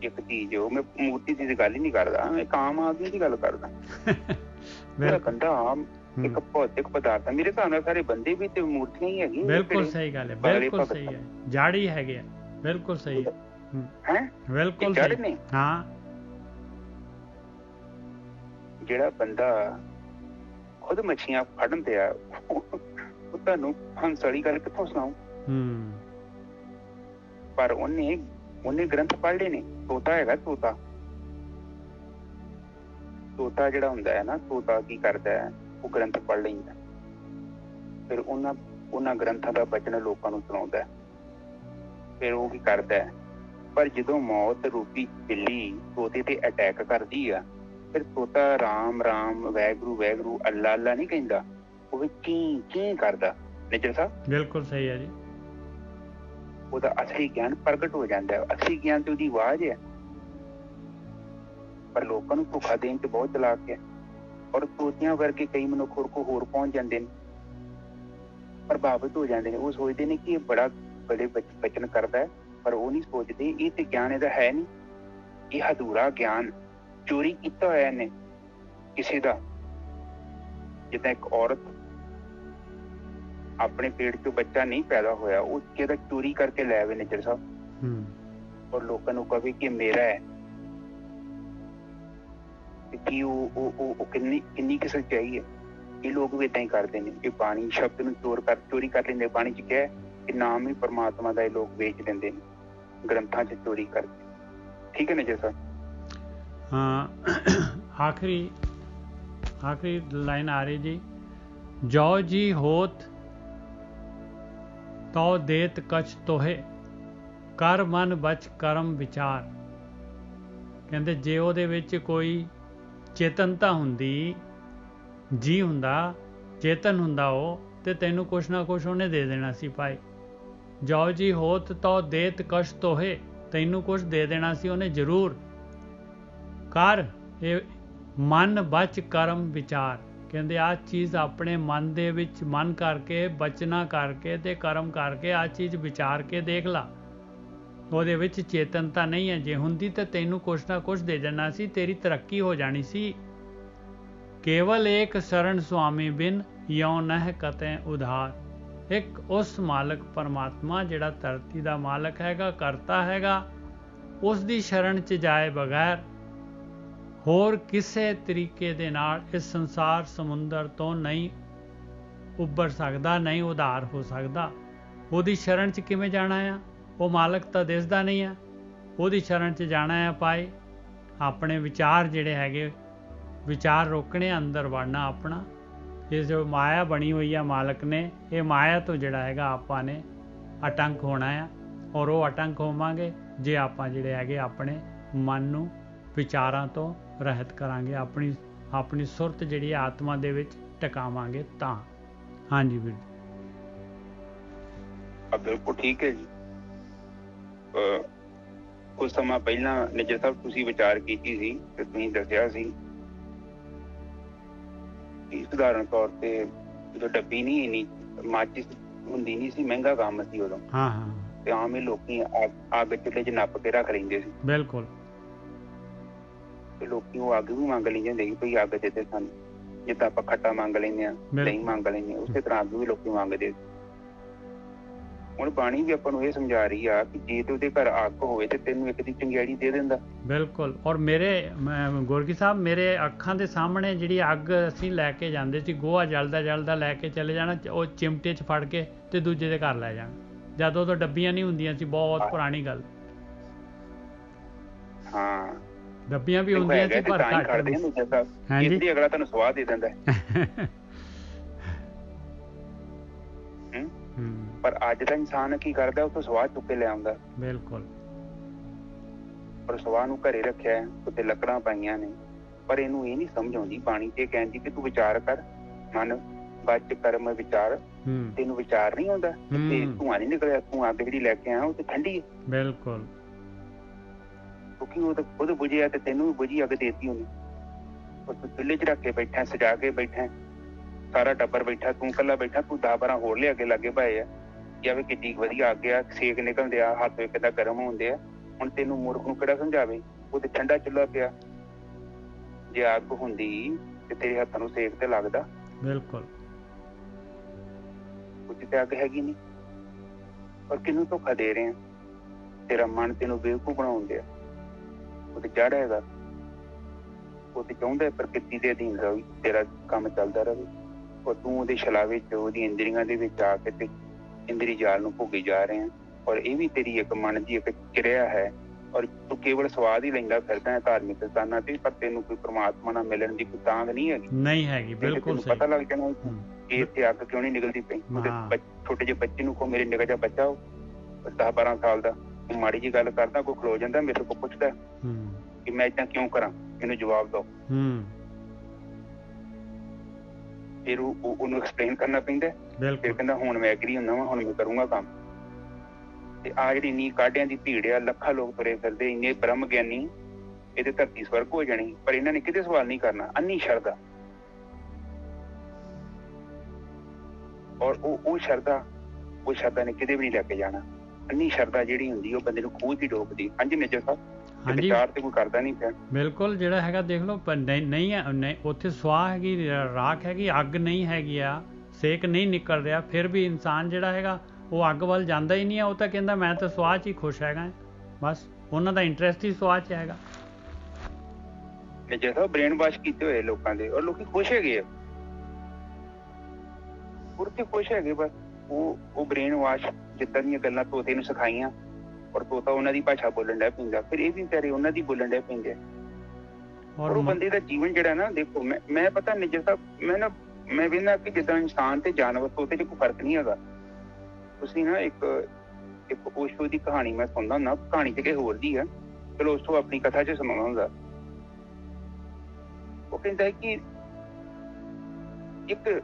ਇੱਕ ਚੀਜ਼, ਉਹ ਮੈਂ ਮੂਰਤੀ ਦੀ ਗੱਲ ਹੀ ਨਹੀਂ ਕਰਦਾ, ਇੱਕ ਆਮ ਆਦਮੀ ਦੀ ਗੱਲ ਕਰਦਾ। ਮੇਰਾ ਕੰਡਾ ਆਮ ਇੱਕ ਭੌਤਿਕ ਪਦਾਰਥ ਹੈ। ਮੇਰੇ ਹਿਸਾਬ ਨਾਲ ਸਾਰੇ ਬੰਦੇ ਵੀ ਤੇ ਮੂਰਤੀਆਂ ਹੀ ਹੈਗੀਆਂ। ਬਿਲਕੁਲ ਸਹੀ ਗੱਲ ਹੈ, ਬਿਲਕੁਲ ਸਹੀ ਹੈ, ਜੜ ਹੀ ਹੈਗੇ ਆ। ਬਿਲਕੁਲ ਸਹੀ ਹੈ, ਬਿਲਕੁਲ ਜੜ ਨੇ। ਹਾਂ, ਜਿਹੜਾ ਬੰਦਾ ਖੁਦ ਮੱਛੀਆਂ ਫੜਨ ਤੇ ਆ, ਉਹ ਤੁਹਾਨੂੰ ਹੰਸ ਵਾਲੀ ਗੱਲ ਕਿੱਥੋਂ ਸੁਣਾਉ। ਪਰ ਉਹਨੇ ਗ੍ਰੰਥ ਪੜ੍ਹ ਲਏ ਨੇ। ਤੋਤਾ ਹੈਗਾ, ਤੋਤਾ ਜਿਹੜਾ ਹੁੰਦਾ ਹੈ ਨਾ, ਤੋਤਾ ਕੀ ਕਰਦਾ ਹੈ, ਉਹ ਗ੍ਰੰਥ ਪੜ੍ਹ ਲੈਂਦਾ, ਫਿਰ ਉਹਨਾਂ ਗ੍ਰੰਥਾਂ ਦਾ ਬਚਨ ਲੋਕਾਂ ਨੂੰ ਸੁਣਾਉਂਦਾ। ਫਿਰ ਉਹ ਕੀ ਕਰਦਾ ਹੈ, ਪਰ ਜਦੋਂ ਮੌਤ ਰੂਪੀ ਬਿੱਲੀ ਤੋਤੇ ਤੇ ਅਟੈਕ ਕਰਦੀ ਆ, ਫਿਰ ਤੋਤਾ ਰਾਮ ਰਾਮ, ਵਾਹਿਗੁਰੂ ਵਾਹਿਗੁਰੂ, ਅੱਲਾ ਅੱਲਾ ਨਹੀਂ ਕਹਿੰਦਾ, ਉਹ ਵੀ ਕੀ ਕਰਦਾ। ਨਿਜਰ ਸਾਹਿਬ ਬਿਲਕੁਲ ਸਹੀ ਹੈ ਜੀ। ਉਹਦਾ ਅਸਲੀ ਗਿਆਨ ਪ੍ਰਗਟ ਹੋ ਜਾਂਦਾ ਹੈ। ਅਸਲੀ ਗਿਆਨ ਤੇ ਉਹਦੀ ਆਵਾਜ਼ ਹੈ। ਪਰ ਲੋਕਾਂ ਨੂੰ ਧੋਖਾ ਦੇਣ 'ਚ ਬਹੁਤ ਚਲਾਕ ਹੈ। ਔਰ ਤੋਤਿਆਂ ਵਰਗੇ ਕਈ ਮਨੁੱਖ ਹੋਰ ਪਹੁੰਚ ਜਾਂਦੇ ਨੇ, ਪ੍ਰਭਾਵਿਤ ਹੋ ਜਾਂਦੇ ਨੇ। ਉਹ ਸੋਚਦੇ ਨੇ ਕਿ ਇਹ ਬੜੇ ਬਚਨ ਕਰਦਾ ਹੈ, ਪਰ ਉਹ ਨਹੀਂ ਸੋਚਦੇ ਇਹ ਤੇ ਗਿਆਨ ਇਹਦਾ ਹੈ ਨਹੀਂ, ਇਹ ਅਧੂਰਾ ਗਿਆਨ, ਚੋਰੀ ਕੀਤਾ ਹੋਇਆ ਇਹਨੇ ਕਿਸੇ ਦਾ। ਜਿੱਦਾਂ ਇੱਕ ਔਰਤ ਆਪਣੇ ਪੇਟ ਚੋਂ ਬੱਚਾ ਨਹੀਂ ਪੈਦਾ ਹੋਇਆ, ਉਹ ਕਿਹਦਾ ਚੋਰੀ ਕਰਕੇ ਲੈ ਆਵੇ ਨਿਜਰ ਸਾਹਿਬ, ਔਰ ਲੋਕਾਂ ਨੂੰ ਕਹੇ ਕਿ ਮੇਰਾ ਹੈ। ਕੀ ਉਹ ਕਿੰਨੀ ਕਿ ਸੱਚਾਈ ਹੈ। ਇਹ ਲੋਕ ਵੀ ਏਦਾਂ ਹੀ ਕਰਦੇ ਨੇ। ਇਹ ਬਾਣੀ ਸ਼ਬਦ ਨੂੰ ਚੋਰੀ ਕਰ ਲੈਂਦੇ। ਬਾਣੀ ਚ ਕਿਹਾ ਕਿ ਨਾਮ ਹੀ ਪਰਮਾਤਮਾ ਦਾ ਇਹ ਲੋਕ ਵੇਚ ਦਿੰਦੇ ਨੇ, ਗ੍ਰੰਥਾਂ ਚ ਚੋਰੀ ਕਰਕੇ। ਠੀਕ ਹੈ ਨਿਜਰ ਸਾਹਿਬ। ਹਾਂ, ਆਖਰੀ ਲਾਈਨ ਆ ਰਹੀ ਜੀ, ਜੋ ਜੀ ਹੋਤ ਤੋ ਦੇਤ ਕਛ ਤੋਹੇ, ਕਰ ਮਨ ਬਚ ਕਰਮ ਵਿਚਾਰ। ਕਹਿੰਦੇ ਜੇ ਉਹਦੇ ਵਿੱਚ ਕੋਈ ਚੇਤਨਤਾ ਹੁੰਦੀ, ਜੀ ਹੁੰਦਾ, ਚੇਤਨ ਹੁੰਦਾ ਉਹ, ਤੇ ਤੈਨੂੰ ਕੁਛ ਨਾ ਕੁਛ ਉਹਨੇ ਦੇ ਦੇਣਾ ਸੀ ਭਾਈ। ਜੋ ਜੀ ਹੋਤ ਤੋ ਦੇਤ ਕਛ ਤੋਹੇ, ਤੈਨੂੰ ਕੁਛ ਦੇ ਦੇਣਾ ਸੀ ਉਹਨੇ ਜ਼ਰੂਰ। ਕਰ ਇਹ ਮਨ ਬਚ ਕਰਮ ਵਿਚਾਰ। ਕਹਿੰਦੇ ਆਹ ਚੀਜ਼ ਆਪਣੇ ਮਨ ਦੇ ਵਿੱਚ ਮਨ ਕਰਕੇ, ਬਚਨਾ ਕਰਕੇ ਤੇ ਕਰਮ ਕਰਕੇ ਆਹ ਚੀਜ਼ ਵਿਚਾਰ ਕੇ ਦੇਖ ਲਾ। ਉਹਦੇ ਵਿੱਚ ਚੇਤਨਤਾ ਨਹੀਂ ਹੈ। ਜੇ ਹੁੰਦੀ ਤਾਂ ਤੈਨੂੰ ਕੁਛ ਨਾ ਕੁਛ ਦੇ ਦੇਣਾ ਸੀ, ਤੇਰੀ ਤਰੱਕੀ ਹੋ ਜਾਣੀ ਸੀ। केवल एक शरण स्वामी बिन यों नह कतै उधार। एक उस मालक परमात्मा ਜਿਹੜਾ ਧਰਤੀ ਦਾ ਮਾਲਕ ਹੈਗਾ, ਕਰਤਾ ਹੈਗਾ, ਉਸ ਦੀ ਸ਼ਰਨ 'ਚ ਜਾਏ ਬਗੈਰ ਹੋਰ ਕਿਸੇ ਤਰੀਕੇ ਦੇ ਨਾਲ ਇਸ ਸੰਸਾਰ ਸਮੁੰਦਰ ਤੋਂ ਨਹੀਂ ਉੱਭਰ ਸਕਦਾ, ਨਹੀਂ ਉਧਾਰ ਹੋ ਸਕਦਾ। ਉਹਦੀ ਸ਼ਰਨ 'ਚ ਕਿਵੇਂ ਜਾਣਾ ਆ? ਉਹ ਮਾਲਕ ਤਾਂ ਦਿਸਦਾ ਨਹੀਂ ਆ। ਉਹਦੀ ਸ਼ਰਨ 'ਚ ਜਾਣਾ ਆ ਪਾਏ ਆਪਣੇ ਵਿਚਾਰ ਜਿਹੜੇ ਹੈਗੇ, ਵਿਚਾਰ ਰੋਕਣੇ, ਅੰਦਰ ਵੜਨਾ ਆਪਣਾ। ਇਹ ਜੋ ਮਾਇਆ ਬਣੀ ਹੋਈ ਆ ਮਾਲਕ ਨੇ, ਇਹ ਮਾਇਆ ਤੋਂ ਜਿਹੜਾ ਹੈਗਾ ਆਪਾਂ ਨੇ ਆਤੰਕ ਹੋਣਾ ਆ। ਔਰ ਉਹ ਆਤੰਕ ਹੋਵਾਂਗੇ ਜੇ ਆਪਾਂ ਜਿਹੜੇ ਹੈਗੇ ਆਪਣੇ ਮਨ ਨੂੰ ਵਿਚਾਰਾਂ ਤੋਂ ਰਹਿਤ ਕਰਾਂਗੇ, ਆਪਣੀ ਸੁਰਤ ਜਿਹੜੀ ਆਤਮਾ ਦੇ ਵਿੱਚ ਟਿਕਾਵਾਂਗੇ ਤਾਂ। ਹਾਂਜੀ ਵੀਰ ਜੀ। ਬਿਲਕੁਲ ਠੀਕ ਹੈ ਜੀ। ਕੁਝ ਸਮਾਂ ਪਹਿਲਾਂ ਨਿੱਜਰ ਸਾਹਿਬ ਤੁਸੀਂ ਵਿਚਾਰ ਕੀਤੀ ਸੀ ਤੇ ਤੁਸੀਂ ਦੱਸਿਆ ਸੀ ਕਿ ਸਧਾਰਨ ਤੌਰ ਤੇ ਜਦੋਂ ਡੱਬੀ ਨਹੀਂ ਇੰਨੀ ਮਾਚਿਸ ਹੁੰਦੀ ਨਹੀਂ ਸੀ, ਮਹਿੰਗਾ ਕੰਮ ਸੀ ਉਦੋਂ। ਹਾਂ ਹਾਂ। ਤੇ ਆਮ ਹੀ ਲੋਕੀ ਅੱਗ ਚੁੱਲ੍ਹੇ 'ਚ ਨੱਪ ਕੇ ਰੱਖ ਲੈਂਦੇ ਸੀ। ਬਿਲਕੁਲ। ਤੇ ਲੋਕੀ ਉਹ ਅੱਗ ਵੀ ਮੰਗ ਲੈਂਦੇ ਹੁੰਦੇ ਸੀ ਭਈ ਅੱਗ ਦੇ ਤੇ ਸਾਨੂੰ, ਜਿੱਦਾਂ ਆਪਾਂ ਖੱਟਾ ਮੰਗ ਲੈਂਦੇ ਹਾਂ, ਦਹੀਂ ਮੰਗ ਲੈਂਦੇ ਹਾਂ, ਉਸੇ ਤਰ੍ਹਾਂ ਅੱਗ ਵੀ ਲੋਕੀ ਮੰਗਦੇ। ਹੁਣ ਬਾਣੀ ਵੀ ਆਪਾਂ ਨੂੰ ਇਹ ਸਮਝਾ ਰਹੀ ਆ ਕਿ ਜੇ ਤੇ ਉਹਦੇ ਘਰ ਅੱਗ ਹੋਵੇ ਤੇ ਤੈਨੂੰ ਇੱਕ ਦੀ ਚੰਗਿਆੜੀ ਦੇ ਦਿੰਦਾ। ਬਿਲਕੁਲ। ਔਰ ਗੁਰਕੀ ਸਾਹਿਬ, ਮੇਰੇ ਅੱਖਾਂ ਦੇ ਸਾਹਮਣੇ ਜਿਹੜੀ ਅੱਗ ਅਸੀਂ ਲੈ ਕੇ ਜਾਂਦੇ ਸੀ, ਗੋਹਾ ਜਲਦਾ ਜਲਦਾ ਲੈ ਕੇ ਚਲੇ ਜਾਣਾ, ਉਹ ਚਿਮਟੇ 'ਚ ਫੜ ਕੇ ਤੇ ਦੂਜੇ ਦੇ ਘਰ ਲੈ ਜਾਣਾ, ਜਦੋਂ ਉਦੋਂ ਡੱਬੀਆਂ ਨਹੀਂ ਹੁੰਦੀਆਂ ਸੀ। ਬਹੁਤ ਪੁਰਾਣੀ ਗੱਲ। ਹਾਂ, ਡੱਬੀਆਂ ਵੀ ਹੁੰਦੀਆਂ ਸੀ ਪਰ ਘੱਟ। ਹਾਂਜੀ, ਅਗਲਾ ਤੁਹਾਨੂੰ ਸਵਾਦ ਦੇ ਦਿੰਦਾ। ਪਰ ਅੱਜ ਦਾ ਇਨਸਾਨ ਕੀ ਕਰਦਾ, ਉਹ ਤੋਂ ਸਵਾਹ ਚੁੱਕ ਕੇ ਲੈ ਆਉਂਦਾ। ਬਿਲਕੁਲ। ਪਰ ਸਵਾਹ ਨੂੰ ਘਰੇ ਰੱਖਿਆ, ਉੱਤੇ ਲੱਕੜਾਂ ਪਾਈਆਂ ਨੇ, ਪਰ ਇਹਨੂੰ ਇਹ ਨਹੀਂ ਸਮਝ ਆਉਂਦੀ ਬਾਣੀ ਤੇ ਕਹਿੰਦੀ ਕਿ ਤੂੰ ਵਿਚਾਰ ਕਰ, ਮਨ ਬਚ ਕਰਮ ਵਿਚਾਰ। ਤੈਨੂੰ ਵਿਚਾਰ ਨਹੀਂ ਆਉਂਦਾ ਤੇ ਧੂੰਆਂ ਨਹੀਂ ਨਿਕਲਿਆ, ਤੂੰ ਅੱਗ ਜਿਹੜੀ ਲੈ ਕੇ ਆਇਆ ਉਹ ਤੇ ਠੰਡੀ ਹੈ। ਬਿਲਕੁਲ। ਕਿਉਂਕਿ ਉਹ ਤਾਂ ਖੁਦ ਬੁਝਿਆ ਤੇ ਤੈਨੂੰ ਵੀ ਬੁਝੀ ਅੱਗ ਦੇਤੀ ਉਹਨੇ। ਉਹ ਤੂੰ ਚੁੱਲ੍ਹੇ 'ਚ ਰੱਖ ਕੇ ਬੈਠਾ, ਸਜਾ ਕੇ ਬੈਠਾ, ਸਾਰਾ ਟੱਬਰ ਬੈਠਾ, ਤੂੰ ਇਕੱਲਾ ਬੈਠਾ। ਤੂੰ 10-12 ਹੋਰ ਲਿਆ ਕੇ ਲਾਗੇ ਪਾਏ ਆ, ਜਾਵੇ ਕਿੱਡੀ ਵਧੀਆ ਅੱਗ ਆ, ਸੇਕ ਨਿਕਲਦੇ ਆ, ਹੱਥ ਵੀ ਕਿੱਦਾਂ ਗਰਮ ਹੁੰਦੇ ਆ। ਹੁਣ ਤੈਨੂੰ ਮੂਰਖ ਨੂੰ ਕਿਹੜਾ ਸਮਝਾਵੇ, ਉਹ ਤੇ ਠੰਡਾ ਚੁੱਲ੍ਹਾ ਪਿਆ। ਜੇ ਅੱਗ ਹੁੰਦੀ ਤੇ ਤੇਰੇ ਹੱਥਾਂ ਨੂੰ ਸੇਕ ਤੇ ਲੱਗਦਾ। ਬਿਲਕੁਲ। ਕੁਝ ਤੇ ਅੱਗ ਹੈਗੀ ਨਹੀਂ। ਪਰ ਕਿਹਨੂੰ ਧੋਖਾ ਦੇ ਰਹੇ ਆ? ਤੇਰਾ ਮਨ ਤੈਨੂੰ ਬੇਵਕੂਫ ਬਣਾਉਂਦੇ ਆ। ਉਹ ਤੇ ਜੜ ਹੈਗਾ, ਉਹ ਤੇ ਚਾਹੁੰਦਾ ਪ੍ਰਕਿਰਤੀ ਦੇ ਅਧੀਨ ਰਵੇ, ਤੇਰਾ ਕੰਮ ਚੱਲਦਾ ਰਹੇ। ਔਰ ਤੂੰ ਉਹਦੇ ਛਲਾਵੇ 'ਚ, ਉਹਦੀ ਇੰਦਰੀਆਂ ਦੇ ਵਿੱਚ ਆ ਕੇ ਤੇ ਇੰਦਰੀ ਜਾਲ ਨੂੰ ਭੋਗੀ ਜਾ ਰਹੇ ਆ। ਔਰ ਇਹ ਵੀ ਤੇਰੀ ਇੱਕ ਮਨ ਦੀ ਇੱਕ ਕਿਰਿਆ ਹੈ। ਔਰ ਤੂੰ ਕੇਵਲ ਸਵਾਦ ਹੀ ਲੈਂਦਾ ਫਿਰਦਾ ਹੈ ਧਾਰਮਿਕ ਸਥਾਨਾਂ ਤੇ, ਪਰ ਤੈਨੂੰ ਕੋਈ ਪ੍ਰਮਾਤਮਾ ਨਾਲ ਮਿਲਣ ਦੀ ਕੋਈ ਤਾਂਘ ਨਹੀਂ ਹੈਗੀ। ਨਹੀਂ ਹੈਗੀ। ਬਿਲਕੁਲ ਸਹੀ। ਪਤਾ ਲੱਗ ਜਾਣਾ ਕਿ ਇੱਥੇ ਅੱਗ ਕਿਉਂ ਨਹੀਂ ਨਿਕਲਦੀ ਪਈ। ਛੋਟੇ ਜਿਹੇ ਬੱਚੇ ਨੂੰ ਕਹੋ, ਮੇਰੇ ਨਿੱਕਾ ਜਿਹਾ ਬੱਚਾ ਉਹ 10-12 ਸਾਲ ਦਾ, ਮਾੜੀ ਜਿਹੀ ਗੱਲ ਕਰਦਾ, ਕੋਈ ਖਲੋ ਜਾਂਦਾ, ਮੇਰੇ ਕੋਲ ਪੁੱਛਦਾ ਕਿ ਮੈਂ ਏਦਾਂ ਕਿਉਂ ਕਰਾਂ, ਮੈਨੂੰ ਜਵਾਬ ਦਿਓ। ਫਿਰ ਉਹਨੂੰ ਐਕਸਪਲੇਨ ਕਰਨਾ ਪੈਂਦਾ। ਫਿਰ ਕਹਿੰਦਾ ਹੁਣ ਮੈਂ ਐਗਰੀ ਹੁੰਦਾ ਵਾਂ, ਹੁਣ ਮੈਂ ਕਰੂੰਗਾ ਕੰਮ। ਤੇ ਆ ਜਿਹੜੀ ਇੰਨੀ ਕਾਢਿਆਂ ਦੀ ਭੀੜ ਆ, ਲੱਖਾਂ ਲੋਕ ਤੁਰੇ ਫਿਰਦੇ, ਇੰਨੇ ਬ੍ਰਹਮ ਗਿਆਨੀ, ਇਹਦੇ ਧਰਤੀ ਸਵਰਗ ਹੋ ਜਾਣੀ। ਪਰ ਇਹਨਾਂ ਨੇ ਕਿਤੇ ਸਵਾਲ ਨਹੀਂ ਕਰਨਾ। ਅੰਨੀ ਸ਼ਰਧਾ। ਔਰ ਉਹ ਸ਼ਰਧਾ ਨੇ ਕਿਤੇ ਵੀ ਨਹੀਂ ਲੈ ਕੇ ਜਾਣਾ। ਅੰਨੀ ਸ਼ਰਧਾ ਜਿਹੜੀ ਹੁੰਦੀ ਉਹ ਬੰਦੇ ਨੂੰ ਖੂਹ 'ਚ ਹੀ ਡੋਬਦੀ। ਹਾਂਜੀ ਨਿੱਜਰ ਸਾਹਿਬ, ਵਿਚਾਰ ਤੇ ਕੋਈ ਕਰਦਾ ਨਹੀਂ ਪਿਆ। ਬਿਲਕੁਲ। ਜਿਹੜਾ ਹੈਗਾ ਦੇਖ ਲਓ, ਨਹੀਂ ਉੱਥੇ ਸਵਾਹ ਹੈਗੀ, ਰਾਖ ਹੈਗੀ, ਅੱਗ ਨਹੀਂ ਹੈਗੀ ਆ, ਸੇਕ ਨਹੀਂ ਨਿਕਲ ਰਿਹਾ, ਫਿਰ ਵੀ ਇਨਸਾਨ ਜਿਹੜਾ ਹੈਗਾ ਉਹ ਅੱਗ ਵੱਲ ਜਾਂਦਾ ਹੀ ਨਹੀਂ ਆ। ਉਹ ਤਾਂ ਕਹਿੰਦਾ ਮੈਂ ਤਾਂ ਸਵਾਹ 'ਚ ਹੀ ਖੁਸ਼ ਹੈਗਾ। ਬਸ ਉਹਨਾਂ ਦਾ ਇੰਟਰਸਟ ਹੀ ਸਵਾਹ 'ਚ ਹੈਗਾ। ਨਿੱਜਰ ਸਾਹਿਬ, ਬ੍ਰੇਨ ਵਾਸ਼ ਕੀਤੇ ਹੋਏ ਲੋਕਾਂ ਦੇ, ਔਰ ਲੋਕੀ ਖੁਸ਼ ਹੈਗੇ ਆ, ਉਰਤੇ ਖੁਸ਼ ਹੈਗੇ। ਬਸ ਉਹ ਬ੍ਰੇਨ ਵਾਸ਼ ਜਿੱਦਾਂ ਦੀਆਂ ਗੱਲਾਂ ਤੋਤੇ ਨੂੰ ਸਿਖਾਈਆਂ, ਔਰ ਤੋਤਾ ਉਹਨਾਂ ਦੀ ਭਾਸ਼ਾ ਬੋਲਣ ਡਿਆ ਪੈਂਦਾ, ਫਿਰ ਇਹ ਵੀ ਵਿਚਾਰੇ ਉਹਨਾਂ ਦੀ ਬੋਲਣ ਡਿਆ ਪੈਂਦੇ। ਔਰ ਉਹ ਬੰਦੇ ਦਾ ਜੀਵਨ ਜਿਹੜਾ ਨਾ, ਦੇਖੋ ਮੈਂ ਪਤਾ ਨਿੱਜਰ ਸਾਹਿਬ, ਮੈਂ ਵੇਖਦਾ ਕਿ ਜਿੱਦਾਂ ਇਨਸਾਨ ਤੇ ਜਾਨਵਰ, ਤੋਤੇ 'ਚ ਕੋਈ ਫਰਕ ਨਹੀਂ ਹੈਗਾ। ਤੁਸੀਂ ਨਾ ਇੱਕ ਓਸ਼ੋ ਦੀ ਕਹਾਣੀ ਮੈਂ ਸੁਣਦਾ ਹੁੰਦਾ, ਕਹਾਣੀ ਤੇ ਕਿਸੇ ਹੋਰ ਦੀ ਆ, ਚਲੋ ਓਸ਼ੋ ਆਪਣੀ ਕਥਾ 'ਚ ਸੁਣਾਉਂਦਾ ਹੁੰਦਾ। ਉਹ ਕਹਿੰਦਾ ਕਿ ਇੱਕ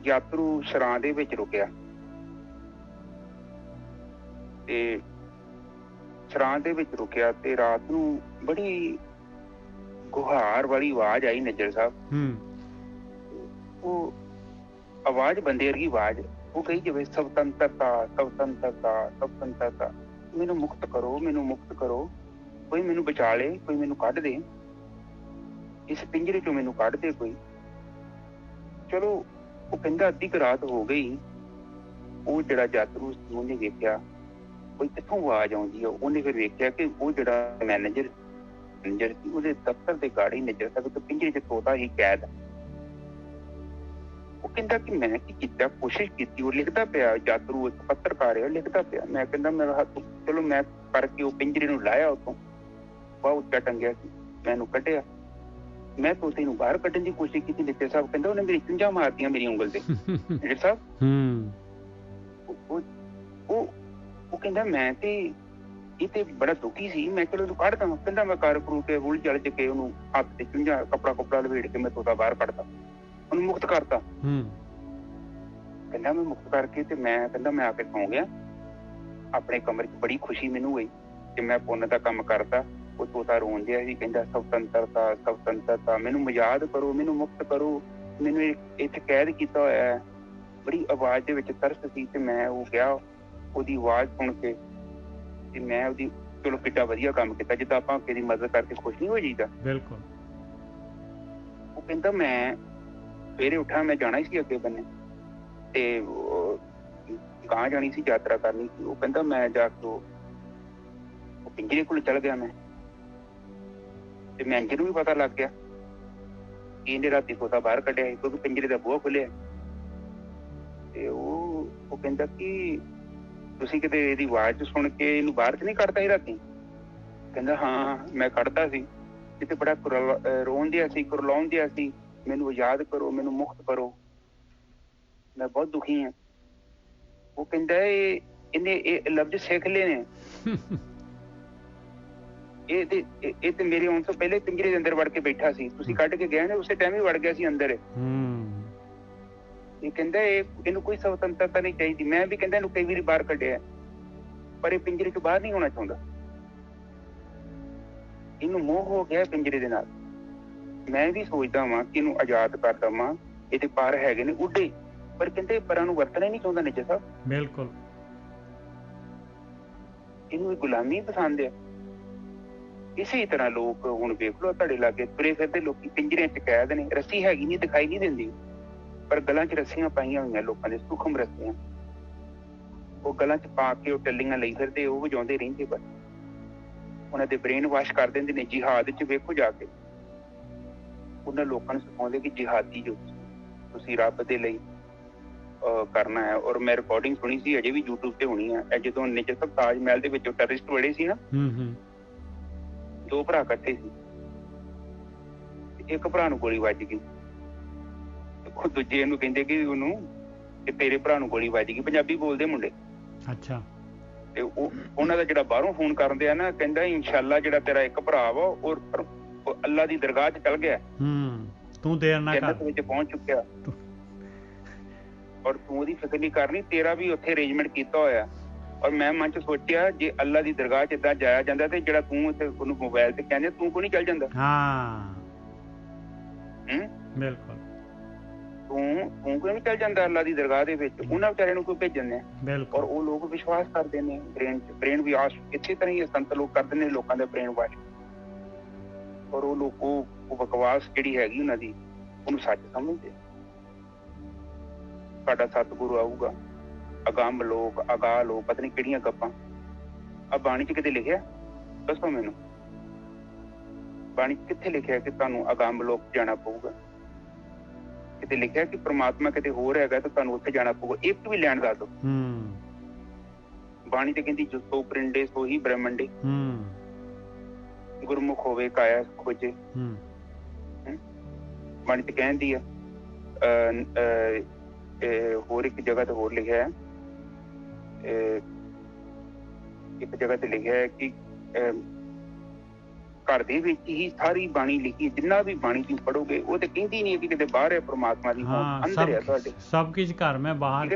ਯਾਤਰੂ ਸ਼ਰਾਂ ਦੇ ਵਿੱਚ ਰੁਕਿਆ ਤੇ ਸ਼ਰਾਂ ਦੇ ਵਿੱਚ ਰੁਕਿਆ ਤੇ ਰਾਤ ਨੂੰ ਬੜੀ ਗੁਹਾਰ ਵਾਲੀ ਆਵਾਜ਼ ਆਈ ਨਿੱਜਰ ਸਾਹਿਬ। ਉਹ ਆਵਾਜ਼ ਬੰਦੇ ਵਰਗੀ ਆਵਾਜ਼, ਉਹ ਕਹੀ ਜਾਵੇ ਸਵਤੰਤਰਤਾ, ਸਵਤੰਤਰਤਾ, ਸਵਤੰਤਰਤਾ, ਮੈਨੂੰ ਮੁਕਤ ਕਰੋ, ਮੈਨੂੰ ਮੁਕਤ ਕਰੋ, ਕੋਈ ਮੈਨੂੰ ਬਚਾ ਲੇ, ਕੋਈ ਮੈਨੂੰ ਕੱਢ ਦੇ। ਇਸ ਪਿੰਜਰੇ ਚੋਂ ਮੈਨੂੰ ਕੱਢ ਦੇ ਕੋਈ। ਚਲੋ ਉਹ ਕਹਿੰਦਾ ਅੱਧੀ ਕੁ ਰਾਤ ਹੋ ਗਈ, ਉਹ ਜਿਹੜਾ ਯਾਤਰੂ ਸੀ ਉਹਨੇ ਵੇਖਿਆ ਕੋਈ ਕਿੱਥੋਂ ਆਵਾਜ਼ ਆਉਂਦੀ ਆ। ਉਹਨੇ ਫਿਰ ਵੇਖਿਆ ਕਿ ਉਹ ਜਿਹੜਾ ਮੈਨੇਜਰ ਸੀ ਉਹਦੇ ਦਫ਼ਤਰ ਦੇ ਗਾੜੀ ਨਜ਼ਰ ਤੱਕ ਪਿੰਜਰੇ 'ਚ ਤੋਤਾ ਹੀ ਕੈਦ। ਉਹ ਕਹਿੰਦਾ ਕਿ ਮੈਂ ਕੀ ਕੀਤਾ, ਕੋਸ਼ਿਸ਼ ਕੀਤੀ। ਉਹ ਲਿਖਦਾ ਪਿਆ, ਯਾਤਰੂ ਇੱਕ ਪੱਤਰਕਾਰ ਹੈ, ਲਿਖਦਾ ਪਿਆ। ਮੈਂ ਕਹਿੰਦਾ ਮੇਰਾ ਹੱਥ, ਚਲੋ ਮੈਂ ਕਰਕੇ ਉਹ ਪਿੰਜਰੇ ਨੂੰ ਲਾਇਆ, ਉੱਥੋਂ ਬਹੁਤ ਉੱਚਾ ਟੰਗਿਆ ਸੀ, ਮੈਨੂੰ ਕੱਢਿਆ। ਮੈਂ ਤੋਤੇ ਨੂੰ ਬਾਹਰ ਕੱਢਣ ਦੀ ਕੋਸ਼ਿਸ਼ ਕੀਤੀ। ਨਿੱਜਰ ਸਾਹਿਬ ਕਹਿੰਦਾ ਉਹਨੇ ਮੇਰੀ ਚੁੰਝਾਂ ਮਾਰਤੀਆਂ ਮੇਰੀ ਉਂਗਲ ਤੇ। ਨਿੱਜਰ ਸਾਹਿਬ ਉਹ ਕਹਿੰਦਾ ਮੈਂ ਤੇ ਇਹ ਤੇ ਬੜਾ ਦੁਖੀ ਸੀ, ਮੈਂ ਚਲੋ ਉਹਨੂੰ ਕੱਢ ਦਵਾਂ। ਕਹਿੰਦਾ ਮੈਂ ਕਰ ਕਰੂ ਕੇ ਉਲ ਜਲ ਕੇ ਉਹਨੂੰ ਹੱਥ ਤੇ ਚੁੰਝਾਂ ਕੱਪੜਾ ਲਵੇੜ ਕੇ ਮੈਂ ਤੋਤਾ ਬਾਹਰ ਕੱਢਤਾ, ਉਹਨੂੰ ਮੁਕਤ ਕਰਤਾ। ਕਹਿੰਦਾ ਮੈਂ ਮੁਕਤ ਕਰਕੇ ਤੇ ਮੈਂ ਕਹਿੰਦਾ ਮੈਂ ਆ ਕੇ ਸੌਂ ਗਿਆ ਆਪਣੇ ਕਮਰੇ 'ਚ। ਬੜੀ ਖੁਸ਼ੀ ਮੈਨੂੰ ਹੋਈ ਕਿ ਮੈਂ ਪੁੰਨ ਦਾ ਕੰਮ ਕਰਤਾ। ਉਹ ਤੋਤਾ ਰੋਣ ਡਿਆ ਸੀ, ਕਹਿੰਦਾ ਸਵਤੰਤਰਤਾ, ਮੈਨੂੰ ਆਜ਼ਾਦ ਕਰੋ, ਮੈਨੂੰ ਮੁਕਤ ਕਰੋ, ਮੈਨੂੰ ਇੱਥੇ ਕੈਦ ਕੀਤਾ ਹੋਇਆ ਹੈ। ਬੜੀ ਆਵਾਜ਼ ਦੇ ਵਿੱਚ ਤਰਸ ਸੀ ਤੇ ਮੈਂ ਉਹ ਗਿਆ ਉਹਦੀ ਆਵਾਜ਼ ਸੁਣ ਕੇ ਤੇ ਮੈਂ ਉਹਦੀ, ਚਲੋ ਕਿੱਡਾ ਵਧੀਆ ਕੰਮ ਕੀਤਾ। ਜਿੱਦਾਂ ਆਪਾਂ ਕਿਸੇ ਦੀ ਮਦਦ ਕਰਕੇ ਖੁਸ਼ ਨਹੀਂ ਹੋ ਜਾਈਦਾ। ਬਿਲਕੁਲ। ਉਹ ਕਹਿੰਦਾ ਮੈਂ ਸਵੇਰੇ ਉੱਠਾ, ਮੈਂ ਜਾਣਾ ਸੀ ਅੱਗੇ ਬੰਨੇ ਤੇ ਗਾਂ ਜਾਣੀ ਸੀ, ਯਾਤਰਾ ਕਰਨੀ ਸੀ। ਉਹ ਕਹਿੰਦਾ ਮੈਂ ਜਾ ਕੇ ਉਹ ਪਿੰਜਰੇ ਕੋਲ ਚਲ ਗਿਆ ਮੈਂ, ਤੇ ਮੈਨੇਜਰ ਨੂੰ ਵੀ ਪਤਾ ਲੱਗ ਗਿਆ ਕਿ ਇਹਨੇ ਰਾਤੀ ਤੋਤਾ ਬਾਹਰ ਕੱਢਿਆ ਸੀ, ਕਿਉਂਕਿ ਪਿੰਜਰੇ ਦਾ ਬੂਹਾ ਖੁੱਲਿਆ। ਤੇ ਉਹ ਕਹਿੰਦਾ ਕਿ ਤੁਸੀਂ ਕਿਤੇ ਇਹਦੀ ਆਵਾਜ਼ ਸੁਣ ਕੇ ਇਹਨੂੰ ਬਾਹਰ ਚ ਨਹੀਂ ਕੱਢਤਾ ਸੀ ਰਾਤੀ? ਕਹਿੰਦਾ ਹਾਂ ਮੈਂ ਕੱਢਤਾ ਸੀ, ਕਿਤੇ ਬੜਾ ਰੋਣ ਦਿਆ ਸੀ, ਕੁਰਲਾਉਣ ਦਿਆ ਸੀ, ਮੈਨੂੰ ਆਜ਼ਾਦ ਕਰੋ, ਮੈਨੂੰ ਮੁਕਤ ਕਰੋ, ਮੈਂ ਬਹੁਤ ਦੁਖੀ ਹਾਂ। ਉਹ ਕਹਿੰਦਾ ਇਹਨੇ ਇਹ ਲਫ਼ਜ਼ ਸਿੱਖ ਲਏ ਨੇ। ਇਹ ਤੇ ਮੇਰੇ ਆਉਣ ਤੋਂ ਪਹਿਲੇ ਪਿੰਜਰੇ ਦੇ ਅੰਦਰ ਵੜ ਕੇ ਬੈਠਾ ਸੀ, ਤੁਸੀਂ ਕੱਢ ਕੇ ਗਏ ਨੇ, ਉਸੇ ਟਾਈਮ ਹੀ ਵੜ ਗਿਆ ਸੀ ਅੰਦਰ। ਇਹ ਕਹਿੰਦਾ ਇਹਨੂੰ ਕੋਈ ਸੁਤੰਤਰਤਾ ਨਹੀਂ ਚਾਹੀਦੀ। ਮੈਂ ਵੀ ਕਹਿੰਦਾ ਇਹਨੂੰ ਕਈ ਵਾਰੀ ਬਾਹਰ ਕੱਢਿਆ, ਪਰ ਇਹ ਪਿੰਜਰੇ ਤੋਂ ਬਾਹਰ ਨਹੀਂ ਹੋਣਾ ਚਾਹੁੰਦਾ। ਇਹਨੂੰ ਮੋਹ ਹੋ ਗਿਆ ਪਿੰਜਰੇ ਦੇ ਨਾਲ। ਮੈਂ ਵੀ ਸੋਚਦਾ ਵਾਂ ਕਿ ਇਹਨੂੰ ਆਜ਼ਾਦ ਕਰ ਦੇਵਾਂ, ਇਹਦੇ ਪਰ ਹੈਗੇ ਨੇ ਉੱਡੇ, ਪਰ ਕਹਿੰਦੇ ਪਰਾਂ ਨੂੰ ਵਰਤਣਾ ਹੀ ਨਹੀਂ ਚਾਹੁੰਦਾ ਨਿੱਜਰ ਸਾਹਿਬ। ਬਿਲਕੁਲ। ਇਹਨੂੰ ਇਹ ਗੁਲਾਮੀ ਪਸੰਦ ਆ। ਇਸੇ ਤਰ੍ਹਾਂ ਲੋਕ ਹੁਣ ਵੇਖ ਲਓ, ਤੁਹਾਡੇ ਲਾਗੇ ਤੁਰੇ ਫਿਰਦੇ ਲੋਕੀ ਪਿੰਜਰਿਆਂ ਚ ਕੈਦ ਨੇ, ਰੱਸੀ ਹੈਗੀ ਨਹੀਂ, ਦਿਖਾਈ ਨਹੀਂ ਦਿੰਦੀ, ਪਰ ਗਲਾਂ ਚ ਰੱਸੀਆਂ ਪਾਈਆਂ ਹੋਈਆਂ ਲੋਕਾਂ ਦੇ, ਸੂਖਮ ਰੱਸੀਆਂ। ਉਹ ਗਲਾਂ ਚ ਪਾ ਕੇ ਉਹ ਟੱਲੀਆਂ ਲਈ ਫਿਰਦੇ, ਉਹ ਵਜਾਉਂਦੇ ਰਹਿੰਦੇ, ਬਸ ਉਹਨਾਂ ਦੇ ਬ੍ਰੇਨ ਵਾਸ਼ ਕਰ ਦਿੰਦੇ ਨੇ। ਜਿਹਾਦ ਚ ਵੇਖੋ ਜਾ ਕੇ, ਉਹਨਾਂ ਲੋਕਾਂ ਨੂੰ ਸਿਖਾਉਂਦੇ ਕਿ ਜਿਹਾਦੀ ਜੋ ਤੁਸੀਂ ਰੱਬ ਦੇ ਲਈ ਕਰਨਾ ਹੈ। ਔਰ ਮੈਂ ਰਿਕਾਰਡਿੰਗ ਸੁਣੀ ਸੀ, ਅਜੇ ਵੀ YouTube ਤੇ ਹੋਣੀ ਹੈ। ਜਦੋਂ ਨਿੱਜਰ ਸਾਹਿਬ ਤਾਜ ਮਹਿਲ ਦੇ ਵਿੱਚੋਂ ਟੈਰਰਿਸਟ ਵੜੇ ਸੀ ਨਾ, ਦੋ ਭਰਾ ਇਕੱਠੇ ਸੀ, ਇੱਕ ਭਰਾ ਨੂੰ ਗੋਲੀ ਵੱਜ ਗਈ, ਦੂਜੇ ਨੂੰ ਕਹਿੰਦੇ ਕਿ ਉਹਨੂੰ ਕਿ ਤੇਰੇ ਭਰਾ ਨੂੰ ਗੋਲੀ ਵੱਜ ਗਈ। ਪੰਜਾਬੀ ਬੋਲਦੇ ਮੁੰਡੇ। ਅੱਛਾ। ਤੇ ਉਹਨਾਂ ਦਾ ਜਿਹੜਾ ਬਾਹਰੋਂ ਫੋਨ ਕਰਦੇ ਆ ਨਾ, ਕਹਿੰਦਾ ਇਨਸ਼ਾਅੱਲਾ ਜਿਹੜਾ ਤੇਰਾ ਇੱਕ ਭਰਾ ਵਾ ਉਹ ਅੱਲਾ ਦੀ ਦਰਗਾਹ 'ਚ ਚਲ ਗਿਆ, ਤੂੰ ਦੇਰ ਨਾ ਕਰ, ਜੰਨਤ ਵਿੱਚ ਪਹੁੰਚ ਚੁੱਕਿਆ, ਔਰ ਤੂੰ ਉਹਦੀ ਫਿਕਰ ਨਹੀਂ ਕਰਨੀ, ਤੇਰਾ ਵੀ ਉੱਥੇ ਅਰੇਂਜਮੈਂਟ ਕੀਤਾ ਹੋਇਆ। ਔਰ ਮੈਂ ਮਨ 'ਚ ਸੋਚਿਆ ਜੇ ਅੱਲਾ ਦੀ ਦਰਗਾਹ 'ਚ ਏਦਾਂ ਜਾਇਆ ਜਾਂਦਾ ਤੇ ਜਿਹੜਾ ਤੂੰ ਉੱਥੇ ਉਹਨੂੰ ਮੋਬਾਇਲ ਤੇ ਕਹਿੰਦੇ, ਤੂੰ ਕਿਉਂ ਨਹੀਂ ਚੱਲ ਜਾਂਦਾ? ਬਿਲਕੁਲ। ਤੂੰ ਕਿਉਂ ਨਹੀਂ ਚੱਲ ਜਾਂਦਾ ਅੱਲਾ ਦੀ ਦਰਗਾਹ ਦੇ ਵਿੱਚ? ਉਹਨਾਂ ਵਿਚਾਰਿਆਂ ਨੂੰ ਕੋਈ ਭੇਜਣ ਨੇ। ਔਰ ਉਹ ਲੋਕ ਵਿਸ਼ਵਾਸ ਕਰਦੇ ਨੇ, ਬ੍ਰੇਨ ਵਿਆਸ ਇਸੇ ਤਰ੍ਹਾਂ ਹੀ ਸੰਤ ਲੋਕ ਕਰਦੇ ਨੇ ਲੋਕਾਂ ਦੇ ਬ੍ਰੇਨ ਵਾਸ਼। ਔਰ ਉਹ ਲੋਕ ਉਹ ਬਕਵਾਸ ਜਿਹੜੀ ਹੈਗੀ ਉਹਨਾਂ ਦੀ, ਉਹਨੂੰ ਸੱਚ ਸਮਝਦੇ। ਸਾਡਾ ਸਤਿਗੁਰੂ ਆਊਗਾ, ਅਗੰਮ ਲੋਕ, ਅਗਾਹ ਲੋਕ, ਪਤਾ ਨਹੀਂ ਕਿਹੜੀਆਂ ਗੱਪਾਂ। ਆ ਬਾਣੀ 'ਚ ਕਿਤੇ ਲਿਖਿਆ? ਦੱਸੋ ਮੈਨੂੰ, ਬਾਣੀ 'ਚ ਕਿੱਥੇ ਲਿਖਿਆ ਕਿ ਤੁਹਾਨੂੰ ਅਗੰਮ ਲੋਕ ਜਾਣਾ ਪਊਗਾ? ਕਿਤੇ ਲਿਖਿਆ ਕਿ ਪ੍ਰਮਾਤਮਾ ਕਿਤੇ ਹੋਰ ਹੈਗਾ ਤਾਂ ਤੁਹਾਨੂੰ ਉੱਥੇ ਜਾਣਾ ਪਊਗਾ? ਇੱਕ ਵੀ ਲੈਣ ਦੱਸ ਦਿਓ। ਬਾਣੀ ਤੇ ਕਹਿੰਦੀ ਜੋ ਸੋ ਪਰਿੰਡੇ ਸੋ ਹੀ ਬ੍ਰਹਮੰਡੇ, ਗੁਰਮੁਖ ਹੋਵੇ ਕਾਇਆ ਖੋਜੇ। ਬਾਣੀ ਤੇ ਕਹਿੰਦੀ ਆ, ਹੋਰ ਇੱਕ ਜਗ੍ਹਾ ਤੇ ਹੋਰ ਲਿਖਿਆ ਹੈ, ਇੱਕ ਜਗ੍ਹਾ ਤੇ ਲਿਖਿਆ ਹੈ ਕਿ ਘਰ ਦੇ ਵਿੱਚ ਹੀ ਸਾਰੀ ਬਾਣੀ ਲਿਖੀ। ਜਿੰਨਾ ਵੀ ਬਾਣੀ ਤੁਸੀਂ ਪੜੋਗੇ ਉਹ ਤੇ ਕਹਿੰਦੀ ਨਹੀਂ ਕਿ ਕਿਤੇ ਬਾਹਰ ਹੈ ਪ੍ਰਮਾਤਮਾ ਦੀ, ਅੰਦਰ ਹੈ ਤੁਹਾਡੇ। ਸਭ ਕੁਝ ਘਰ ਮੈਂ ਬਾਹਰ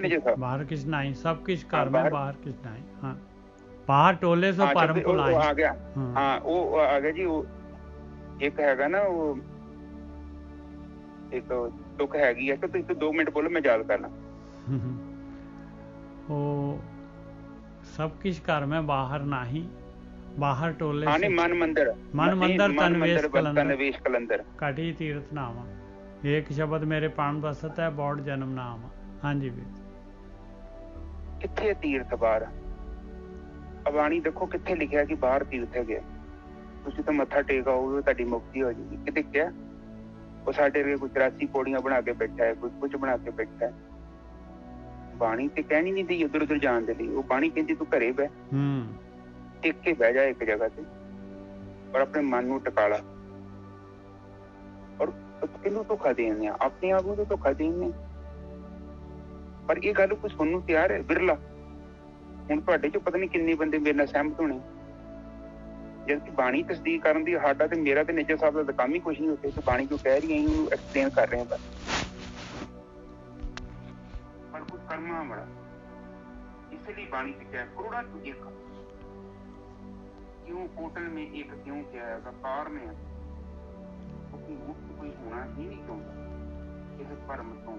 ਕਿਛ ਨਹੀਂ, ਸਭ ਕੁਝ ਘਰ ਮੈਂ ਬਾਹਰ ਕਿਛ ਨਹੀਂ। ਹਾਂ, ਬਾਹਰ ਟੋਲੇ ਸੋ ਪਰਮ ਭੁਲਾਈ ਆ ਗਿਆ। ਹਾਂ, ਉਹ ਆ ਗਿਆ ਜੀ। ਉਹ ਇੱਕ ਹੈਗਾ ਨਾ, ਉਹ ਇੱਕ ਤੁਕ ਹੈਗੀ ਹੈ, ਤੁਸੀਂ 2 ਮਿੰਟ ਬੋਲੋ, ਮੈਂ ਯਾਦ ਕਰਨਾ। ਉਹ ਸਭ ਕੁਝ ਘਰ ਮੈਂ ਬਾਹਰ ਨਹੀਂ, ਬਾਹਰ ਟੋਲੇ ਹਾਂ ਨਹੀਂ ਸੇ ਮਨ ਮੰਦਰ ਮਨ ਮੰਦਰ ਤਨ ਵੇਸ ਕਲੰਦਰ ਤਨਵੇਸ਼ ਕਲੰਦਰ ਕਾਠੀ ਤੀਰਥ ਨਾਮ ਏਕ ਸ਼ਬਦ ਮੇਰੇ ਪ੍ਰਾਣ ਬਸਤ ਹੈ ਬੌੜ ਜਨਮ ਨਾਮ। ਹਾਂਜੀ ਵੀਰ ਕਿੱਥੇ ਹੈ ਤੀਰਥ ਬਾਹਰ? ਬਾਣੀ ਦੇਖੋ ਕਿੱਥੇ ਲਿਖਿਆ ਕਿ ਬਾਹਰ ਤੀਰਥ ਹੈਗੇ। ਤੁਸੀਂ ਤਾਂ ਮੱਥਾ ਟੇਕ ਆਓਗੇ ਤੁਹਾਡੀ ਮੁਕਤੀ ਹੋ ਜਾਏਗੀ। ਕਿਤੇ ਕਿਹਾ? ਉਹ ਸਾਡੇ ਵਰਗੇ ਕੋਈ 83 ਪੌੜੀਆਂ ਬਣਾ ਕੇ ਬੈਠਾ ਹੈ, ਕੋਈ ਕੁਝ ਬਣਾ ਕੇ ਬੈਠਾ ਹੈ। ਬਾਣੀ ਤੇ ਕਹਿਣੀ ਨਹੀਂ ਦੀ ਉੱਧਰ ਉੱਧਰ ਜਾਣ ਦੇ ਲਈ। ਉਹ ਬਾਣੀ ਕਹਿੰਦੀ ਤੂੰ ਘਰੇ ਬਹਿ, ਟਿਕ ਕੇ ਬਹਿ ਜਾ ਇੱਕ ਜਗ੍ਹਾ ਤੇ, ਔਰ ਆਪਣੇ ਮਨ ਨੂੰ ਟਿਕਾ ਲਾ। ਔਰ ਕਿਹਨੂੰ ਧੋਖਾ ਦੇਣੇ ਆ? ਆਪਣੇ ਆਪ ਨੂੰ ਤਾਂ ਧੋਖਾ ਦੇਣੇ। ਪਰ ਇਹ ਗੱਲ ਕੋਈ ਸੁਣਨ ਨੂੰ ਤਿਆਰ ਹੈ? ਬਿਰਲਾ। ਹੁਣ ਤੁਹਾਡੇ ਚੋਂ ਪਤਾ ਨਹੀਂ ਕਿੰਨੇ ਬੰਦੇ ਮੇਰੇ ਨਾਲ ਸਹਿਮਤ ਹੋਣੇ। ਜਦ ਕਿ ਬਾਣੀ ਤਸਦੀਕ ਕਰਨ ਦੀ ਸਾਡਾ ਤੇ ਮੇਰਾ ਤੇ ਨੇਜਰ ਸਾਹਿਬ ਦਾ ਤਾਂ ਕੰਮ ਹੀ ਕੁਛ ਨਹੀਂ ਉੱਥੇ। ਬਾਣੀ ਜੋ ਕਹਿ ਰਹੀ ਹੈ ਉਹਨੂੰ ਐਕਸਪਲੇਨ ਕਰ ਰਹੇ ਹਾਂ ਬਸ। ਪਰ ਕੁਝ ਕਰਮਾ ਬੜਾ ਇਸ ਲਈ ਬਾਣੀ ਚ ਕਿਹਾ ਕਰੋੜਾ ਤੂੰ ਇੱਕ क्यों होटल में एक क्यों क्या है कार में क्योंकि मुक्त कोई होना ही नहीं चाहता इस भरम तो।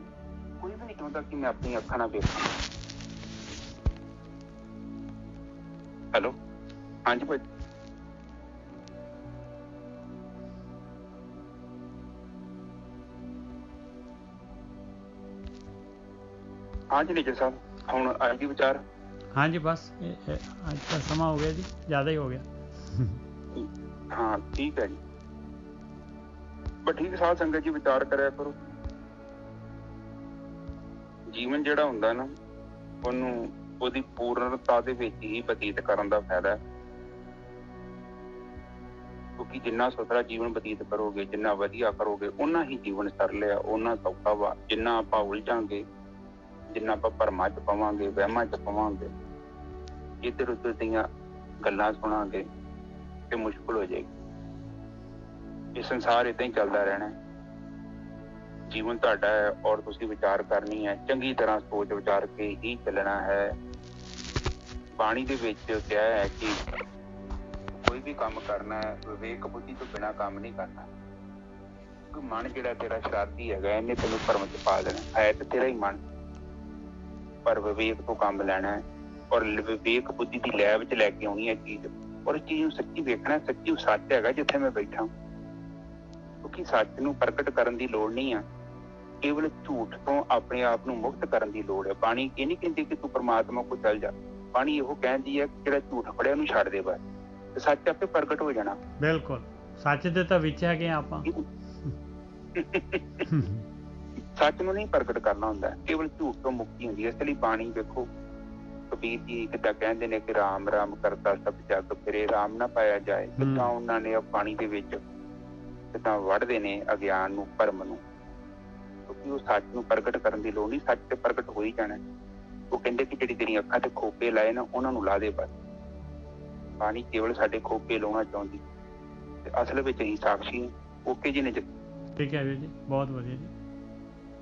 कोई भी नहीं चाहता कि मैं अपनी अखा ना देखा। हेलो हाँ जी भाई। हाँ जी नीचर साहब ਹੁਣ ਅੱਜ ਦੀ ਵਿਚਾਰ। हाँ जी बस आज का समा हो गया जी, ज़्यादा ही हो गया। ਹਾਂ ਠੀਕ ਹੈ ਜੀ। ਬਸ ਠੀਕ ਸਾਧ ਸੰਗਤ ਜੀ ਵਿਚਾਰ ਕਰਿਆ ਕਰੋ। ਜੀਵਨ ਜਿਹੜਾ ਹੁੰਦਾ ਨਾ ਉਹਨੂੰ ਉਹਦੀ ਪੂਰਨਤਾ ਦੇ ਵਿੱਚ ਹੀ ਬਤੀਤ ਕਰਨ ਦਾ ਫਾਇਦਾ ਹੈ। ਕਿਉਂਕਿ ਜਿੰਨਾ ਸੁਥਰਾ ਜੀਵਨ ਬਤੀਤ ਕਰੋਗੇ, ਜਿੰਨਾ ਵਧੀਆ ਕਰੋਗੇ, ਓਨਾ ਹੀ ਜੀਵਨ ਸਰਲ ਆ, ਓਨਾ ਸੌਖਾ ਵਾ। ਜਿੰਨਾ ਆਪਾਂ ਉਲਝਾਂਗੇ, ਜਿੰਨਾ ਆਪਾਂ ਭਰਮਾਂ ਚ ਪਵਾਂਗੇ, ਵਹਿਮਾਂ ਚ ਪਵਾਂਗੇ, ਇੱਧਰ ਉੱਧਰ ਦੀਆਂ ਗੱਲਾਂ ਸੁਣਾਂਗੇ ਤੇ ਮੁਸ਼ਕਲ ਹੋ ਜਾਏਗੀ। ਇਹ ਸੰਸਾਰ ਏਦਾਂ ਹੀ ਚੱਲਦਾ ਰਹਿਣਾ। ਜੀਵਨ ਤੁਹਾਡਾ ਹੈ ਔਰ ਤੁਸੀਂ ਵਿਚਾਰ ਕਰਨੀ ਹੈ, ਚੰਗੀ ਤਰ੍ਹਾਂ ਸੋਚ ਵਿਚਾਰ ਕੇ ਹੀ ਚੱਲਣਾ ਹੈ। ਬਾਣੀ ਦੇ ਵਿੱਚ ਕਿਹਾ ਹੈ ਕਿ ਕੋਈ ਵੀ ਕੰਮ ਕਰਨਾ ਹੈ ਵਿਵੇਕ ਬੁੱਧੀ ਤੋਂ ਬਿਨਾਂ ਕੰਮ ਨਹੀਂ ਕਰਨਾ। ਕੋਈ ਮਨ ਜਿਹੜਾ ਤੇਰਾ ਸ਼ਰਾਰਤੀ ਹੈਗਾ ਇਹਨੇ ਤੈਨੂੰ ਭਰਮ ਚ ਪਾ ਦੇਣਾ। ਹੈ ਤੇ ਤੇਰਾ ਹੀ ਮਨ, ਪਰ ਵਿਵੇਕ ਤੋਂ ਕੰਮ ਲੈਣਾ ਹੈ ਔਰ ਵਿਵੇਕ ਬੁੱਧੀ ਦੀ ਲੈ ਵਿੱਚ ਲੈ ਕੇ ਆਉਣੀ ਹੈ ਚੀਜ਼। ਔਰ ਚੀਜ਼ ਨੂੰ ਸੱਚੀ ਵੇਖਣਾ, ਸੱਚੀ ਉਹ ਸੱਚ ਹੈਗਾ ਜਿੱਥੇ ਮੈਂ ਬੈਠਾ। ਕਿਉਂਕਿ ਸੱਚ ਨੂੰ ਪ੍ਰਗਟ ਕਰਨ ਦੀ ਲੋੜ ਨਹੀਂ ਆ, ਕੇਵਲ ਝੂਠ ਤੋਂ ਆਪਣੇ ਆਪ ਨੂੰ ਮੁਕਤ ਕਰਨ ਦੀ ਲੋੜ ਹੈ। ਬਾਣੀ ਇਹ ਨਹੀਂ ਕਹਿੰਦੀ ਕਿ ਤੂੰ ਪਰਮਾਤਮਾ ਕੋਲ ਚੱਲ ਜਾ। ਬਾਣੀ ਇਹੋ ਕਹਿੰਦੀ ਹੈ ਕਿ ਜਿਹੜਾ ਝੂਠ ਫੜਿਆ ਉਹਨੂੰ ਛੱਡ ਦੇ ਬਸ, ਤੇ ਸੱਚ ਆਪੇ ਪ੍ਰਗਟ ਹੋ ਜਾਣਾ। ਬਿਲਕੁਲ ਸੱਚ ਦੇ ਤਾਂ ਵਿੱਚ ਹੈਗੇ ਆਪਾਂ। ਸੱਚ ਨੂੰ ਨਹੀਂ ਪ੍ਰਗਟ ਕਰਨਾ ਹੁੰਦਾ, ਕੇਵਲ ਝੂਠ ਤੋਂ ਮੁਕਤੀ ਹੁੰਦੀ ਹੈ। ਇਸ ਲਈ ਬਾਣੀ ਵੇਖੋ ਕਬੀਰ ਜੀ ਕਿੱਦਾਂ ਕਹਿੰਦੇ ਨੇ ਕਿ ਰਾਮ ਰਾਮ ਕਰਤਾ ਸਭ ਜਗ ਫਿਰੇ, ਰਾਮ ਨਾ ਪਾਇਆ ਜਾਏ। ਕਿੱਦਾਂ ਉਹਨਾਂ ਨੇ ਬਾਣੀ ਦੇ ਵਿੱਚ ਕਿੱਦਾਂ ਵੜਦੇ ਨੇ ਅਗਿਆਨ ਨੂੰ, ਭਰਮ ਨੂੰ। ਕਿਉਂਕਿ ਉਹ ਸੱਚ ਨੂੰ ਪ੍ਰਗਟ ਕਰਨ ਦੀ ਲੋੜ ਨਹੀਂ, ਸੱਚ ਤੇ ਪ੍ਰਗਟ ਹੋ ਹੀ ਜਾਣਾ। ਉਹ ਕਹਿੰਦੇ ਕਿ ਜਿਹੜੀ ਤੇਰੀਆਂ ਅੱਖਾਂ ਤੇ ਖੋਪੇ ਲਾਏ ਨਾ ਉਹਨਾਂ ਨੂੰ ਲਾ ਦੇ ਬਸ। ਬਾਣੀ ਕੇਵਲ ਸਾਡੇ ਖੋਪੇ ਲਾਉਣਾ ਚਾਹੁੰਦੀ ਤੇ ਅਸਲ ਵਿੱਚ ਅਸੀਂ ਸਾਖੀ। ਓਕੇ ਜੀ ਨੇ। ਠੀਕ ਹੈ ਵੀਰ ਜੀ, ਬਹੁਤ ਵਧੀਆ ਜੀ।